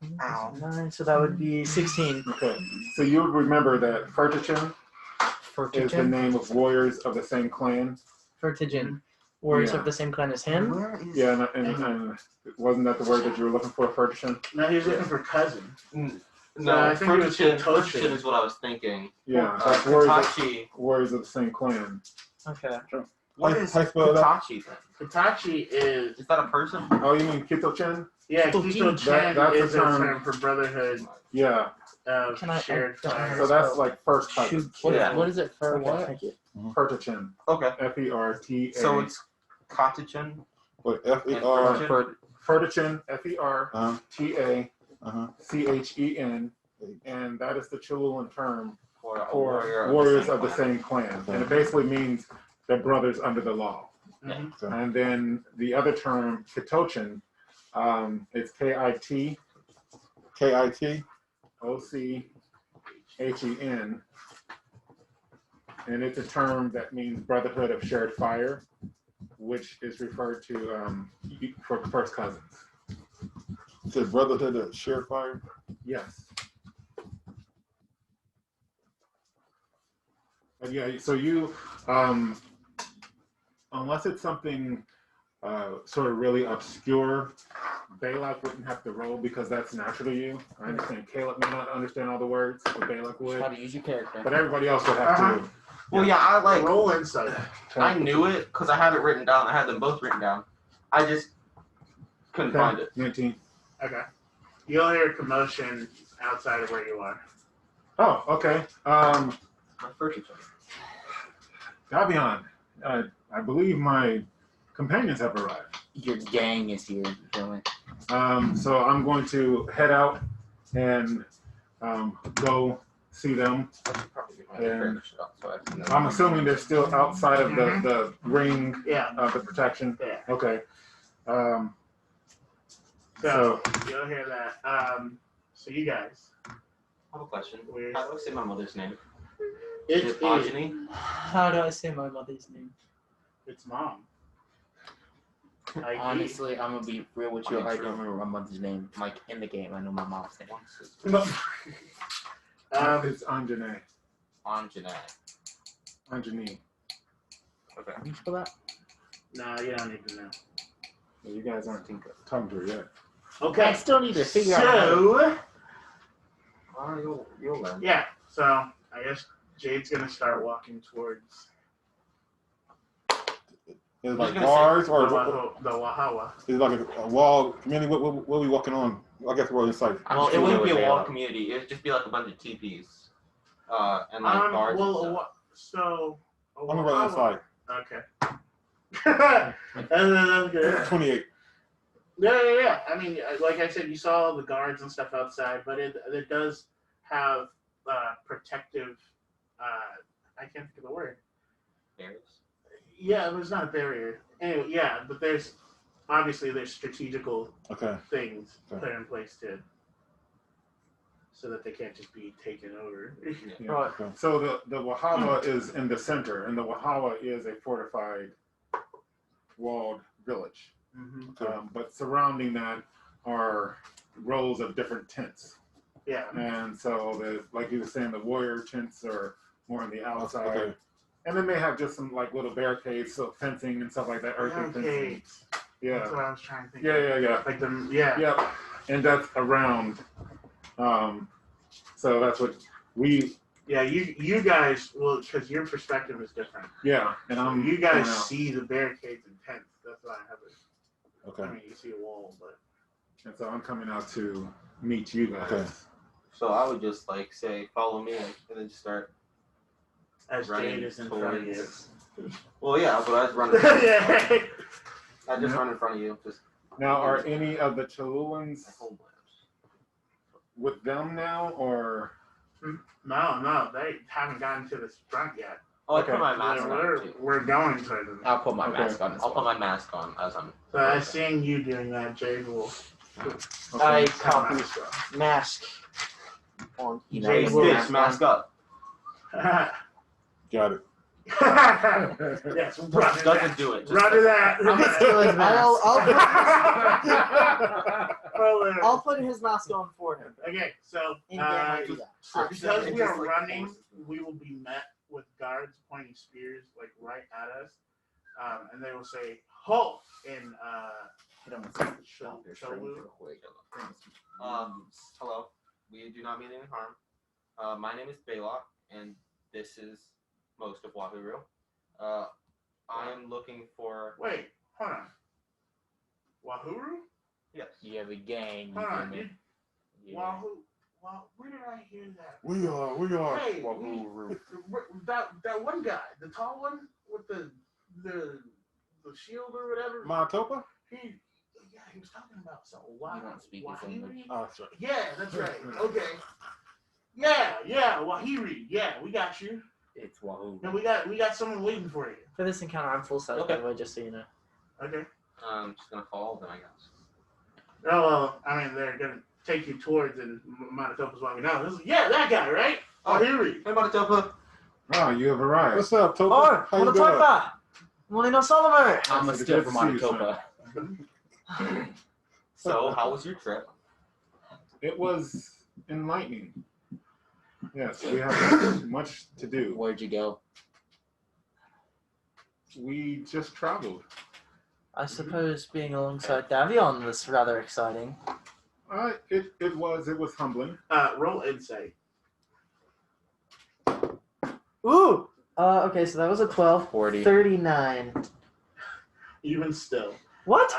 9, so that would be 16. Okay. So you would remember that Fertichen is the name of warriors of the same clan. Fertigen. Warriors Yeah. of the same clan as him. Yeah, and wasn't that the word that you were looking for, Fertichen? No, he was looking for cousin. no. I think it was Fertichen is what I was thinking. Yeah, that's warriors of the same clan. Okay. What is How you spell that? Katachi then? Katachi is Is that a person? Oh, you mean Kito-chen? Kito Chen That's a is a term. term for brotherhood Yeah. of Can I- shared I don't fire. So that's like first cousin. What is it for? Okay, What? thank you. Fertichen. Okay. Ferta. So it's Katachen. What F-E-R? Fertichen. Fertachen. And that is the Cholulan term For a for warrior warriors of the clan. same clan, and it basically means they're brothers under the law. Mhm. And then the other term, Kitochin, it's K-I-T. K-I-T? O-C-H-E-N, and it's a term that means brotherhood of shared fire, which is referred to for first cousins. It's a brotherhood of shared fire? Yes. Yeah, so you, unless it's something sort of really obscure, Belac wouldn't have to roll because that's natural to you. I understand Caleb may not understand all the words, but Belac would. How to use your character. But everybody else would have to. Well, yeah, I like. Roll insight. I knew it because I had it written down. I had them both written down. I just couldn't find it. 19. Okay. You'll hear commotion outside of where you are. Oh, okay. My first Gabion, I believe my companions have arrived. Your gang is here. You feel me? So I'm going to head out and go see them. And I'm assuming they're still outside of the ring of the protection. Yeah. Okay. So you'll hear that. So you guys. I have a question. Weird. How do I say my mother's name? It Is it Ajani? How do I say my mother's name? It's mom. Honestly, I'm gonna be real with you. I don't remember my mother's name. Like in the game, I know my mom's name. It's Anjane. Anjane. Anjani. Okay. How do you spell that? No, you don't need to know. You guys aren't talking to her yet. Okay. I still need to figure out. So, You'll learn. yeah. So I guess Jade's gonna start walking towards Is it like bars or the Wahawa. is it like a wall community? What are we walking on? I guess we're inside. Well, it wouldn't be a wall community. It'd just be like a bunch of teepees. And like bars and stuff. So I'm gonna run inside. Okay. That's good. 28. Yeah. I mean, like I said, you saw all the guards and stuff outside, but it does have protective. I can't think of the word. Barriers. Yeah, there's not a barrier. Anyway, yeah, but there's strategical things put in place so that they can't just be taken over. Yeah. Right. So the Wahawa is in the center, and the Wahawa is a fortified, walled village. Mm-hmm. But surrounding that are rows of different tents. Yeah. And so, like you were saying, the warrior tents are more on the outside. Okay. And then they have just some like little barricades, so fencing and stuff like that. Earthen fencing. Yeah. That's what I was trying to think. Yeah. Like them. Yeah. Yep. And that's around. So that's what we. Yeah, you guys will, because your perspective is different. Yeah, and you guys see the barricades and tents. That's why I have it. Okay. I mean, you see a wall, but. And so I'm coming out to meet you guys. Okay. So I would just like say, follow me, and then just start. As Jade is in front of you. Well, yeah, but I just run in front of you. I just run in front of you. Just. Now, are any of the Cholulans with them now, or? No, they haven't gotten to this front yet. Oh, I put my mask on too. We're going towards them. I'll put my mask on. I'll put my mask on as I'm. So as seeing you doing that, Jade will. I copy mask on. Jade will mask up. Got it. Yes, doesn't do it. Run to that. I'll put his mask on for him. Okay, so because we are running, we will be met with guards pointing spears like right at us, and they will say "halt" in Cholulans. Hello. We do not mean any harm. My name is Belac, and this is most of Wahuru. I am looking for. Wait, hold on. Wahuru? Yes. You have a gang. Hold on, Wahoo. Well, where did I hear that? We are. Hey, Wahuru. that one guy, the tall one with the shield or whatever. Matopa? He was talking about something. You don't speak his language. Oh, sorry. Yeah, that's right. Okay. Yeah, Wahiri. Yeah, we got you. It's Wahoo. And we got someone waiting for you. For this encounter, I'm full set, by the way, just so you know. Okay. I'm just gonna follow them, I guess. Oh, well, I mean, they're gonna take you towards, and Manitopa's what we know. That guy, right? Wahiri. Hey, Manitopa. Oh, you have arrived. What's up, Topa? Oh, How you doing? Manitopa! Molino Soliver! I'm a steal from Manitopa. So, how was your trip? It was enlightening. Yes, we have much to do. Where'd you go? We just traveled. I suppose being alongside Davion was rather exciting. It was humbling. Roll insight. Ooh! Okay, so that was a 12. 40. 39. Even still. What?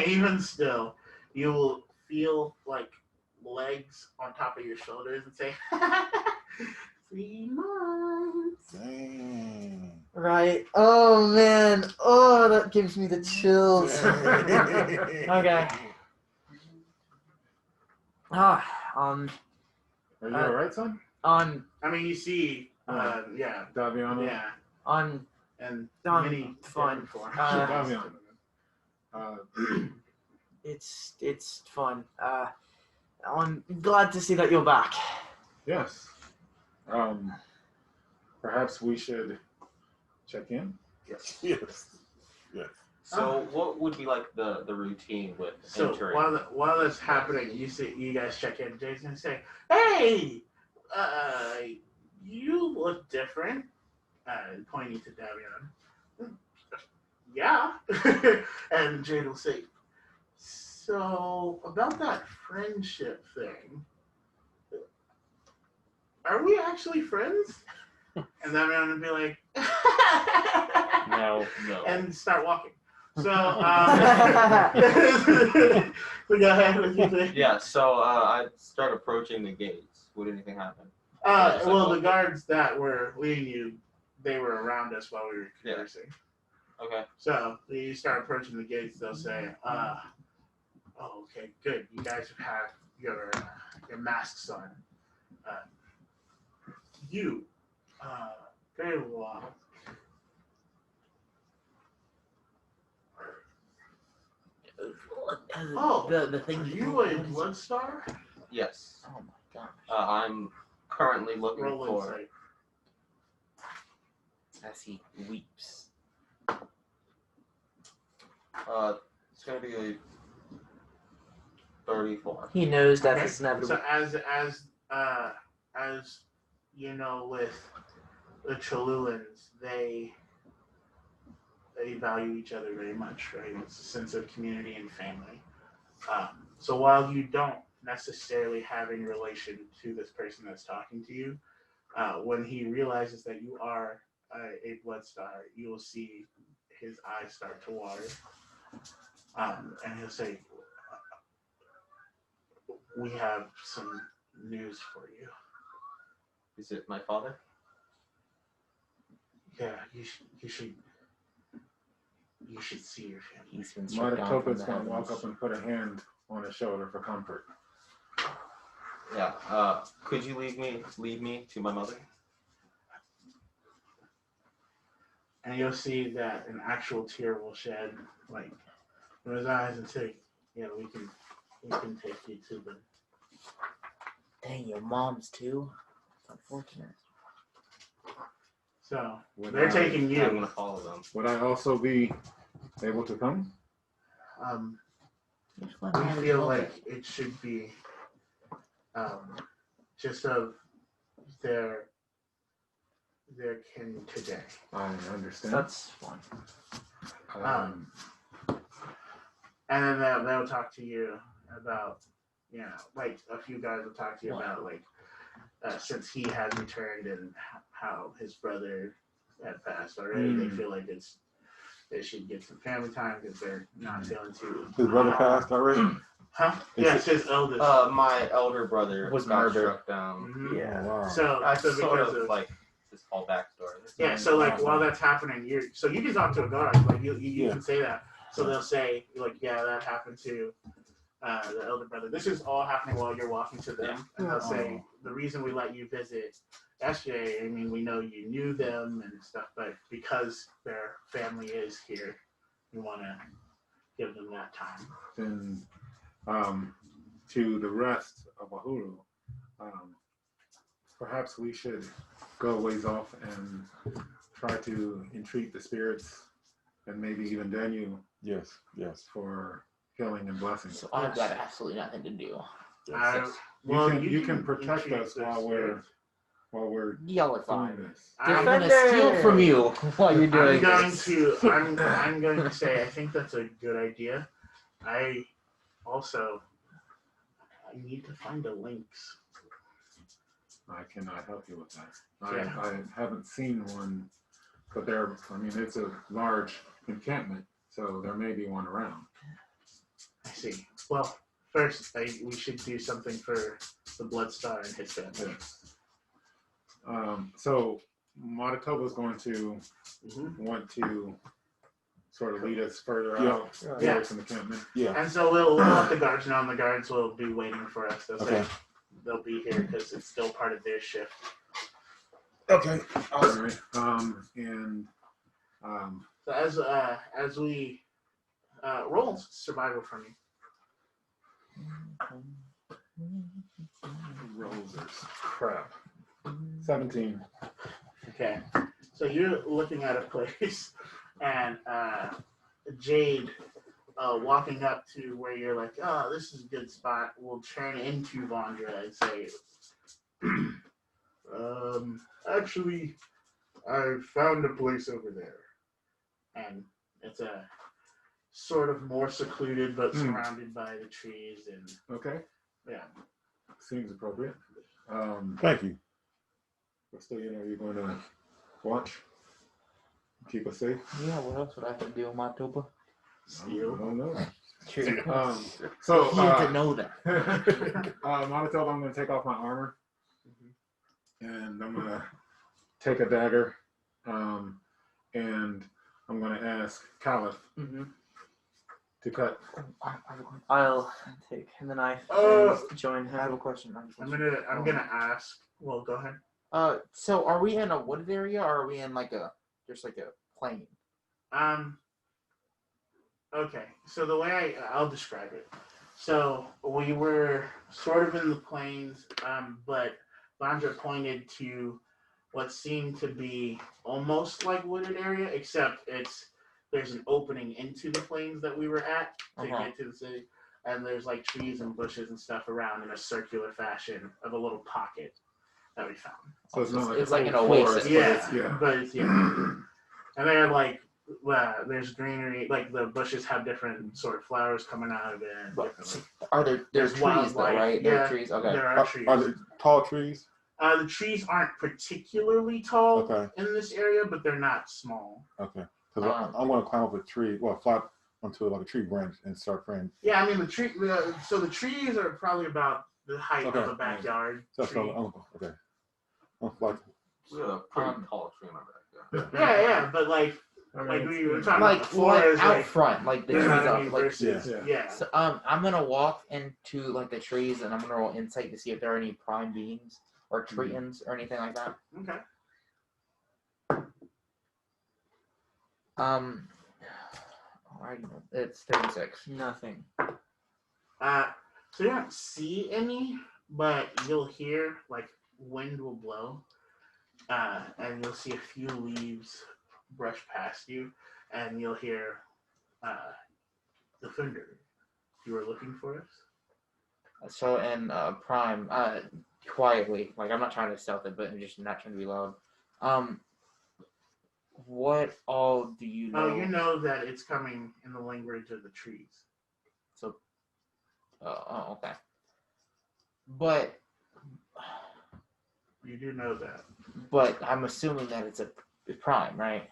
Even still, you will feel like legs on top of your shoulders and say, 3 months. Dang. Right. Oh, man. Oh, that gives me the chills. Okay. Are you alright, son? I mean, you see, yeah. Davion. Yeah. And many fun. Davion. It's fun. I'm glad to see that you're back. Yes. Perhaps we should check in. Yes. So what would be like the routine with entering? While that's happening, you guys check in. Jay's gonna say, "Hey, you look different." Pointing to Davion. Yeah. And Jade will say, "So about that friendship thing, are we actually friends?" And Davion would be like, No. and start walking. So, so go ahead with your thing. Yeah, so I start approaching the gates. Would anything happen? Well, the guards that were leading you, they were around us while we were conversing. Yeah. Okay. So you start approaching the gates. They'll say, "Oh, okay, good. You guys have your masks on. Very well. Oh, the thing. Are you a Bloodstar?" Yes. Oh my gosh. I'm currently looking Roll for. insight. As he weeps. It's gonna be a 34. He knows that Okay. it's inevitable. So as you know, with the Cholulans, they value each other very much, right? It's a sense of community and family. So while you don't necessarily have any relation to this person that's talking to you, when he realizes that you are a Bloodstar, you will see his eyes start to water, and he'll say, "We have some news for you." Is it my father? Yeah, you should see your family. He's been struck down from Maratopa's the gonna walk heavens. up and put a hand on his shoulder for comfort. Yeah. Could you lead me to my mother? And you'll see that an actual tear will shed, like, from his eyes, and say, "Yeah, we can take you to them." Dang, your mom's too? It's unfortunate. So Would they're I- taking I'm you. gonna follow them. Would I also be able to come? We feel like it should be just of their kin today. I understand. That's fine. And then they'll talk to you about, like a few guys will talk to you about, like, since he has returned and how his brother had passed already, they feel like they should get some family time because they're not feeling too. His brother passed already? Huh? Yes, his eldest. My elder brother Was got murdered. struck down. Mhm. Yeah. Wow. So Sort because of like this whole backstory. yeah, so like while that's happening, you can talk to a guard, like you can say that. So they'll say like, yeah, that happened to the elder brother. This is all happening while you're walking to them, and they'll say the reason we let you visit yesterday. I mean, we know you knew them and stuff, but because their family is here, we want to give them that time. Then, to the rest of Wahuru, perhaps we should go a ways off and try to entreat the spirits and maybe even Daniel Yes. for healing and blessings. So I've got absolutely nothing to do. You can protect entreat us the while we're Yell at doing them. this. I'm gonna steal from you while you're doing this. I'm going to say I think that's a good idea. I need to find a lynx. I cannot help you with that. Yeah. I haven't seen one, but it's a large encampment, so there may be one around. I see. Well, first we should do something for the Bloodstar and his family. So Maratopa's going to want to sort of lead us further out towards an encampment. Yeah. And so we'll let the guards know, and the guards will be waiting for us. They'll say Okay. they'll be here because it's still part of their shift. Okay. All right. So as we roll survival for me. Rosers. Crap. 17. Okay. So you're looking at a place, and Jade, walking up to where you're like, oh, this is a good spot, will turn into Vandra and say, actually, I found a place over there. And it's a sort of more secluded, but surrounded by the trees and. Okay. Yeah. Seems appropriate. Thank you. But still, you're going to watch, keep us safe. Yeah, what else would I have to do in my tuba? Steal. I don't know. True. So you have to know that. Monotone, I'm going to take off my armor, and I'm going to take a dagger, and I'm going to ask Kaliff to cut. I'll take the knife and join him. I have a question. I'm gonna ask. Well, go ahead. So are we in a wooded area, or are we in just like a plain? Okay. So the way I'll describe it. So we were sort of in the plains, but Vandra pointed to what seemed to be almost like wooded area, except there's an opening into the plains that we were at to get to the city, and there's like trees and bushes and stuff around in a circular fashion of a little pocket that we found. So it's not like it's like an oasis. Yeah, but it's and they're like, there's greenery, like the bushes have different sort of flowers coming out of it. And are there's trees though, right? Yeah, there are trees. Okay. There are trees. Are there tall trees? The trees aren't particularly tall in this area, but they're not small. Okay. Because I want to climb up a tree, fly onto like a tree branch and start praying. Yeah, I mean the tree. So the trees are probably about the height of a backyard. That's tree. Okay. We have a pretty tall tree in our backyard. Yeah, but like we were talking about before, like out front, like the trees out, versus, yeah. So I'm gonna walk into like the trees and I'm gonna roll insight to see if there are any prime beings or treants or anything like that. Okay. It's 36. Nothing. So you don't see any, but you'll hear like wind will blow, and you'll see a few leaves brush past you, and you'll hear Defender. You were looking for us? So in Prime, quietly, like I'm not trying to stealth it, but I'm just not trying to be loud. What all do you know? Oh, you know that it's coming in the language of the trees. So, okay. But you do know that. But I'm assuming that it's Prime, right?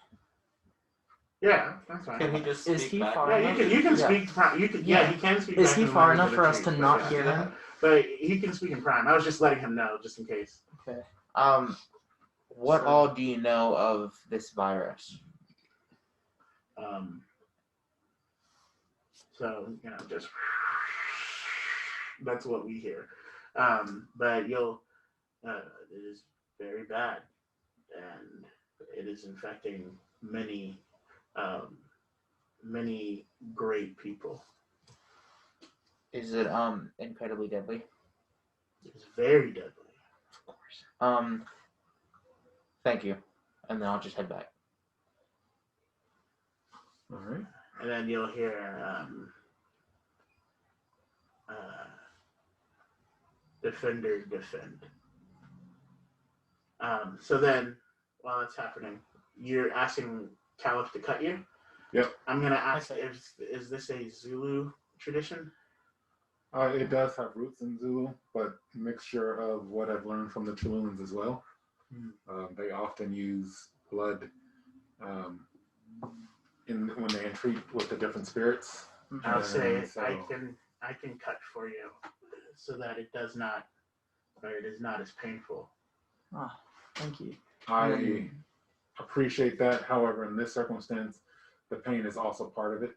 Yeah, that's fine. Can he just speak Is he back? far Yeah, enough? you can speak Prime. You can, he can speak. Is back he in the far language enough of for the us to trees, not hear him? But he can speak in Prime. I was just letting him know, just in case. Okay. What all do you know of this virus? So just that's what we hear. But it is very bad, and it is infecting many great people. Is it incredibly deadly? It's very deadly. Of course. Thank you. And then I'll just head back. All right. And then you'll hear Defender defend. So then, while that's happening, you're asking Kaliff to cut you? Yep. I'm going to ask, is this a Zulu tradition? It does have roots in Zulu, but a mixture of what I've learned from the Cholulans as well. They often use blood when they entreat with the different spirits. I'll say I can cut for you so that it is not as painful. Ah, thank you. I appreciate that. However, in this circumstance, the pain is also part of it.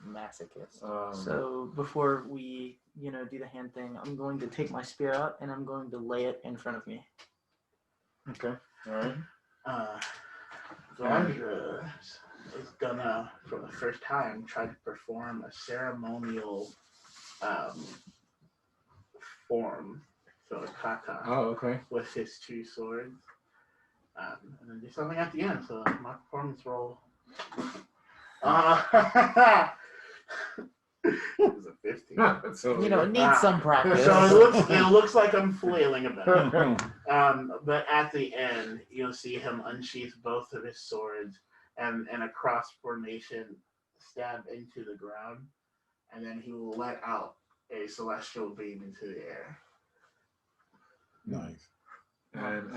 Masochist. So before we, do the hand thing, I'm going to take my spear out and I'm going to lay it in front of me. Okay. All right. Vandra is gonna, for the first time, try to perform a ceremonial form, so a kata. Oh, okay. With his two swords, and then do something at the end. So my performance roll It was a 15. So, You know, it needs some practice. So it looks like I'm flailing about. But at the end, you'll see him unsheath both of his swords and in a cross formation stab into the ground, and then he will let out a celestial beam into the air. Nice. And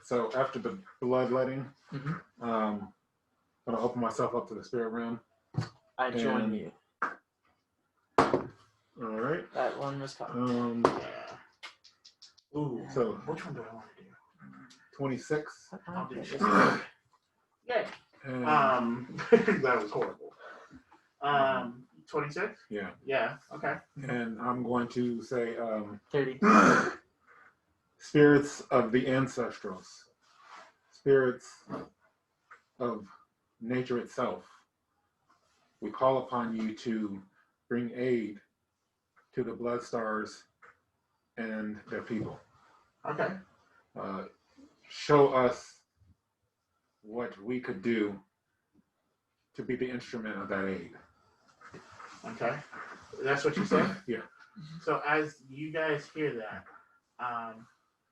so after the bloodletting, I'm gonna open myself up to the spirit realm. I join you. All right. That one was coming. Yeah. Ooh. So Which one do I want to do? 26. I'll do this. Yay. And, That was horrible. 26? yeah. Yeah. Okay. And I'm going to say 30. spirits of the ancestrals, spirits of nature itself. We call upon you to bring aid to the Bloodstars and their people. Okay. Show us what we could do to be the instrument of that aid. Okay. That's what you said? Yeah. So as you guys hear that,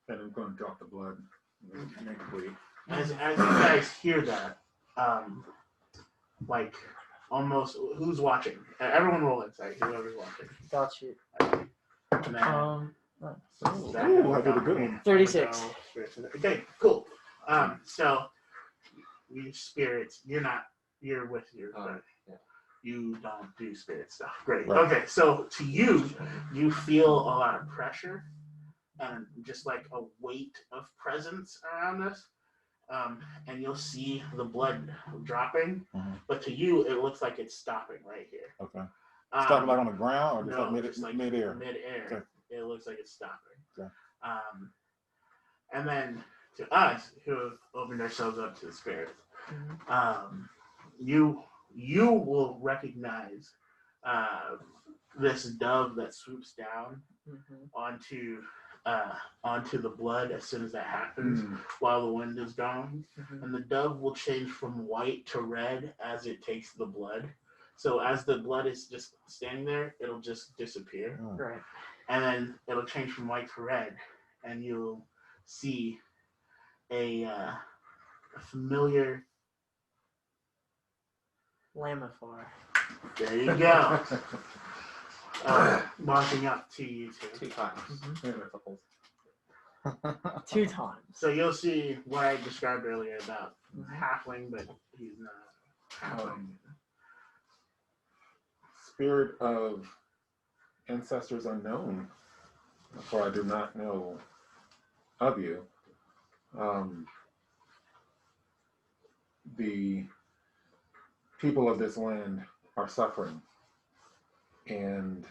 And I'm going to drop the blood. Make it bleed. as you guys hear that, like almost who's watching? Everyone roll insight. Whoever's watching. Got you. And then, Ooh, I did a good one. 36. Okay, cool. So you spirits, you're with your friend. Yeah. You don't do spirit stuff. Great. Right. Okay, so to you feel a lot of pressure and just like a weight of presence around this. And you'll see the blood dropping, but to you it looks like it's stopping right here. Okay. Stopping like on the ground or just No, like just like mid-air? Mid-air. Okay. It looks like it's stopping. Okay. And then to us who have opened ourselves up to the spirits, you will recognize this dove that swoops down onto the blood as soon as that happens while the wind is gone. And the dove will change from white to red as it takes the blood. So as the blood is just standing there, it'll just disappear. Right. And then it'll change from white to red, and you'll see a familiar. Lamifar. There you go. Marching up to you two. 2 times. 2 times. So you'll see what I described earlier about halfling, but he's not halfling. Spirit of ancestors unknown, for I do not know of you. The people of this land are suffering, and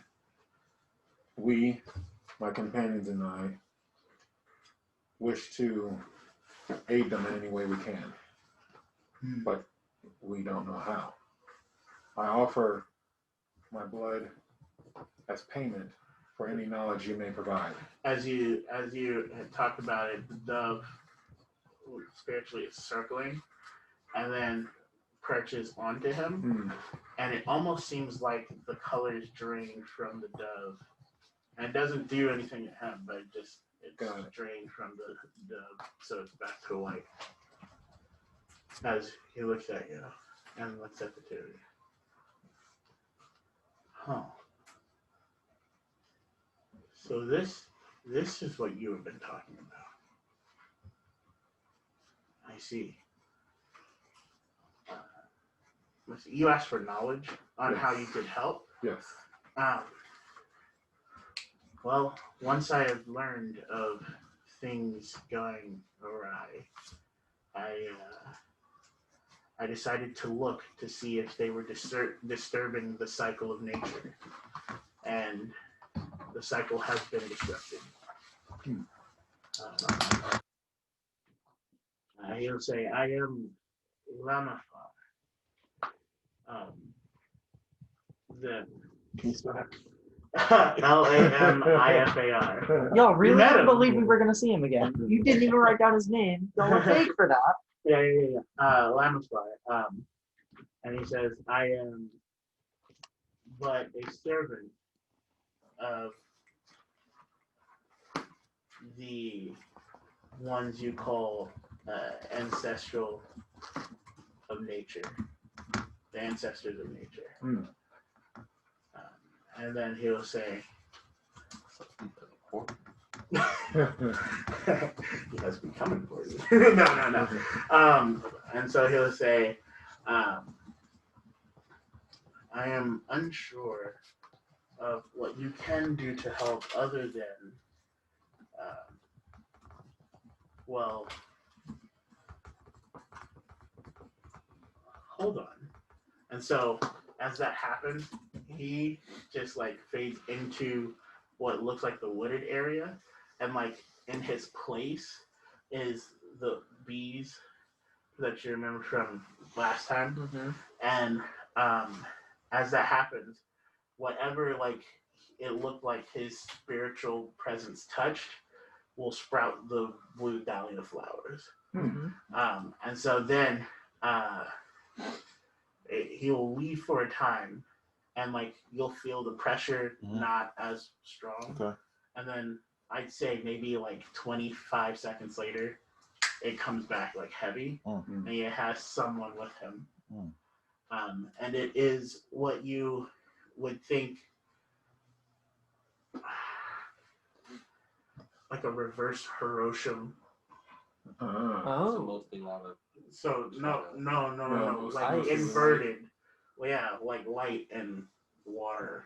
we, my companions and I, wish to aid them in any way we can, but we don't know how. I offer my blood as payment for any knowledge you may provide. As you had talked about it, the dove spiritually is circling and then perches onto him, and it almost seems like the colors drain from the dove. And it doesn't do anything to him, but it's drained from the dove, so it's back to white. As he looks at you and looks at the two of you. Huh. So this is what you have been talking about. I see. You asked for knowledge on how you could help. Yes. Well, once I have learned of things going awry, I decided to look to see if they were disturbing the cycle of nature, and the cycle has been disrupted. He'll say, I am Lamifar. The Lamifar. Y'all really met don't him. believe we were gonna see him again. You didn't even write down his name. Y'all were fake for that. Yeah. Lamifar. And he says, I am but a servant of the ones you call ancestral of nature, the ancestors of nature. Mm. And then he'll say, he has been coming for you. No. And so he'll say, I am unsure of what you can do to help other than, well, hold on. And so as that happens, he just like fades into what looks like the wooded area, and like in his place is the bees that you remember from last time. Mm-hmm. And as that happens, whatever like it looked like his spiritual presence touched will sprout the blue dahlia flowers. Mm-hmm. And so then he will leave for a time, and like you'll feel the pressure not as strong. Okay. And then I'd say maybe like 25 seconds later, it comes back like heavy, and he has someone with him. And it is what you would think like a reverse Hiroshima. So mostly lava. So no, like mostly inverted. Well, yeah, like light and water.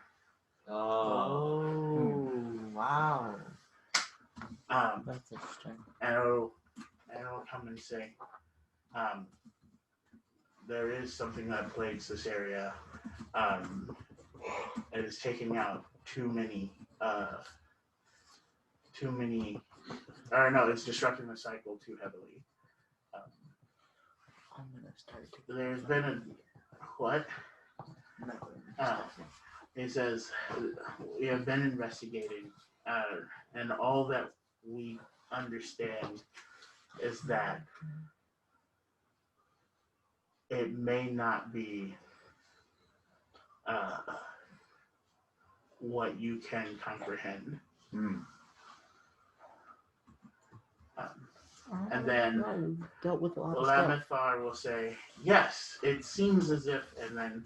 Oh, wow. That's interesting. And it'll come and say, there is something that plagues this area. It is taking out too many, or no, it's disrupting the cycle too heavily. I'm gonna start. There's been a, what? He says, we have been investigating, and all that we understand is that it may not be what you can comprehend. And then dealt with a lot of stuff. Lamithar will say, yes, it seems as if, and then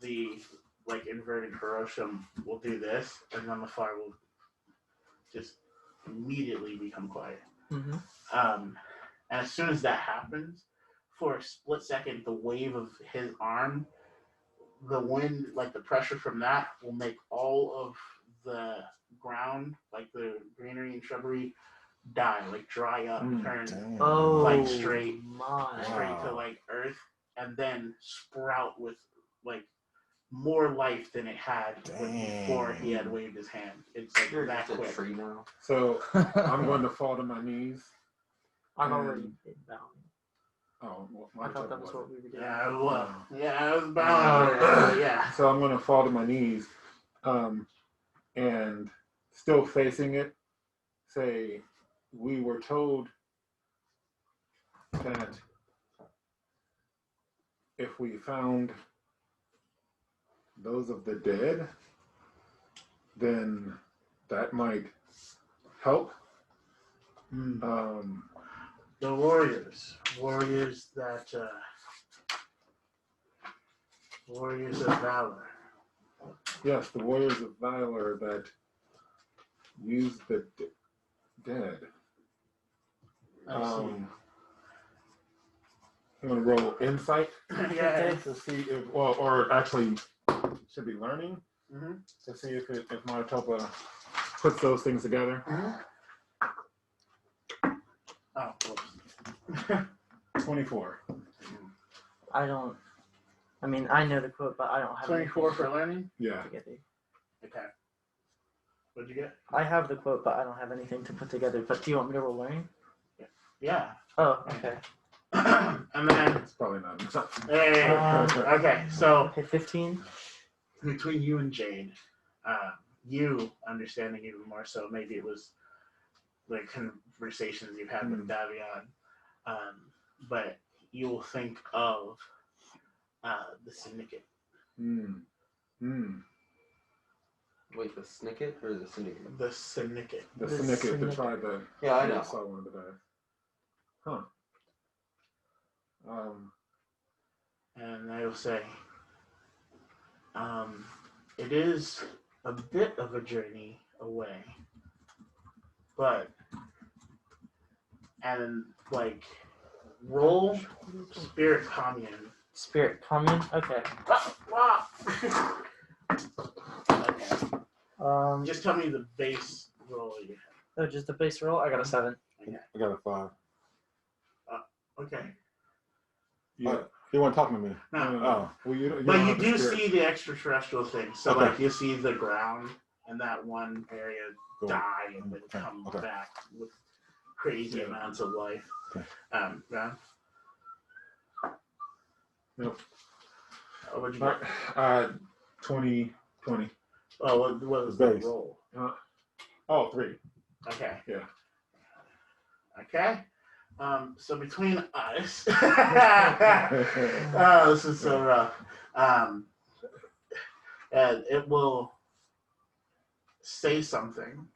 the like inverted Hiroshima will do this, and Lamithar will just immediately become quiet. Mm-hmm. And as soon as that happens, for a split second, the wave of his arm, the wind, like the pressure from that, will make all of the ground, like the greenery and shrubbery, die, like dry up, turn like straight to like earth, and then sprout with like more life than it had before he had waved his hand. It's like that quick. Tree now. So I'm going to fall to my knees. I'm already bound. Oh, well, I thought that was what we were doing. Yeah, well, yeah, I was bound. Yeah. So I'm going to fall to my knees, and still facing it, say, we were told that if we found those of the dead, then that might help. The warriors that warriors of valor. Yes, the warriors of valor that use the dead. I'm going to roll insight Yeah. to see if, or actually should be learning to see if Maratopa puts those things together. Oh, 24. I mean, I know the quote, but I don't have 24 for learning? Yeah. together. Okay. What'd you get? I have the quote, but I don't have anything to put together. But do you want me to roll learning? Yeah. Oh, okay. And then, It's probably not enough. okay, so Okay, 15. between you and Jade, you understanding even more so, maybe it was like conversations you've had with Davion, but you'll think of the syndicate. Wait, the snicket or the syndicate? The syndicate. The syndicate to try the. Yeah, I know. I saw one of the dice. Huh. And I will say, it is a bit of a journey away, but, and like, roll spirit commune. Spirit commune? Okay. Okay. Just tell me the base roll you have. Oh, just the base roll? I got a 7. Okay. I got a 5. Okay. Yeah. You want to talk to me? No. Oh, well, you But don't you have the do spirit. see the extraterrestrial things. So, Okay. like, you see the ground and that one area Cool. die and then Okay. come Okay. back with crazy Yeah. amounts of life. Okay. Ron? Nope. What'd you get? 20. Oh, what was the Base. roll? 3. Okay. Yeah. Okay. So between us, this is so rough. And it will say something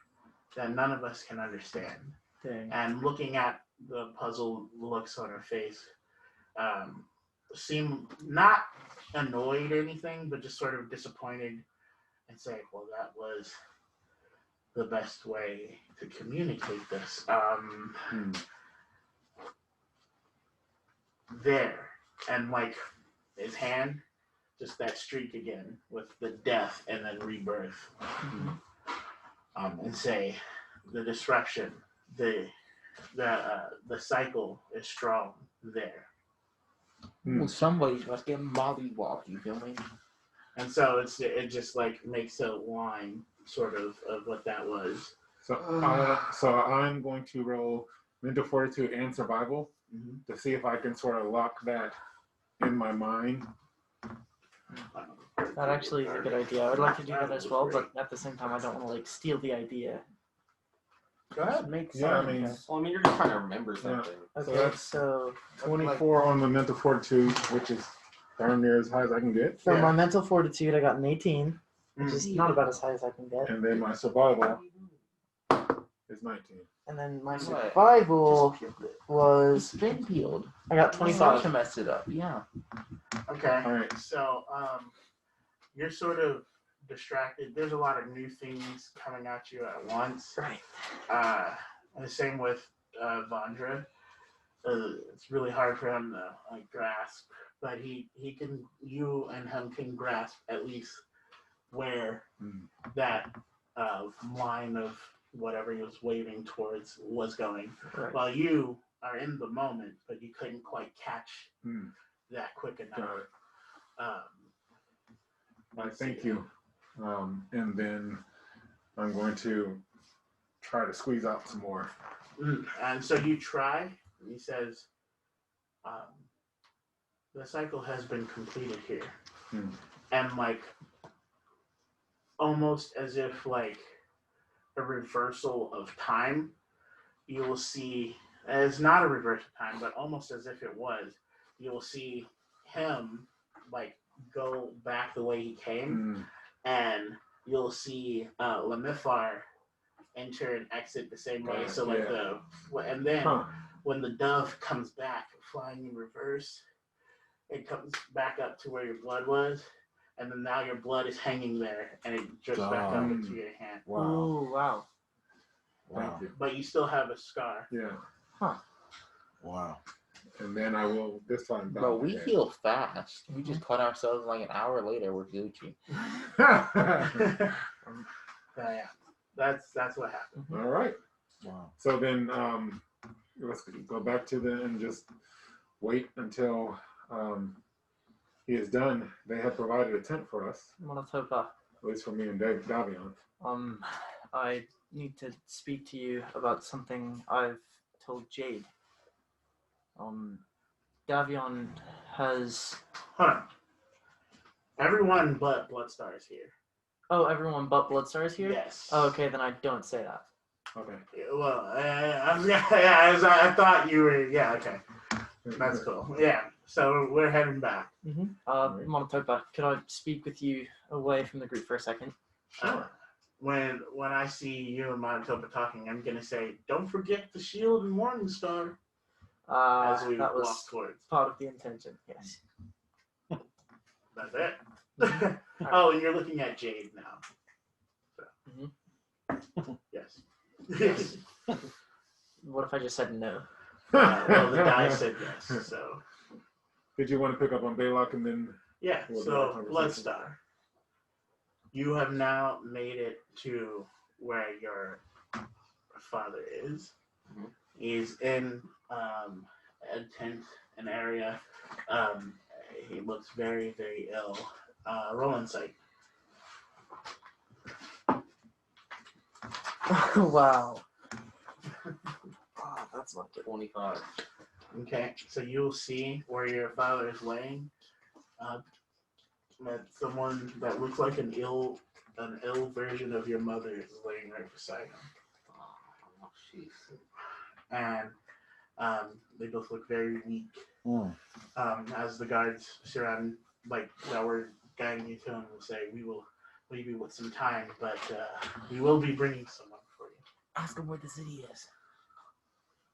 that none of us can understand. Dang. And looking at the puzzled looks on her face, seem not annoyed or anything, but just sort of disappointed and say, well, that was the best way to communicate this. There, and like his hand, just that streak again with the death and then rebirth. And say the disruption, the cycle is strong there. Well, somebody's must get mollywop, you feel me? And so it just like makes a line sort of what that was. So I'm going to roll mental fortitude and survival to see if I can sort of lock that in my mind. That actually is a good idea. I would like to do that as well, but at the same time, I don't want to like steal the idea. Go ahead. Makes Yeah, I sense. mean, Well, I mean, you're just trying to remember something. Okay, that's- so 24 on the mental fortitude, which is darn near as high as I can get. for Yeah. my mental fortitude, I got an 18, which is Mm. not about as high as I can get. And then my survival is 19. And then my What? survival was Spin peeled. I got To 25. mess it up. Yeah. Okay. All right. So you're sort of distracted. There's a lot of new things coming at you at once. Right. And the same with Vandra. It's really hard for him to like grasp, but he can. You and him can grasp at least where that line of whatever he was waving towards was going. Right. While you are in the moment, but you couldn't quite catch that quick enough. Got it. Thank you. And then I'm going to try to squeeze out some more. And so you try, and he says, the cycle has been completed here. And like, almost as if like a reversal of time, you will see, it's not a reverse of time, but almost as if it was, you will see him like go back the way he came, and you'll see Lemithar enter and exit the same way. So like and then when the dove comes back flying in reverse, it comes back up to where your blood was, and then now your blood is hanging there, and it drifts back up into your hand. Wow. Ooh, wow. Wow. But you still have a scar. Yeah. Wow. And then I will this time. But we heal fast. We just cut ourselves like an hour later. We're Gucci. Yeah, that's what happened. All right. Wow. So then let's go back to the and just wait until he is done. They have provided a tent for us, Manitoba. at least for me and Davion. I need to speak to you about something I've told Jade. Davion has. Hold on. Everyone but Bloodstar is here. Oh, everyone but Bloodstar is here? Yes. Oh, okay, then I don't say that. Okay. Well, I thought you were. Yeah, okay. That's cool. Yeah. So we're heading back. Monotopa, could I speak with you away from the group for a second? When I see you and Monotopa talking, I'm gonna say, "Don't forget the shield and Morningstar." As we That walk was towards. part of the intention. Yes. That's it. Oh, and you're looking at Jade now. So. Yes. Yes. What if I just said no? Well, the guy said yes. So. Did you want to pick up on Belac and then? Yeah. So Bloodstar, you have now made it to where your father is. Mhm. He's in a tent, an area. He looks very, very ill. Roll insight. Wow. Oh, that's like 25. Okay, so you'll see where your father is laying. That someone that looks like an ill version of your mother is laying right beside him. Oh, jeez. And they both look very weak. As the guards surround, like that were guiding you to him, will say, "We will leave you with some time, but we will be bringing someone for you." Ask him where the city is.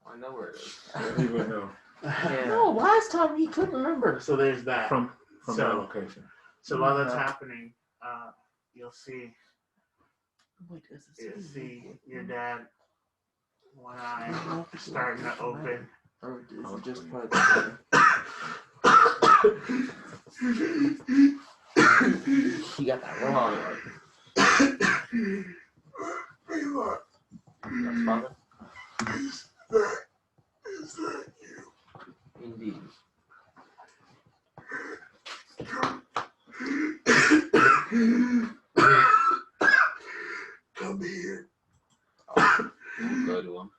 I know where it is. He would know Yeah. No, last time he couldn't remember. So there's that. from So- that location. So while that's happening, you'll see your dad, one eye starting to open. I'll just put You got that wrong. That's father. Is that you? Indeed. Come here. I'll go to him.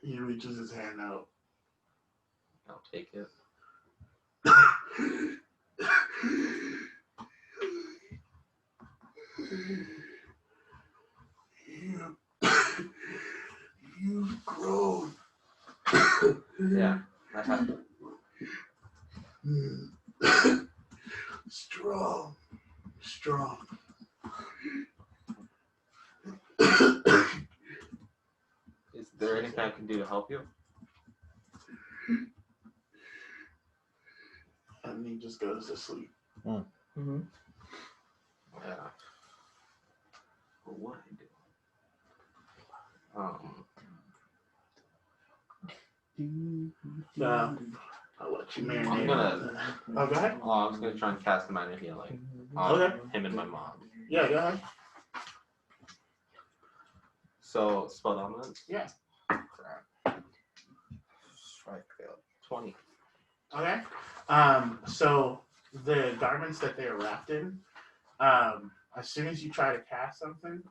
He reaches his hand out. I'll take it. You've grown. Yeah, I have. Strong. Is there anything I can do to help you? And he just goes to sleep. Mm-hmm. Yeah. But what I do? I'll let you marinate. I'm gonna. Oh, go ahead. Oh, I was gonna try and cast a minor healing on Okay. him and my mom. Yeah, go ahead. So spell dominance. Yeah. Crap. Strike failed. 20. Okay. So the garments that they're wrapped in, as soon as you try to cast something,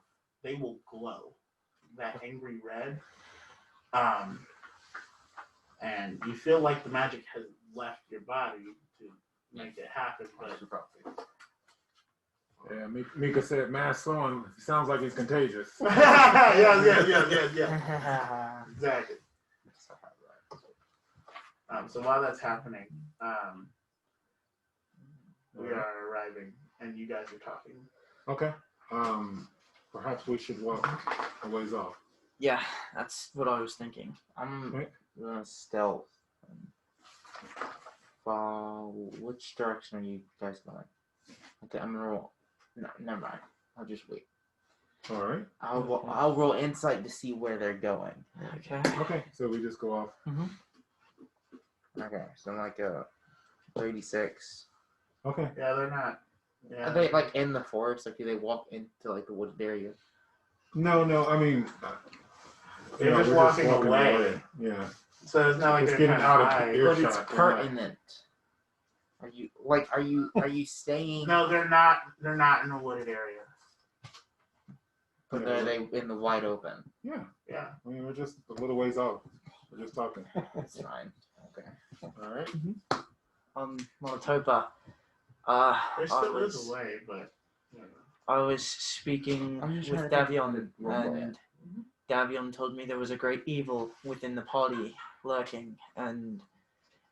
they will glow that angry red. And you feel like the magic has left your body to make it happen, but Yeah, Mika said mask on. Sounds like it's contagious. yeah. Exactly. So while that's happening, we are arriving, and you guys are talking. Okay. Perhaps we should walk a ways off. Yeah, that's what I was thinking. I'm gonna stealth. Which direction are you guys going? Okay, I'm gonna roll. No, never mind. I'll just wait. All right. I'll roll insight to see where they're going. okay. Okay. So we just go off. Okay, so I'm like a 36. Okay. Yeah, they're not. Yeah. Are they like in the forest? Like do they walk into like the wooded area? No. I mean, They're just we're walking away. Yeah. So it's not like It's they're getting kind out of high. ear- But it's Earshot, pertinent. Are you staying? No, they're not. They're not in the wooded area. But are they in the wide open? Yeah. Yeah. I mean, we're just a little ways off. We're just talking. That's fine. Okay. All right. Monotopa. There still is a way, but. I was speaking I'm just with trying to think Davion, of the role play. and Davion told me there was a great evil within the party lurking, and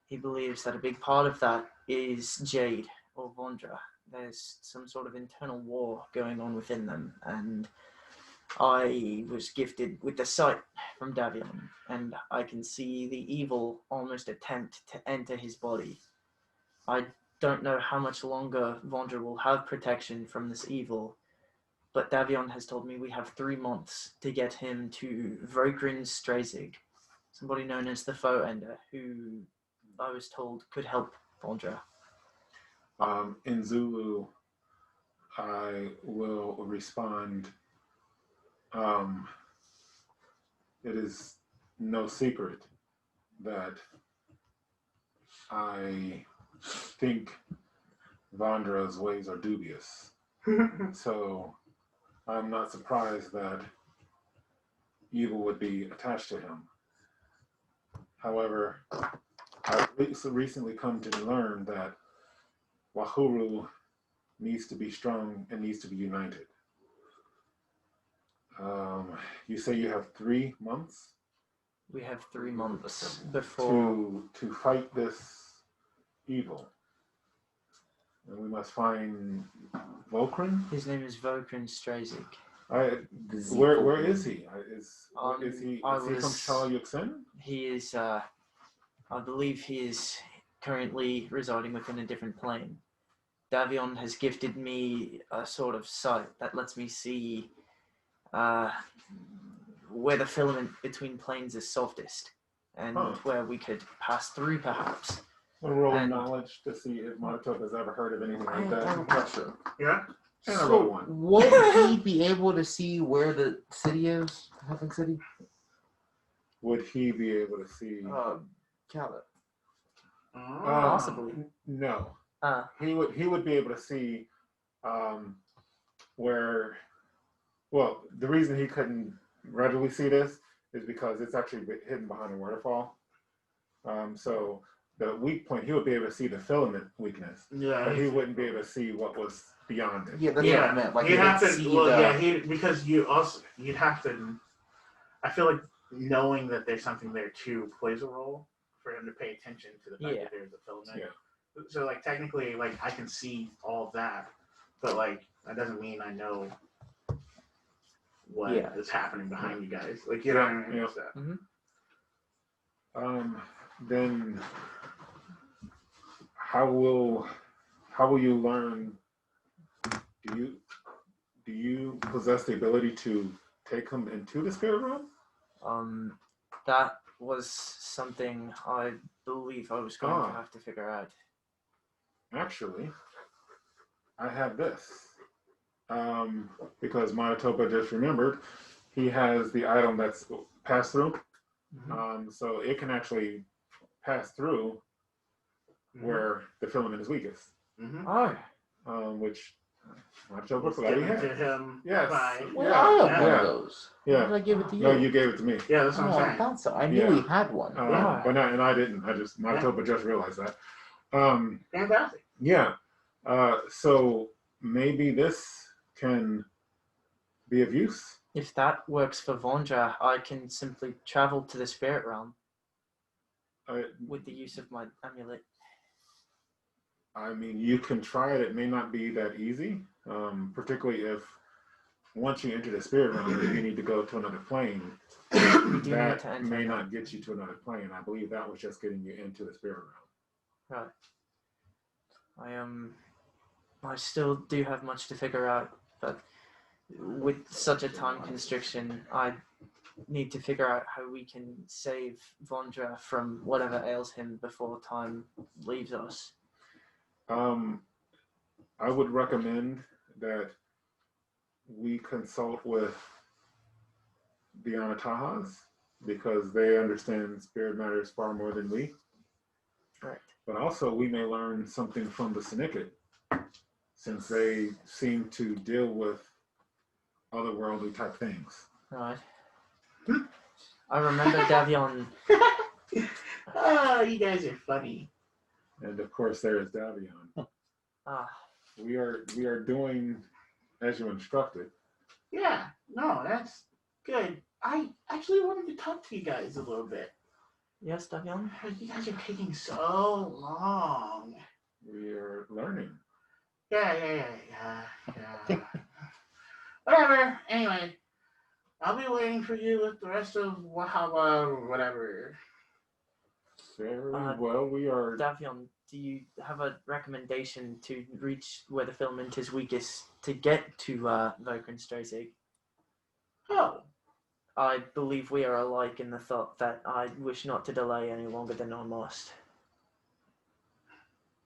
he believes that a big part of that is Jade or Vandra. There's some sort of internal war going on within them, and I was gifted with the sight from Davion, and I can see the evil almost attempt to enter his body. I don't know how much longer Vandra will have protection from this evil, but Davion has told me we have 3 months to get him to rorgn Strazig, somebody known as the Foe Ender, who I was told could help Vandra. In Zulu, I will respond. It is no secret that I think Vandra's ways are dubious. So I'm not surprised that evil would be attached to him. However, I've recently come to learn that Wahuru needs to be strong and needs to be united. You say you have 3 months? We have 3 months before to fight this evil. And we must find Volcran? His name is Rorgn Strazig. Where is he? Is he from Chaluk'Sen? He is, I believe he is currently residing within a different plane. Davion has gifted me a sort of sight that lets me see where the filament between planes is softest, and where we could pass through, perhaps. A roll knowledge to see if Manitoba has ever heard of anything like that. I have a question. Yeah? And I rolled 1. Would he be able to see where the city is? Halfling City? Would he be able to see? Kaliff. Possibly. No. He would be able to see where. Well, the reason he couldn't readily see this is because it's actually hidden behind a waterfall. So the weak point, he would be able to see the filament weakness. Yeah. But he wouldn't be able to see what was beyond it. Yeah, that's what I meant. Like, he'd have to. see Because you'd have to. I feel like knowing that there's something there too plays a role for him to pay attention to the fact that there's a filament. Yeah. So like technically, like I can see all of that, but like that doesn't mean I know what is happening behind you guys. Like you know what I mean? Yeah. Mm-hmm. Then how will you learn? Do you possess the ability to take him into the spirit realm? That was something I believe I was going to have to figure out. Actually, I have this. Because Manitoba just remembered, he has the item that's pass through. Mm-hmm. So it can actually pass through where the filament is weakest. Mm-hmm. Which Manitoba glad he had. To him. Yes. By, Well, I have one of those. Yeah. Did I give it to you? No, you gave it to me. Yeah, that's what I'm saying. I thought so. I knew he had one. But I didn't. Manitoba just realized that. Fantastic. Yeah. So maybe this can be of use. If that works for Vandra, I can simply travel to the spirit realm with the use of my amulet. I mean, you can try it. It may not be that easy, particularly if once you enter the spirit realm, you need to go to another plane. That may not get you to another plane. I believe that was just getting you into the spirit realm. Right. I still do have much to figure out, but with such a time constriction, I need to figure out how we can save Vandra from whatever ails him before time leaves us. I would recommend that we consult with the Anatahas because they understand spirit matters far more than we. Right. But also we may learn something from the Syndicate since they seem to deal with otherworldly type things. Right. I remember Davion. Oh, you guys are funny. And of course there is Davion. We are doing as you instructed. Yeah, no, that's good. I actually wanted to talk to you guys a little bit. Yes, Davion? You guys are taking so long. We're learning. Yeah. Whatever. Anyway, I'll be waiting for you with the rest of Wahaba or whatever. Very well, we are. Davion, do you have a recommendation to reach where the filament is weakest to get to Vokran Strozig? Oh. I believe we are alike in the thought that I wish not to delay any longer than I must.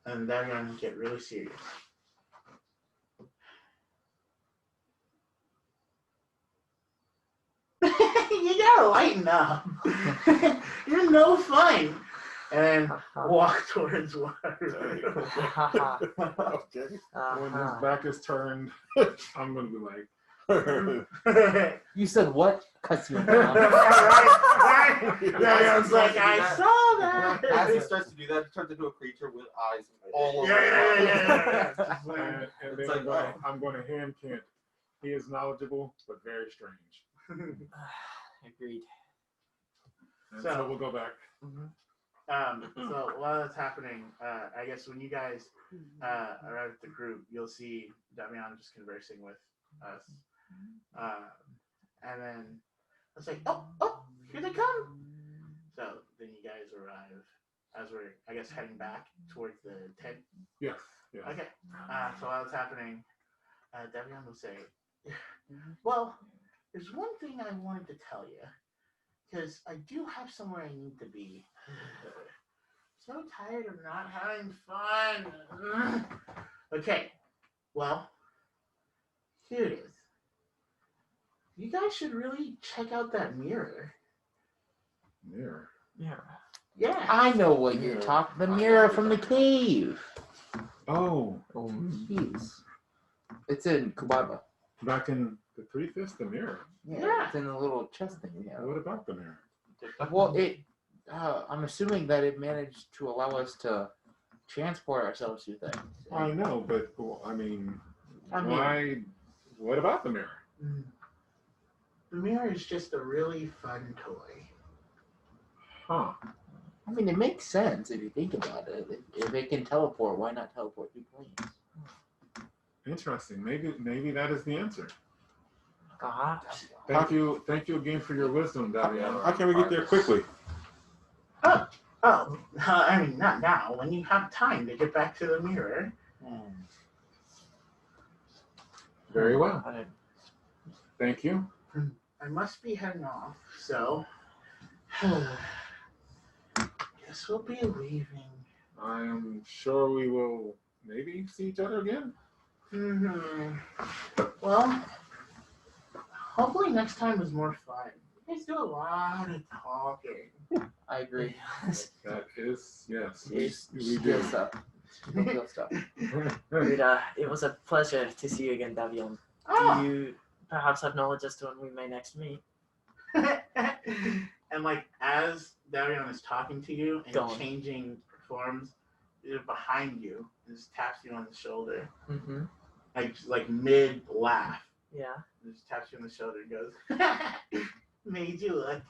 And then I'm going to get really serious. You gotta lighten up. You're no fun. And walk towards Wahuru. Okay. When his back is turned, I'm gonna be like, You said what? Cuts you. Right. Yeah, it's like, I saw that. As he starts to do that, he turns into a creature with eyes all over. Yeah. and then I'm going to hand Kent. He is knowledgeable, but very strange. Agreed. And so we'll go back. So while that's happening, I guess when you guys arrive at the group, you'll see Damian just conversing with us. And then it's like, oh, here they come. So then you guys arrive as we're, I guess, heading back towards the tent. Yes. Okay. So while it's happening, Damian will say, well, there's one thing I wanted to tell you, because I do have somewhere I need to be. So tired of not having fun. Okay, well, here it is. You guys should really check out that mirror. Mirror? Yeah. I know what you're talking. The mirror from the cave. Oh, Jeez. It's in Kubaba. back in the 3/5, the mirror. Yeah. It's in the little chest thing we have. What about the mirror? Well, I'm assuming that it managed to allow us to transport ourselves through things. I know, but why? What about the mirror? The mirror is just a really fun toy. Huh. I mean, it makes sense if you think about it. If it can teleport, why not teleport through planes? Interesting. Maybe that is the answer. Perhaps. Thank you again for your wisdom, Davion. How can we get there quickly? I mean, not now. When you have time to get back to the mirror. Very well. Thank you. I must be heading off, so guess we'll be leaving. I am sure we will maybe see each other again. Well, hopefully next time is more fun. You guys do a lot of talking. I agree. That is, yes. We We do do. stuff. Real stuff. It was a pleasure to see you again, Davion. Do you perhaps have knowledge as to when we may next meet? And like as Davion is talking to you and Go on. changing forms, behind you, and just taps you on the shoulder, like mid laugh. Yeah. Just taps you on the shoulder and goes, "Made you look."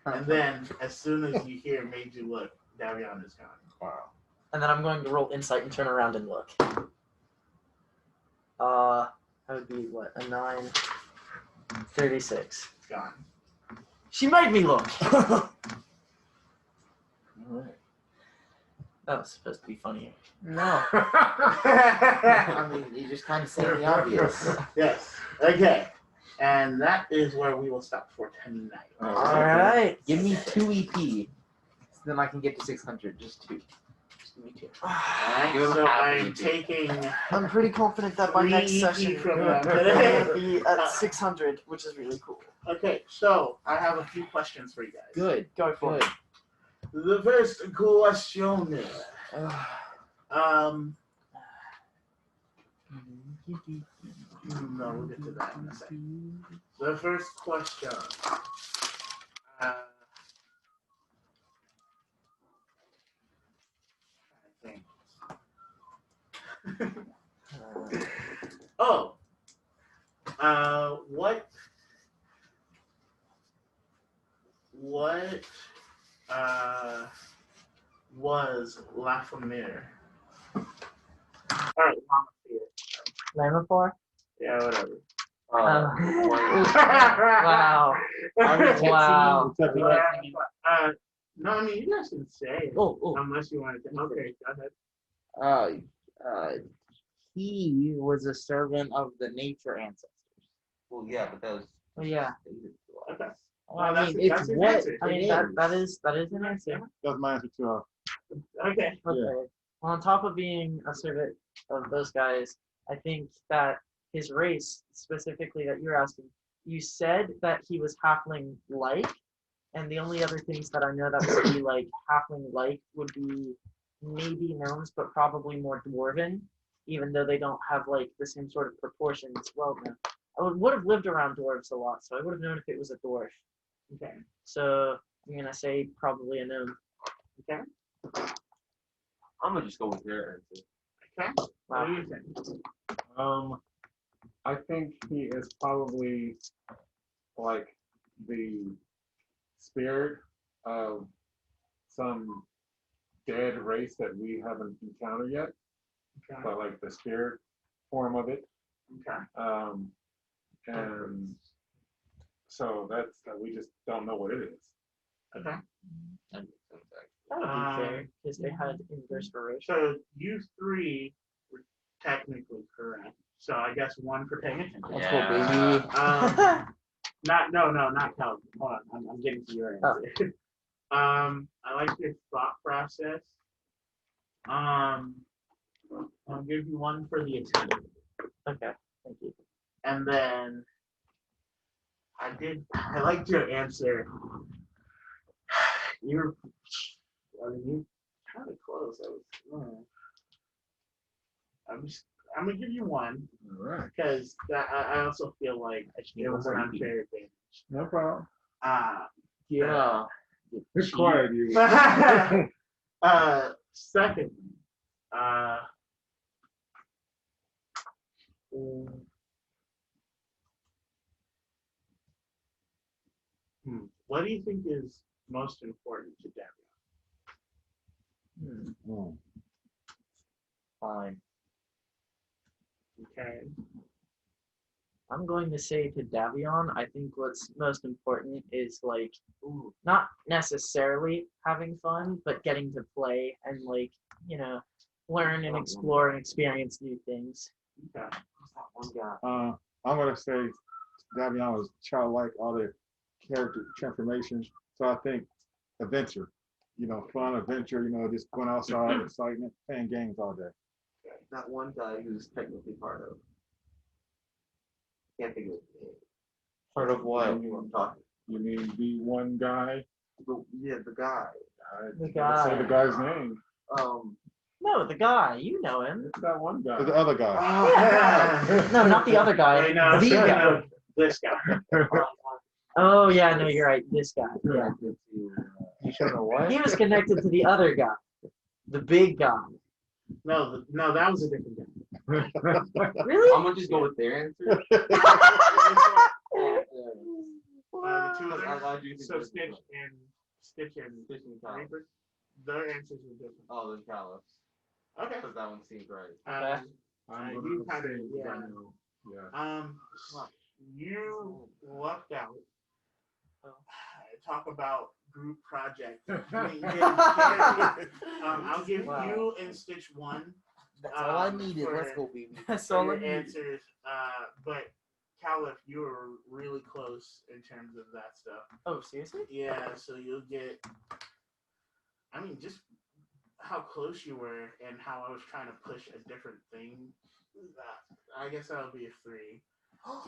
And then as soon as you hear "made you look," Davion is gone. Wow. And then I'm going to roll insight and turn around and look. That would be what, a 9, 36. It's gone. She made me look. All right. That was supposed to be funnier. No. I mean, you just kind of say the obvious. Yes. Okay. And that is where we will stop for tonight. Oh, All right. Give me 2 EP. So then I can get to 600. Just 2. Just give me 2. Alright, Give him so half I'm EP. taking I'm pretty confident that by 3 next EP session from we're them. going to be at 600, which is really cool. Okay, so I have a few questions for you guys. Good. Go for it. Good. The first question. No, we'll get to that in a second. The first question. I think. What it was La Famille. Alright, Mama Fear. Lamafor? Yeah, whatever. Wow. Wow. No, I mean, you guys can say it. Unless you want to. Okay, go ahead. He was a servant of the nature ancestors. Well, yeah, but that was. Well, yeah. Okay. Well, Well, I mean, that's it's his what answer. I mean, that is an answer. That's my answer too. Okay. Okay. Well, on top of being a servant of those guys, I think that his race, specifically that you're asking, you said that he was halfling-like, and the only other things that I know that would be like halfling-like would be maybe gnomes, but probably more dwarven, even though they don't have like the same sort of proportions. Well, no. I would have lived around dwarves a lot, so I would have known if it was a dwarf. Okay. So I'm gonna say probably a gnome. Okay. I'm gonna just go with their answer. Okay. What do you think? I think he is probably like the spirit of some dead race that we haven't encountered yet, Okay. but like the spirit form of it. Okay. And so that's we just don't know what it is. Okay. That would be fair, because they had inverse variation. So you three were technically correct. So I guess one for paying attention. Let's go, baby. Not Calvin. Hold on, I'm getting to your answer. I like your thought process. I'll give you one for the attempt. Okay, thank you. And then I liked your answer. You're kind of close. I'm gonna give you one. All right. Because I also feel like it was an unfair advantage. No problem. Yeah. It's quiet, you. Secondly, what do you think is most important to Debbie? Fine. Okay. I'm going to say to Davion, I think what's most important is like, not necessarily having fun, but getting to play and like, learn and explore and experience new things. Okay. I'm gonna say Davion was childlike, all the character transformations. So I think adventure, fun adventure, just going outside, excitement, playing games all day. That one guy who's technically part of. Can't think of his name. Part of what? You know what I'm talking. You mean the one guy? The guy. The guy. Say the guy's name. No, the guy. You know him. It's that one guy. The other guy. No, not the other guy. Wait, no, the guy. no, this guy. Oh yeah, no, you're right. This guy. Yeah. You sure know what? He was connected to the other guy, the big guy. No, that was a different guy. Really? I'm gonna just go with their answer. The two of them, I do think so they're Stitch and Kaliff. Reaper, their answers were different. Oh, then Kaliff. Okay. Because that one seemed right. I'm You gonna kind of, say yeah. Daniel. Yeah. You lucked out. Talk about group project. I'll give you and Stitch one. That's all I needed. Let's go, baby. That's all all I your needed. answers. But Kaliff, you were really close in terms of that stuff. Oh, seriously? Yeah, so you'll get. I mean, just how close you were and how I was trying to push a different thing. I guess that'll be a 3.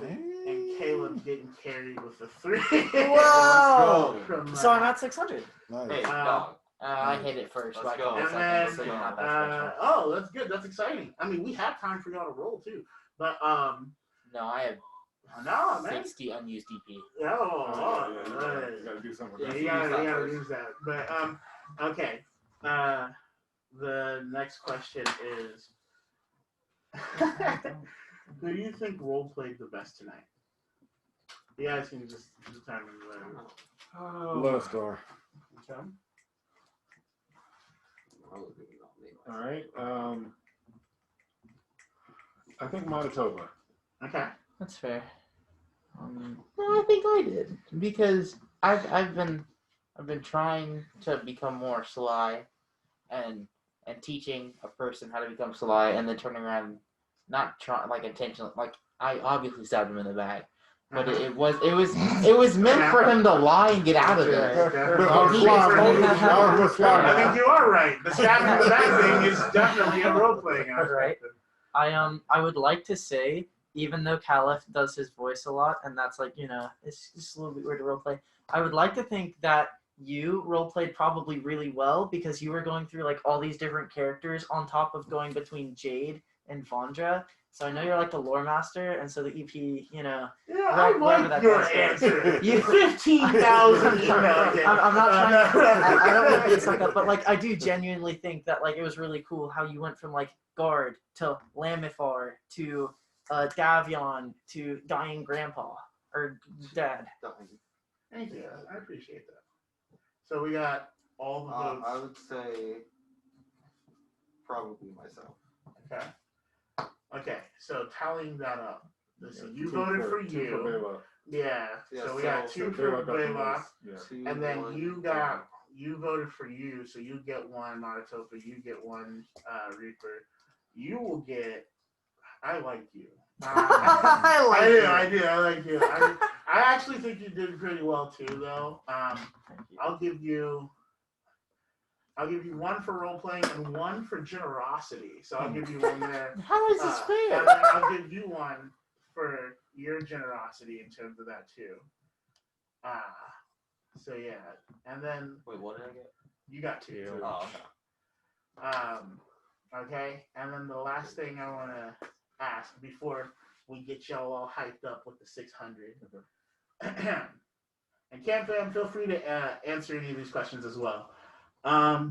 And Caleb getting carried with a 3. Whoa! From, So I'm at 600. Nice. Hey, dog. I hit it first. Let's by a go. couple And seconds, then, so you're not that special. oh, that's good. That's exciting. I mean, we have time for y'all to roll too. But No, I have no, man. 60 unused DP. Oh, You gotta do something with yeah, that. you gotta use that. But okay. The next question is, who do you think role played the best tonight? You guys can just determine whatever. Bloodstar. Okay. All right. I think Manitoba. Okay. That's fair. No, I think I did because I've been trying to become more sly, and teaching a person how to become sly, and then turning around, not trying like intentionally. Like I obviously stabbed him in the back, but it was meant for him to lie and get out of there. I think you are right. The stabbing in the back thing is definitely a role playing aspect. I would like to say, even though Kaliff does his voice a lot, and that's like, it's just a little bit weird to roleplay, I would like to think that you roleplayed probably really well because you were going through like all these different characters on top of going between Jade and Vandra. So I know you're like the lore master, and so the EP, Yeah, I like your answer. You 15,000 emails. I'm not trying to, I don't want to be a suck up, but like I do genuinely think that like it was really cool how you went from like guard to Lamifar to Davion to dying grandpa or dad. Thank you. I appreciate that. So we got all the votes. I would say probably myself. Okay. Okay. So tallying that up. Listen, you voted for you. Yeah. So we got 2 for Belac. And then you voted for you, so you get 1 Manitoba, you get 1 Reaper. You will get. I like you. I like you. I actually think you did pretty well too, though. I'll give you 1 for role playing and 1 for generosity. So I'll give you 1 there. How is this fair? And then I'll give you 1 for your generosity in terms of that too. So yeah, and then wait, what did I get? You got 2. Too. Oh, okay. Okay, and then the last thing I want to ask before we get y'all all hyped up with the 600. And Cam Fam, feel free to answer any of these questions as well. Oh,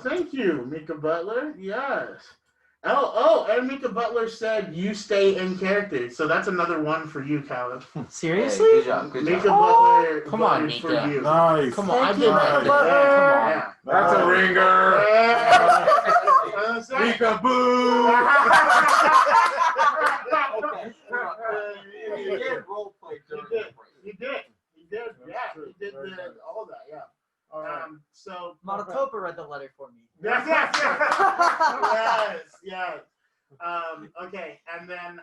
thank you, Mika Butler. Yes. Oh, and Mika Butler said you stay in character, so that's another 1 for you, Kaliff. Seriously? Hey, good job. Mika Butler. Come on, Mika. Mika. You. Nice. Come on, I did Yeah. Come on. Yeah. That's a ringer. Mika boo. Okay. You did role play during the break. You did. Yeah, you did all that. Yeah. So Manitoba read the letter for me. Yes. Okay, and then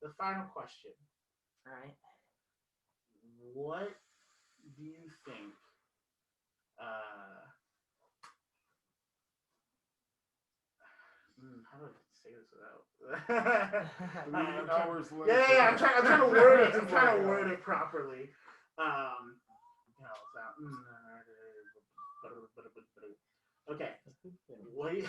the final question. All right. What do you think? How do I say this without? Hours later. Yeah. I'm trying to word it. I'm trying to word it properly. Okay. Wait.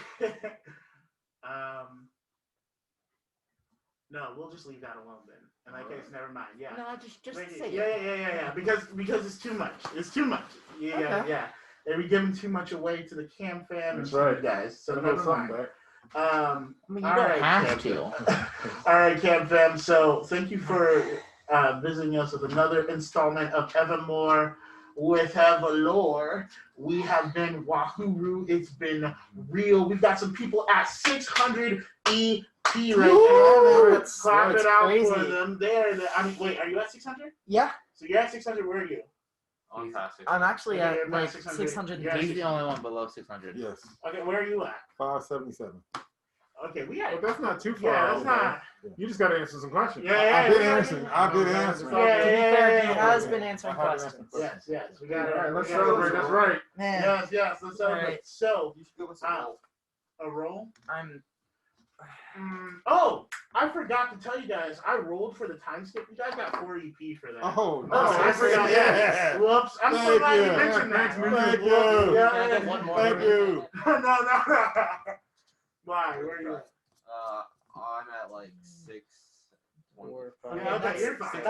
No, we'll just leave that alone then. In that case, never mind. Yeah. No, just say it. Yeah. Because it's too much. It's too much. Yeah. Okay. They're giving too much away to the Cam Fam and That's right. you guys. So Never never mind. back. I mean, you all don't right, have Cam to. All right, Cam Fam. So thank you for visiting us with another installment of EverMore with EverLore. We have been Wahuru. It's been real. We've got some people at 600 EP right now. Clap it out crazy. for them. Wait, are you at 600? Yeah. So you're at 600. Where are you? On past it. I'm actually Okay, at you're like 600. 600. Yeah, He's the only one below 600. Yes. Okay, where are you at? 577. Okay, we got. But that's not too far. Yeah, that's over. not. You just got to answer some questions. Yeah. I've been answering. To be fair, he has been answering questions. Yes, we got it. All right, let's celebrate. That's right. Man, Yes, let's celebrate. Alright. So, You should give us a roll. a roll? I'm. Oh, I forgot to tell you guys. I rolled for the time skip. You guys got 4 EP for that. Oh, I forgot. yeah. Whoops. I'm so Thank glad you you. mentioned that. Thank you. Yeah. Can I get one more? Thank you. No. Why? Where are you at? I'm at like 6. 4, Okay, 5. Okay, you're fine.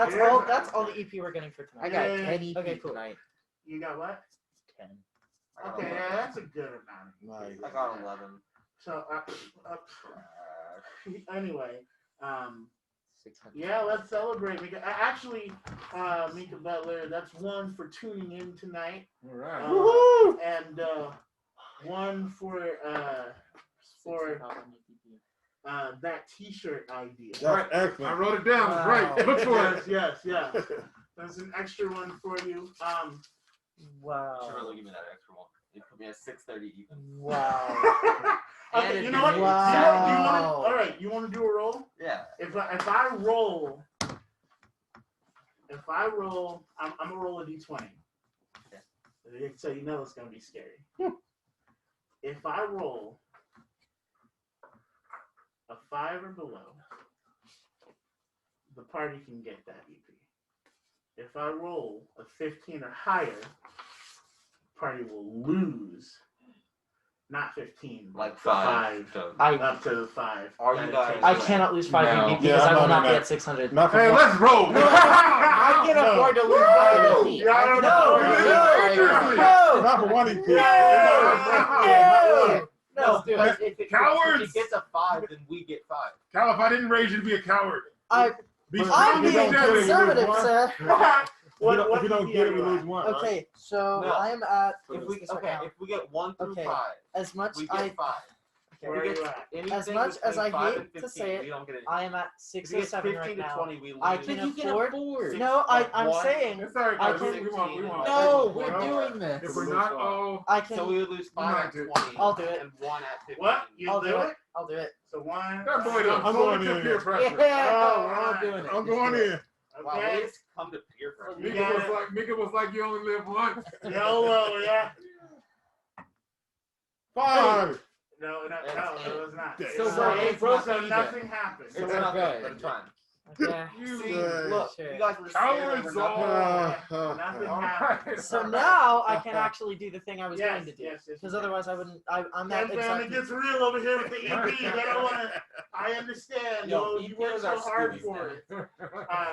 That's all the EP we're getting for I tonight. got Yeah. 10 EP Okay, cool. tonight. You got what? 10. I got Okay, 11. yeah, that's a good amount. Nice. I got 11. So, anyway, 600. Yeah, let's celebrate. Actually, Mika Butler, that's one for tuning in tonight. All right. And one for that T-shirt idea. That's excellent. I wrote it down. Wow. Right. Look for it. Yes. That's an extra one for you. Wow. You should really give me that extra one. It put me at 6:30 even. Wow. Okay, you know what? Wow. All right, you want to do a roll? Yeah. If I roll, I'm gonna roll a d20. Okay. So you know it's gonna be scary. If I roll a 5 or below, the party can get that EP. If I roll a 15 or higher, party will lose. Not 15, Like 5. So Up to 5. Are you guys? I cannot lose 5 No. EP because Yeah, I I'm will not not in be that. at 600. Not for Hey, one. let's roll. I can afford to lose 5 EP. No, I can no, afford to lose no, 5 EP. Not for one EP. No. Let's do it. If Cowards! it gets a 5, then we get 5. Cal, if I didn't raise you to be a coward. I'm Be If strong, we be don't get it, we lose conservative, one. sir. If we don't get it, we lose one. right? Okay, so No. I am at. If we get 1 through Okay. 5, As much we I get 5. Where are you at? As much as I between 5 hate and to 15, say it, we don't get it. I am at If 6 we or get 7 15 right to now. 20, we lose. I can afford. Six, No, I'm one. saying It's all right, I guys. can- We want. No, we're Well, doing this. If we're not all. I So can. we would lose 5 at 20. I'll do it. And 1 at 15. What? You I'll do do it? it. I'll do it. So 1. That boy done I'm folded going to in. peer pressure. Yeah, Oh, we're all right. doing it. I'm going in. Wow, Okay. it's come to peer pressure. You Mika got was it. Mika was like, you only live once. YOLO, yeah. 5. No, it was not. So So nothing nothing happened. It's So nothing, good. but it's fine. Okay. See, good. look, Sure. you guys were Cowards scared over all. nothing. Nothing All happened. right. So now I can actually do the thing I was Yes, going to do. yes. Because otherwise I wouldn't. I'm Yeah, at man, it exactly. gets real over here with the EP. They don't want to. I understand. Yo, You work EPs so are hard Scoobies for now.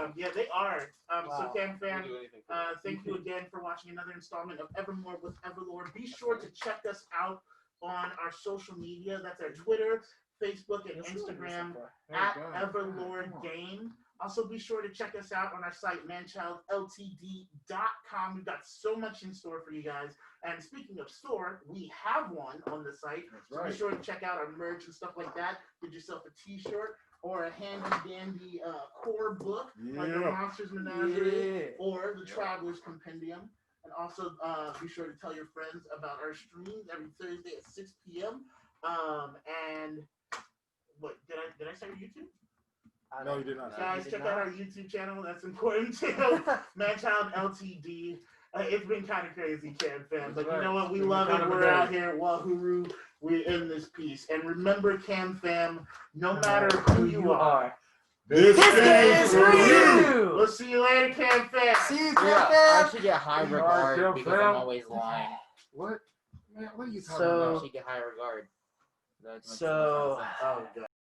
it. Yeah, they are. Wow. So Cam We'll fan, do anything. thank you again for watching another installment of EverMore with EverLore. Be sure to check us out on our social media. That's our Twitter, Facebook, and Instagram at EverLore Game. Also, be sure to check us out on our site, manchildltd.com. We've got so much in store for you guys. And speaking of store, we have one on the site. So be sure to check out our merch and stuff like that. Get yourself a t-shirt or a handy-dandy core book like the Monsters Menagerie or the Traveler's Compendium. And also be sure to tell your friends about our streams every Thursday at 6 p.m. And what, did I say YouTube? No, you did not. Guys, check out our YouTube channel. That's important too. Manchild LTD. It's been kind of crazy, Cam fam. But you know what? We love it. We're out here at Wahuru. We're in this piece. And remember, Cam fam, no matter who you are, This game is for you. We'll see you later, Cam fam. See you, Yeah, I Cam. should get high Alright, regard Phil, because Phil. I'm always lying. What? Man, what are you talking So- about? I should get high regard. That's So. Oh, God.